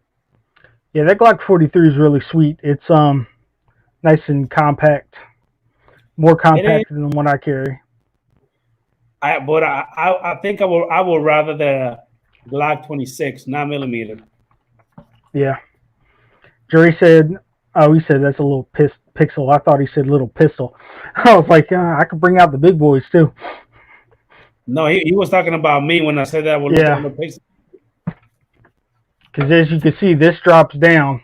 Yeah, that Glock 43 is really sweet. It's nice and compact, more compact than the one I carry. I think I will rather the Glock 26 9mm. Yeah. Jerry said, "Oh, he said that's a little pixel." I thought he said little pistol. I was like, I could bring out the big boys too. No, he was talking about me when I said that. Yeah. Because as you can see, this drops down,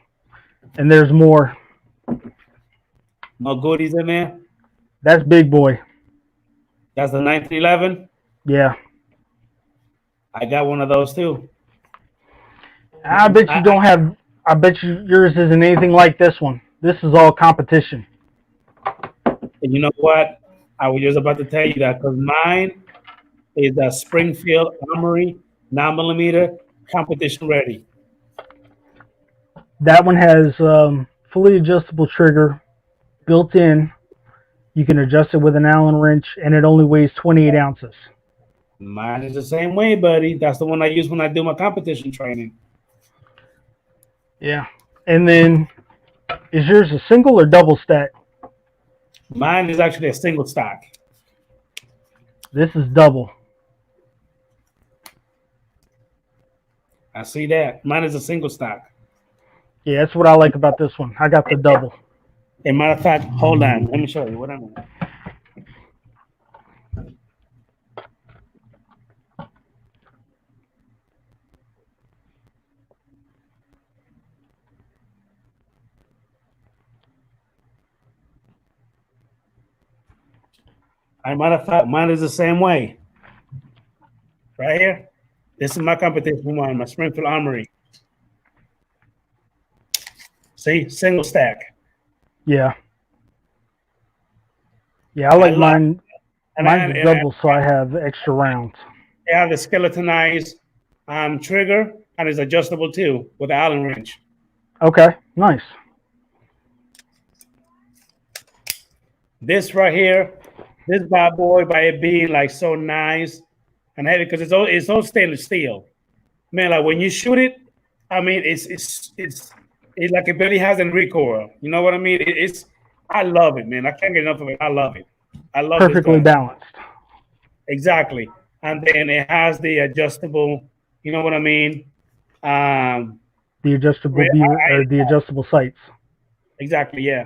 and there's more. No goodies in there. That's big boy. That's the 1911. Yeah. I got one of those too. I bet you don't have. I bet you yours isn't anything like this one. This is all competition. And you know what? I was just about to tell you that because mine is a Springfield Armory 9mm competition ready. That one has fully adjustable trigger built in. You can adjust it with an Allen wrench, and it only weighs 28 ounces. Mine is the same way, buddy. That's the one I use when I do my competition training. Yeah. And then, is yours a single or double stack? Mine is actually a single stock. This is double. I see that. Mine is a single stock. Yeah, that's what I like about this one. I got the double. As a matter of fact, hold on. Let me show you what I mean. As a matter of fact, mine is the same way. Right here. This is my competition one, my Springfield Armory. See, single stack. Yeah. Yeah, I like mine. Mine's double, so I have extra rounds. They have the skeletonized trigger, and it's adjustable too with the Allen wrench. Okay, nice. This right here, this bad boy, by it being like so nice and heavy, because it's all stainless steel. Man, like when you shoot it, I mean, it's like it barely has any recoil. You know what I mean? I love it, man. I can't get enough of it. I love it. I love this Perfectly gun. balanced. Exactly. And then it has the adjustable, you know what I mean? The adjustable beaver or the adjustable sights. Exactly, yeah.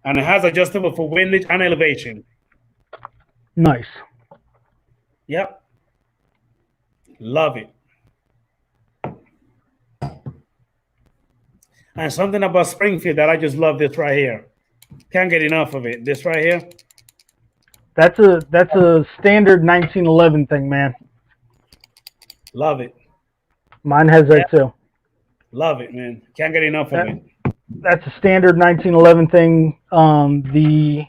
And it has adjustable for windage and elevation. Nice. Yep. Love it. And something about Springfield that I just love this right here. Can't get enough of it. This right here. That's a standard 1911 thing, man. Love it. Mine has that too. Love it, man. Can't get enough of it. That's a standard 1911 thing. The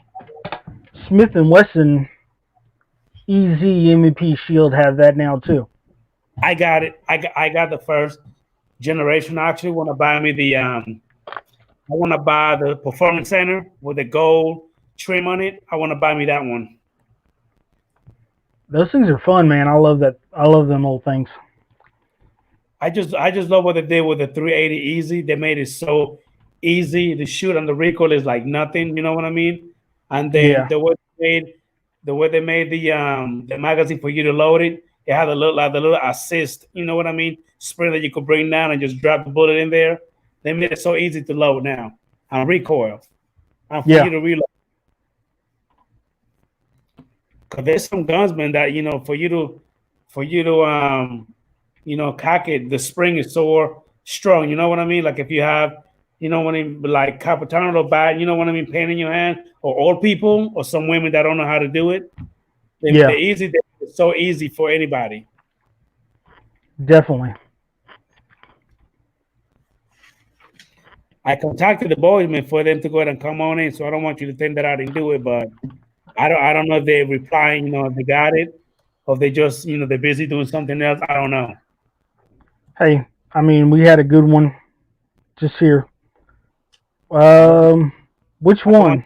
Smith & Wesson EZ MEP Shield have that now too. I got it. I got the first generation. I actually want to buy me the I want to buy the Performance Center with the gold trim on it. I want to buy me that one. Those things are fun, man. I love that. I love them old things. I just love what they did with the 380 Easy. They made it so easy to shoot, and the recoil is like nothing. You know what I mean? And then the way they made the magazine for you to load it, it had the little assist. You know what I mean? Spring that you could bring down and just drop the bullet in there. They made it so easy to load now and recoil, and for you to reload. Because there's some gunsmen that for you to cock it, the spring is so strong. You know what I mean? Like if you have, like Capitano bad, you know what I mean, pain in your hand, or old people, or some women that don't know how to do it. It's so easy for anybody. Definitely. I contacted the boys, man, for them to go ahead and come on in. So I don't want you to think that I didn't do it, but I don't know if they're replying, if they got it, or if they just, they're busy doing something else. I don't know. Hey, I mean, we had a good one just here. Which one?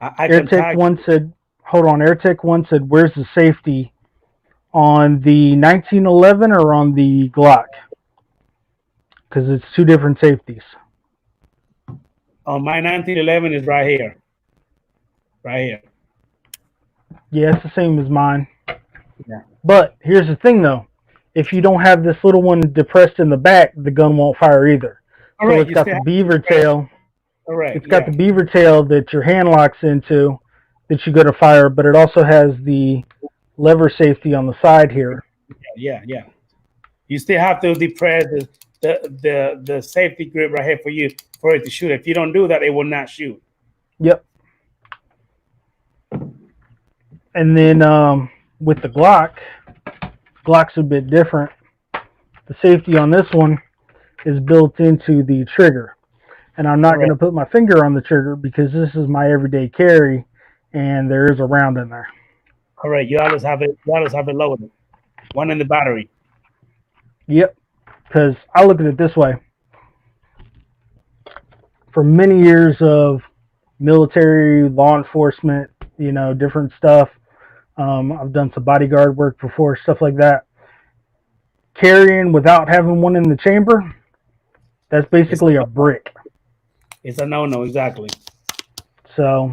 AirTech one said, hold on. AirTech one said, where's the safety on the 1911 or on the Glock? Because it's two different safeties. Oh, my 1911 is right here. Right here. Yeah, it's the same as mine. Yeah. But here's the thing, though. If you don't have this little one depressed in the back, the gun won't fire either. All so right, it's got the beaver tail. All right. It's got the beaver tail that your hand locks into that you go to fire, but it also has the lever safety on the side here. Yeah. You still have to depress the safety grip right here for it to shoot. If you don't do that, it will not shoot. Yep. And then with the Glock's a bit different. The safety on this one is built into the trigger. And I'm not going to put my finger on the trigger because this is my everyday carry, and there is a round in there. All right, you always have it loaded. One in the battery. Yep. Because I look at it this way. For many years of military, law enforcement, different stuff. I've done some bodyguard work before, stuff like that. Carrying without having one in the chamber, that's basically a brick. It's a no-no, exactly. So,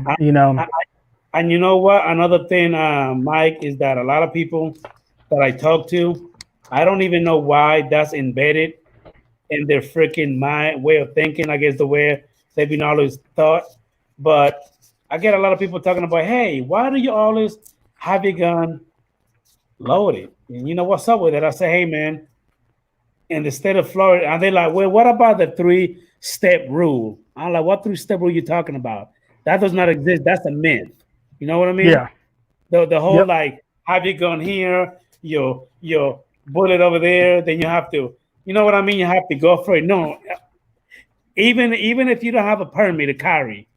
and you know what? Another thing, Mike, is that a lot of people that I talk to, I don't even know why that's embedded in their freaking mind way of thinking. I guess the way they've been always thought. But I get a lot of people talking about, hey, why do you always have your gun loaded? And you know what's up with it? I say, hey, man, in the state of Florida, and they're like, well, what about the 3-step rule? I'm like, what 3-step rule are you talking about? That does not exist. That's a myth. You know what I mean? Yeah. The whole like, have your gun here, your bullet over there, then you have to, you know what I mean? You have to go for it. No, even if you don't have a permit to carry,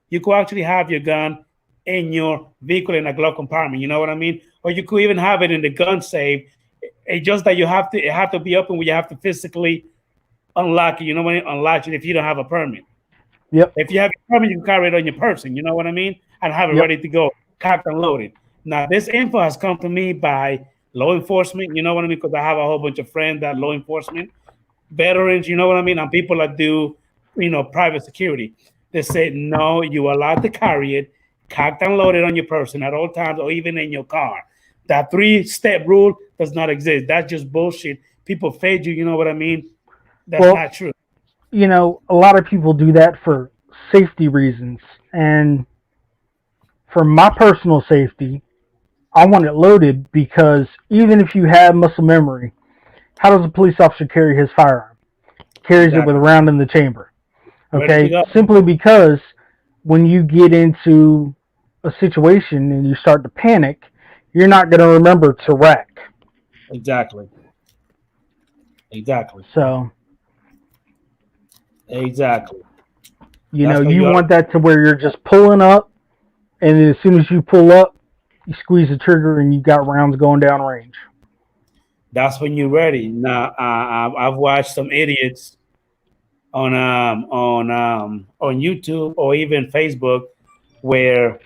you could actually have your gun in your vehicle in a glove compartment. You know what I mean? Or you could even have it in the gun safe. It's just that it have to be open where you have to physically unlock it. You know what I mean? Unlock it if you don't have a permit. Yep. If you have a permit, you can carry it on your person. You know what I mean? And have it ready to go, cocked and loaded. Now, this info has come to me by law enforcement. You know what I mean? Because I have a whole bunch of friends that law enforcement, veterans. You know what I mean? And people that do, private security. They said, no, you are allowed to carry it, cocked and loaded on your person at all times or even in your car. That 3-step rule does not exist. That's just bullshit. People fade you, you know what I mean? That's Well, not true. you know, a lot of people do that for safety reasons. And for my personal safety, I want it loaded because even if you have muscle memory, how does a police officer carry his firearm? Carries it with a Exactly. round in the chamber. Ready to Okay? go. Simply because when you get into a situation and you start to panic, you're not going to remember to rack. Exactly. Exactly. So, Exactly. you know, That's what you you are. want that to where you're just pulling up, and as soon as you pull up, you squeeze the trigger and you got rounds going down range. That's when you're ready. Now, I've watched some idiots on YouTube or even Facebook where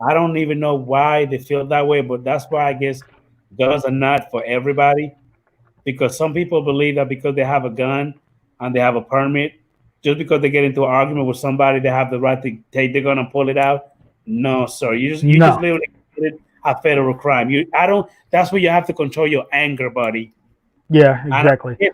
I don't even know why they feel that way, but that's why I guess guns are not for everybody because some people believe that because they have a gun and they have a permit, just because they get into an argument with somebody, they have the right to take the gun and pull it out. No, sir. You just No. literally committed a federal crime. I don't. That's where you have to control your anger, buddy. Yeah, I don't exactly. care.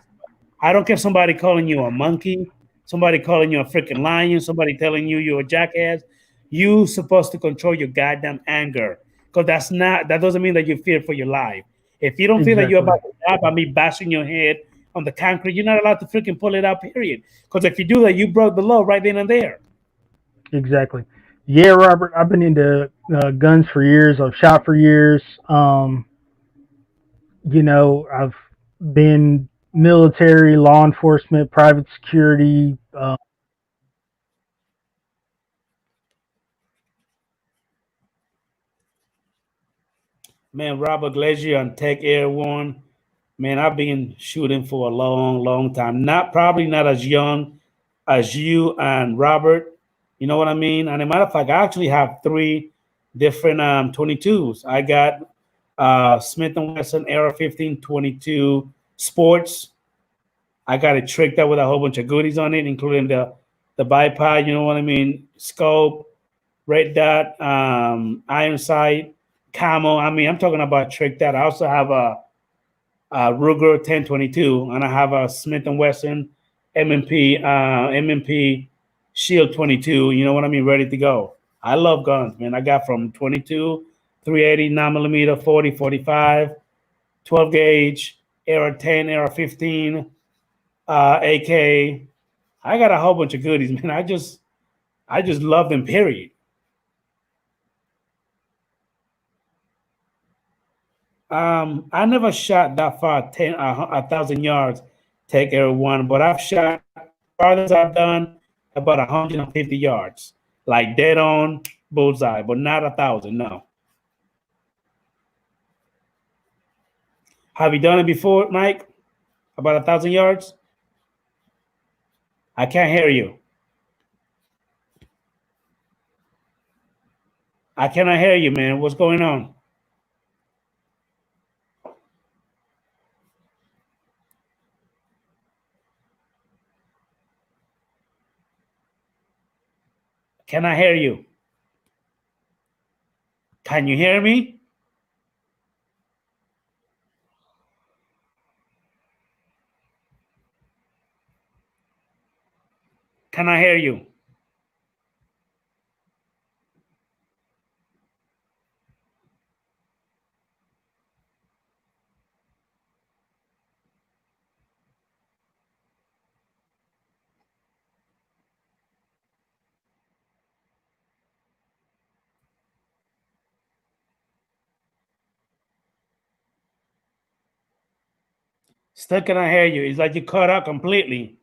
I don't care somebody calling you a monkey, somebody calling you a freaking lion, somebody telling you you're a jackass. You supposed to control your goddamn anger because that doesn't mean that you fear for your life. If you don't feel that you're Exactly. about to die by me bashing your head on the concrete, you're not allowed to freaking pull it out. Period. Because if you do that, you broke the law right then and there. Exactly. Yeah, Robert, I've been into guns for years. I've shot for years. You know, I've been military, law enforcement, private security. Man, Robert Glazier on Tech Air One. Man, I've been shooting for a long, long time. Probably not as young as you and Robert. You know what I mean? And a matter of fact, I actually have three different 22s. I got Smith and Wesson Era 15 22 Sports. I got it tricked out with a whole bunch of goodies on it, including the bipod. You know what I mean? Scope, red dot, iron sight, camo. I mean, I'm talking about tricked out. I also have Ruger 1022, and I have a Smith and Wesson M&P Shield 22. You know what I mean? Ready to go. I love guns, man. I got from 22, 380, 9 millimeter, 40, 45, 12 gauge, Era 10, Era 15, AK. I got a whole bunch of goodies, man. I just love them. Period. I never shot that far, 1,000 yards, take every one, but I've shot farthest I've done about 150 yards, like dead on bullseye, but not 1,000. No. Have you done it before, Mike? About 1,000 yards? I can't hear you. I cannot hear you, man. What's going on? Can I hear you? Can you hear me? Can I hear you? Still cannot hear you. It's like you cut out completely.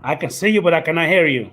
I can see you, but I cannot hear you.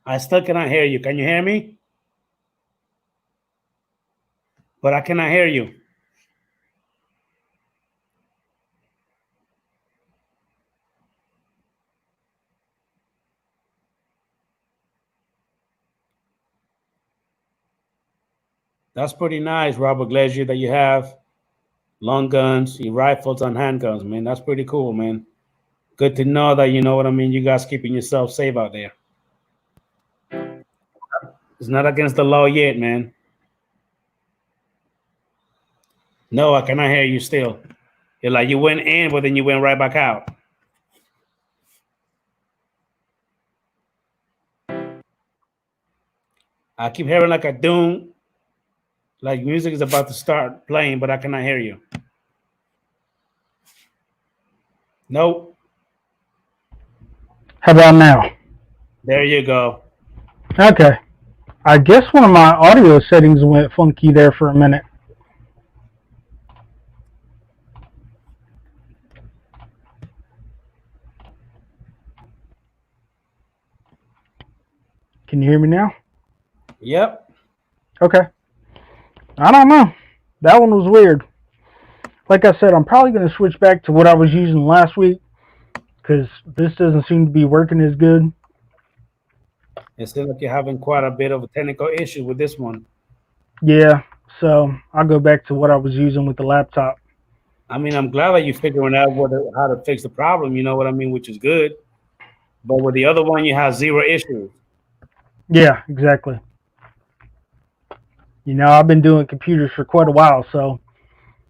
I still cannot hear you. Can you hear me? But I cannot hear you. That's pretty nice, Robert Glazier, that you have long guns, your rifles and handguns, man. That's pretty cool, man. Good to know that, you know what I mean, you guys keeping yourself safe out there. It's not against the law yet, man. No, I cannot hear you still. You're like you went in, but then you went right back out. I keep hearing like a doom, like music is about to start playing, but I cannot hear you. Nope. How about now? There you go. Okay. I guess one of my audio settings went funky there for a minute. Can you hear me now? Yep. Okay. I don't know. That one was weird. Like I said, I'm probably going to switch back to what I was using last week because this doesn't seem to be working as good. It seems like you're having quite a bit of a technical issue with this one. Yeah, so I'll go back to what I was using with the laptop. I mean, I'm glad that you're figuring out how to fix the problem, you know what I mean, which is good. But with the other one, you have zero issues. Yeah, exactly. You know, I've been doing computers for quite a while, so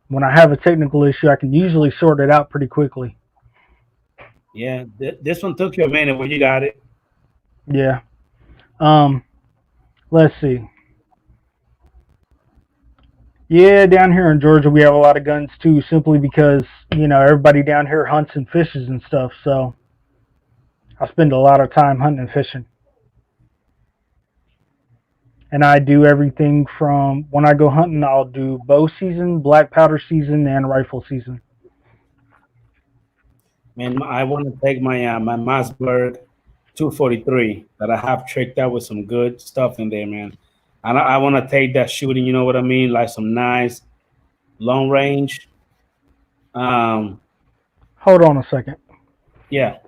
when I have a technical issue, I can usually sort it out pretty quickly. Yeah, this one took you a minute, but you got it. Yeah. Let's see. Yeah, down here in Georgia, we have a lot of guns too, simply because, you know, everybody down here hunts and fishes and stuff, so I spend a lot of time hunting and fishing. And I do everything from when I go hunting, I'll do bow season, black powder season, and rifle season. Man, I want to take my my Mossberg 243 that I have tricked out with some good stuff in there, man. And I want to take that shooting, you know what I mean, like some nice long range. Hold on a second. Yeah.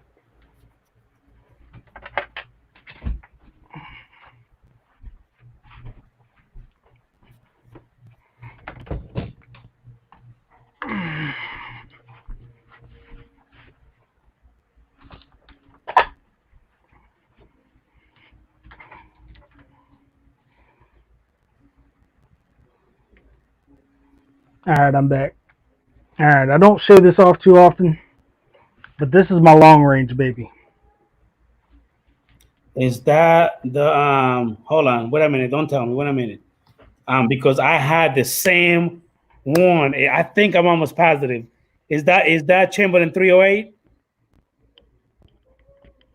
Alright, I'm back. Alright, I don't show this off too often, but this is my long range baby. Is that the hold on, wait a minute, don't tell me, wait a minute. Because I had the same one. I think I'm almost positive. Is that Chamberlain 308?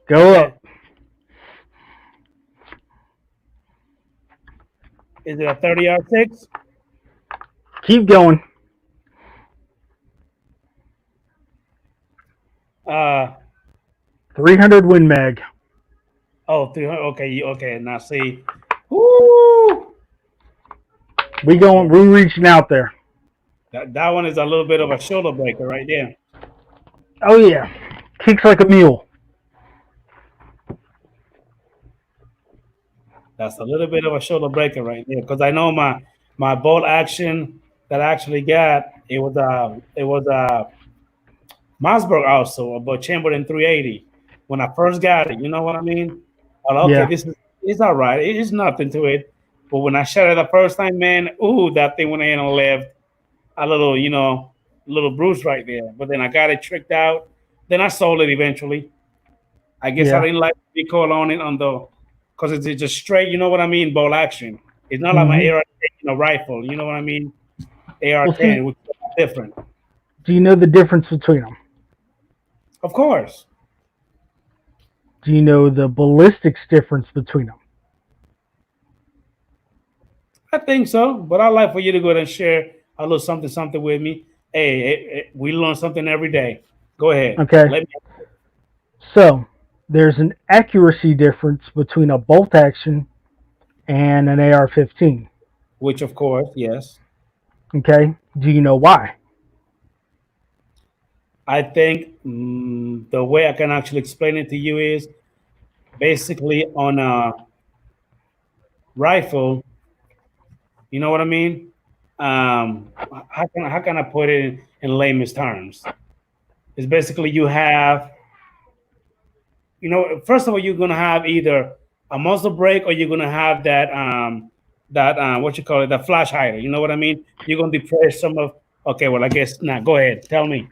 Go up. Is it a 30-06? Keep going. 300 Win Mag. Oh, 300. Okay. Now see, woo! We reaching out there. That one is a little bit of a shoulder breaker right there. Oh yeah, kicks like a mule. That's a little bit of a shoulder breaker right there, because I know my bolt action that I actually got, it was Mossberg also, but Chamberlain 380. When I first got it, you know what I mean? Okay, Yeah. It's all right. It's nothing to it. But when I shot it the first time, man, ooh, that thing went in and left a little, little bruise right there. But then I got it tricked out. Then I sold it eventually. I guess Yeah. I didn't like the recoil on it because it's just straight, you know what I mean, bolt action. It's not like my AR rifle, you know what I mean? AR-10, which is different. Do you know the difference between them? Of course. Do you know the ballistics difference between them? I think so, but I'd like for you to go ahead and share a little something with me. Hey, we learn something every day. Go ahead. Okay. Let me. So, there's an accuracy difference between a bolt action and an AR-15. Which, of course, yes. Okay, do you know why? I think the way I can actually explain it to you is basically on a rifle. You know what I mean? How can I put it in layman's terms? It's basically you have, first of all, you're gonna have either a muzzle brake or you're gonna have that what you call it, the flash hider. You know what I mean? You're gonna depress some of. Okay, well, I guess not. Go ahead, tell me.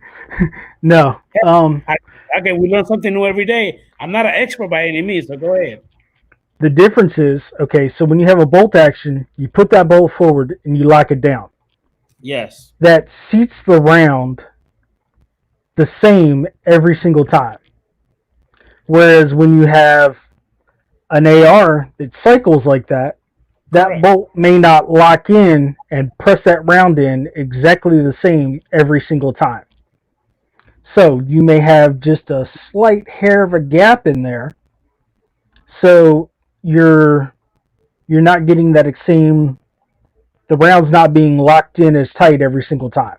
No. Okay, we learn something new every day. I'm not an expert by any means, so go ahead. The difference is, okay, so when you have a bolt action, you put that bolt forward and you lock it down. Yes. That seats the round the same every single time. Whereas when you have an AR that cycles like that, that Correct. bolt may not lock in and press that round in exactly the same every single time. So you may have just a slight hair of a gap in there. So you're not getting that same, the round's not being locked in as tight every single time.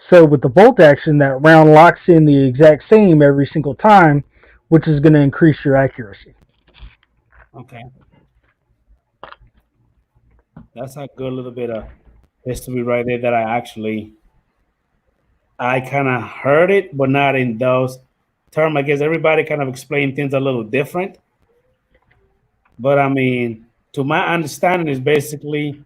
So with the bolt action, that round locks in the exact same every single time, which is going to increase your accuracy. Okay. That's a good little bit of history right there that I kind of heard it, but not in those terms. I guess everybody kind of explained things a little different. But I mean, to my understanding is basically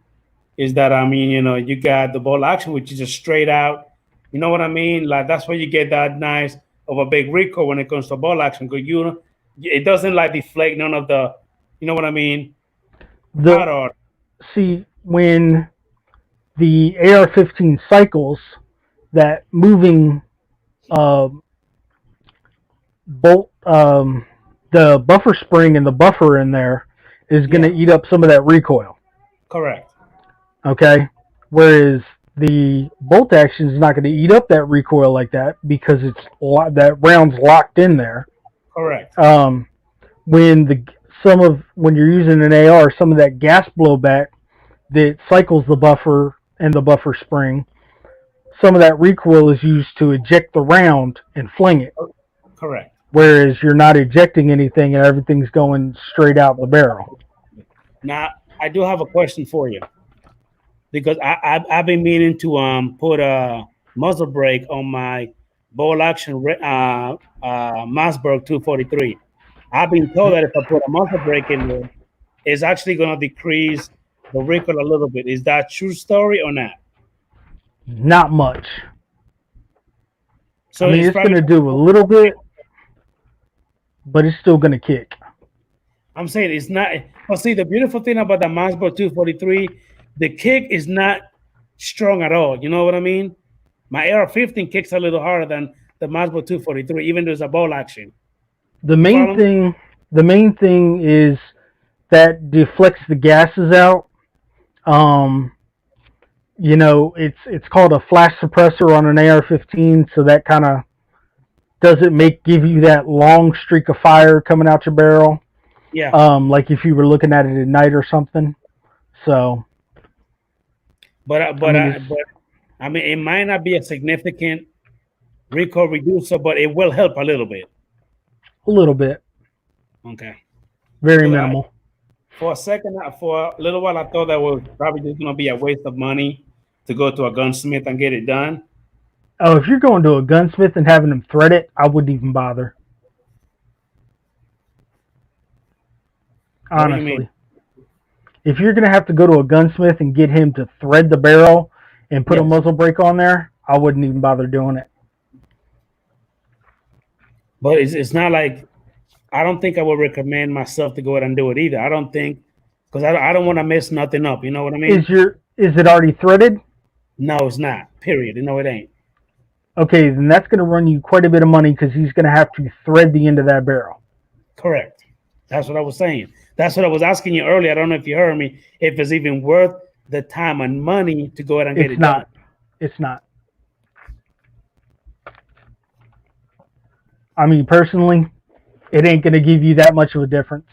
is that, I mean, you got the bolt action, which is just straight out. You know what I mean? Like that's where you get that nice of a big recoil when it comes to bolt action. Because it doesn't like deflect none of the, you know what I mean? See, when the AR-15 cycles, that moving bolt, the buffer spring and the buffer in there is going to eat up some of that recoil. Correct. Okay? Whereas the bolt action is not going to eat up that recoil like that because that round's locked in there. Correct. When you're using an AR, some of that gas blowback that cycles the buffer and the buffer spring, some of that recoil is used to eject the round and fling it. Correct. Whereas you're not ejecting anything and everything's going straight out the barrel. Now, I do have a question for you because I've been meaning to put a muzzle brake on my bolt action Mossberg 243. I've been told that if I put a muzzle brake in there, it's actually going to decrease the recoil a little bit. Is that true story or not? Not much. So I mean, it's going to do a little bit, but it's still going to kick. I'm saying it's not. Well, see, the beautiful thing about the Mossberg 243, the kick is not strong at all. You know what I mean? My AR-15 kicks a little harder than the Mossberg 243, even though it's a bolt action. The main thing is that deflects the gases out. It's called a flash suppressor on an AR-15, so that kind of doesn't give you that long streak of fire coming out your barrel. Yeah. Like if you were looking at it at night or something. So. But I mean, it might not be a significant recoil reducer, but it will help a little bit. A little bit. Okay. Very minimal. For a little while, I thought that was probably just going to be a waste of money to go to a gunsmith and get it done. Oh, if you're going to a gunsmith and having them thread it, I wouldn't even bother. Honestly. If you're going to have to go to a gunsmith and get him to thread the barrel and put a muzzle brake on there, I wouldn't even bother doing it. But it's not like, I don't think I would recommend myself to go ahead and do it either. I don't think, because I don't want to mess nothing up. You know what I mean? Is it already threaded? No, it's not. Period. No, it ain't. Okay, then that's going to run you quite a bit of money because he's going to have to thread the end of that barrel. Correct. That's what I was saying. That's what I was asking you earlier. I don't know if you heard me. If it's even worth the time and money to go ahead and get it done. It's not. I mean, personally, it ain't gonna give you that much of a difference.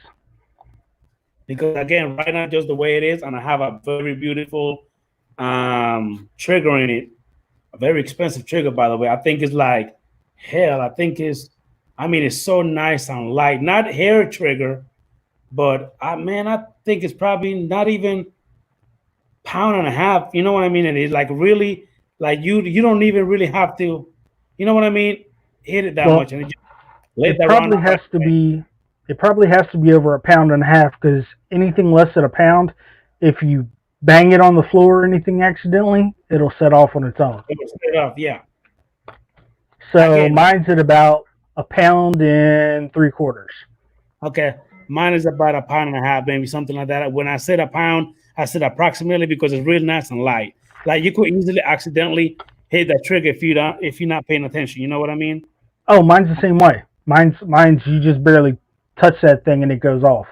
Because again, right now just the way it is, and I have a very beautiful trigger in it, a very expensive trigger, by the way. I think it's like hell. I mean, it's so nice and light, not hair trigger, but I think it's probably not even pound and a half. You know what I mean? And it's like really, like you don't even really have to, you know what I mean? Hit it that Well, much, and it just let It that probably run. has to be. It probably has to be over a pound and a half because anything less than a pound, if you bang it on the floor or anything accidentally, it'll set off on its own. Straight off, yeah. So Again, mine's at about a pound and 3/4. Okay, mine is about a pound and a half, maybe something like that. When I said a pound, I said approximately because it's really nice and light. Like you could easily accidentally hit that trigger if you're not paying attention. You know what I mean? Oh, mine's the same way. Mine's you just barely touch that thing and it goes off.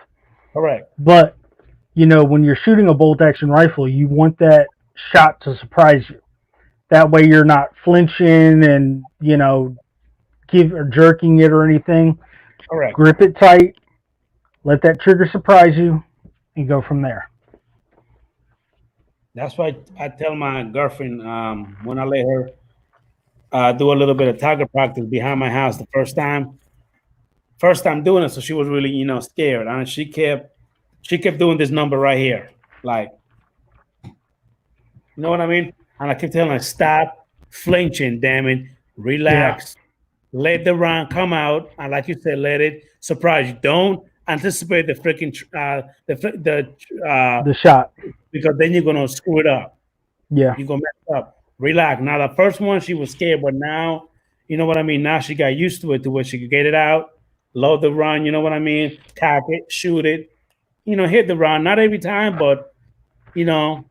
Correct. But when you're shooting a bolt action rifle, you want that shot to surprise you. That way you're not flinching and jerking it or anything. Correct. Grip it tight, let that trigger surprise you, and go from there. That's why I tell my girlfriend when I let her do a little bit of target practice behind my house the first time doing it, so she was really scared, and she kept doing this number right here, like, you know what I mean? And I kept telling her, stop flinching, damn it, relax, let the round come out, and like you said, let it surprise you. Don't anticipate the freaking The shot. because then you're gonna screw it up. Yeah. You're gonna mess up. Relax. Now the first one she was scared, but now you know what I mean. Now she got used to it to where she could get it out, load the run. You know what I mean? Tack it, shoot it. Hit the run. Not every time, but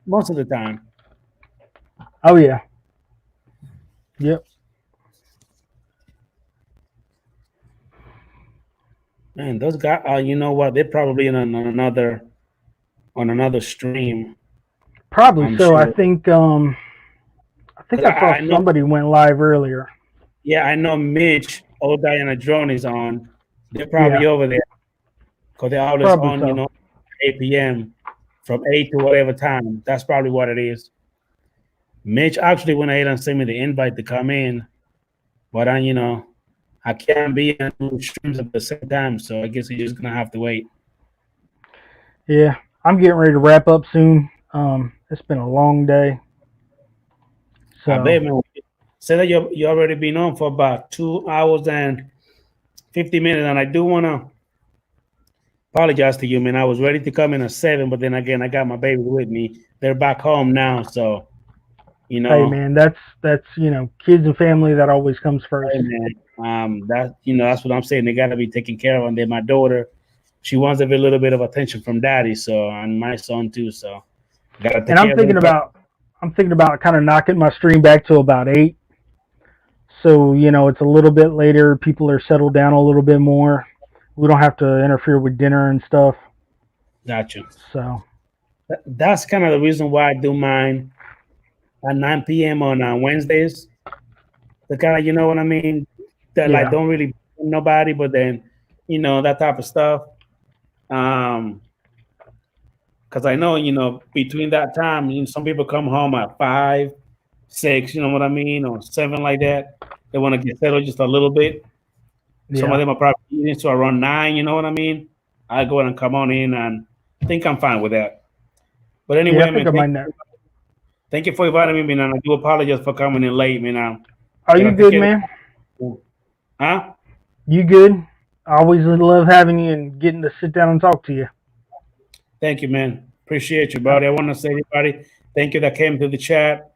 most of the time. Oh yeah. Yep. Man, those guys. You know what? They're probably on another stream. Probably I'm so. sure. I think I saw somebody went live earlier. Yeah, I know Mitch, old Diana Drone is on. They're probably over there because they're always Probably on, so. 8 p.m. from 8 to whatever time. That's probably what it is. Mitch actually went ahead and sent me the invite to come in, but I can't be on two streams at the same time, so I guess you're just gonna have to wait. Yeah, I'm getting ready to wrap up soon. It's been a long day. So I bet, man. Say that you already been on for about 2 hours and 50 minutes, and I do wanna apologize to you, man. I was ready to come in at 7, but then again, I got my baby with me. They're back home now, so hey man, that's kids and family, that always comes first. Hey, man, that's what I'm saying. They gotta be taken care of, and then my daughter, she wants a little bit of attention from daddy, so, and my son too. So, gotta take And I'm thinking about kind of knocking my stream back to about 8. So it's a little bit later. People are settled down a little bit more. We don't have to interfere with dinner and stuff. Gotcha. So that's kind of the reason why I do mine at 9 p.m. on Wednesdays. The kind of, you know what I mean, that like don't really nobody, but then that type of stuff. Because I know between that time, some people come home at 5, 6, you know what I mean, or 7 like that. They want to get settled just a little bit. Some of them are probably eating, so around 9, you know what I mean? I go ahead and come on in, and I think I'm fine with that. But anyway, man, thank you for inviting me, man. And I do apologize for coming in late, man. Are you good, man? Huh? You good? I always love having you and getting to sit down and talk to you. Thank you, man. Appreciate you, buddy. I want to say, everybody, thank you that came to the chat.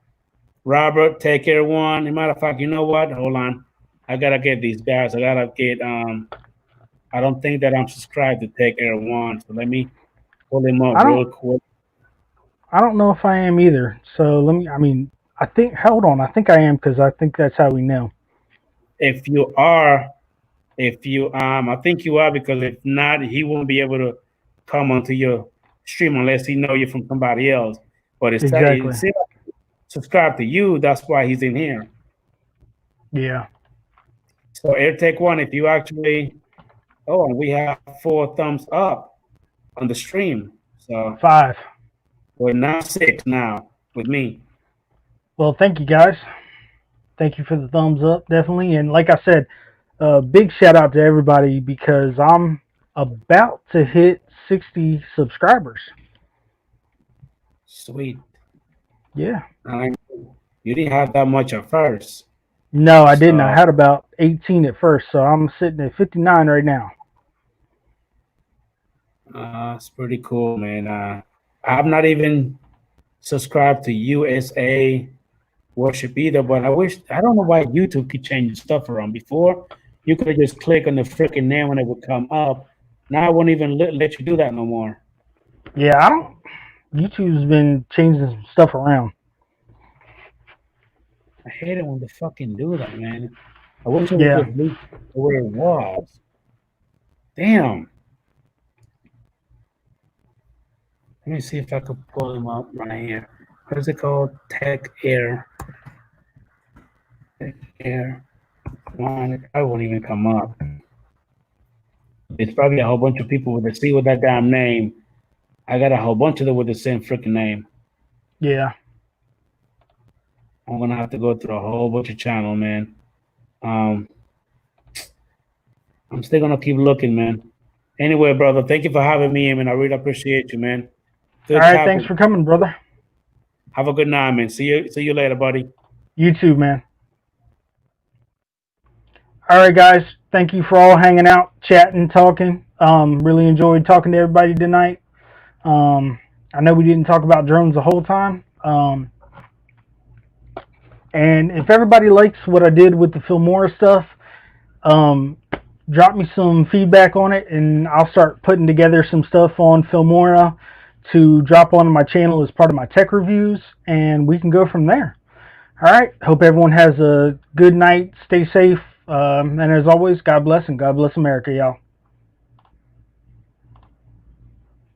Robert, take care, one. As a matter of fact, you know what? Hold on. I got to get these guys. I got to get, I don't think that I'm subscribed to Take Care One. So let me pull him up real quick. I don't know if I am either. So hold on. I think I am, because I think that's how we know. If you are, I think you are, because if not, he won't be able to come onto your stream unless he know you from somebody else. But it's exactly. Subscribe to you. That's why he's in here. Yeah. So AirTech One, if you actually Oh, and we have 4 thumbs up on the stream. So 5. we're now 6 now with me. Well, thank you guys. Thank you for the thumbs up, definitely. And like I said, big shout out to everybody because I'm about to hit 60 subscribers. Sweet. Yeah. You didn't have that much at first. No, I didn't. I had about 18 at first, so I'm sitting at 59 right now. It's pretty cool, man. I'm not even subscribed to USA Worship either, but I don't know why YouTube keep changing stuff around. Before, you could just click on the freaking name and it would come up. Now I won't even let you do that no more. Yeah, YouTube's been changing some stuff around. I hate it when they fucking do that, man. I wish it Yeah. would just leave the way it was. Damn. Let me see if I could pull him up right here. What is it called? Tech Air. Tech Air. I won't even come up. It's probably a whole bunch of people with the C with that damn name. I got a whole bunch of them with the same freaking name. Yeah. I'm gonna have to go through a whole bunch of channel, man. I'm still gonna keep looking, man. Anyway, brother, thank you for having me, man. I really appreciate you, man. Good All right, topic. thanks for coming, brother. Have a good night, man. See you later, buddy. You too, man. All right, guys. Thank you for all hanging out, chatting, talking. Really enjoyed talking to everybody tonight. I know we didn't talk about drones the whole time. And if everybody likes what I did with the Filmora stuff, drop me some feedback on it, and I'll start putting together some stuff on Filmora to drop on my channel as part of my tech reviews, and we can go from there. All right. Hope everyone has a good night. Stay safe. And as always, God bless, and God bless America, y'all.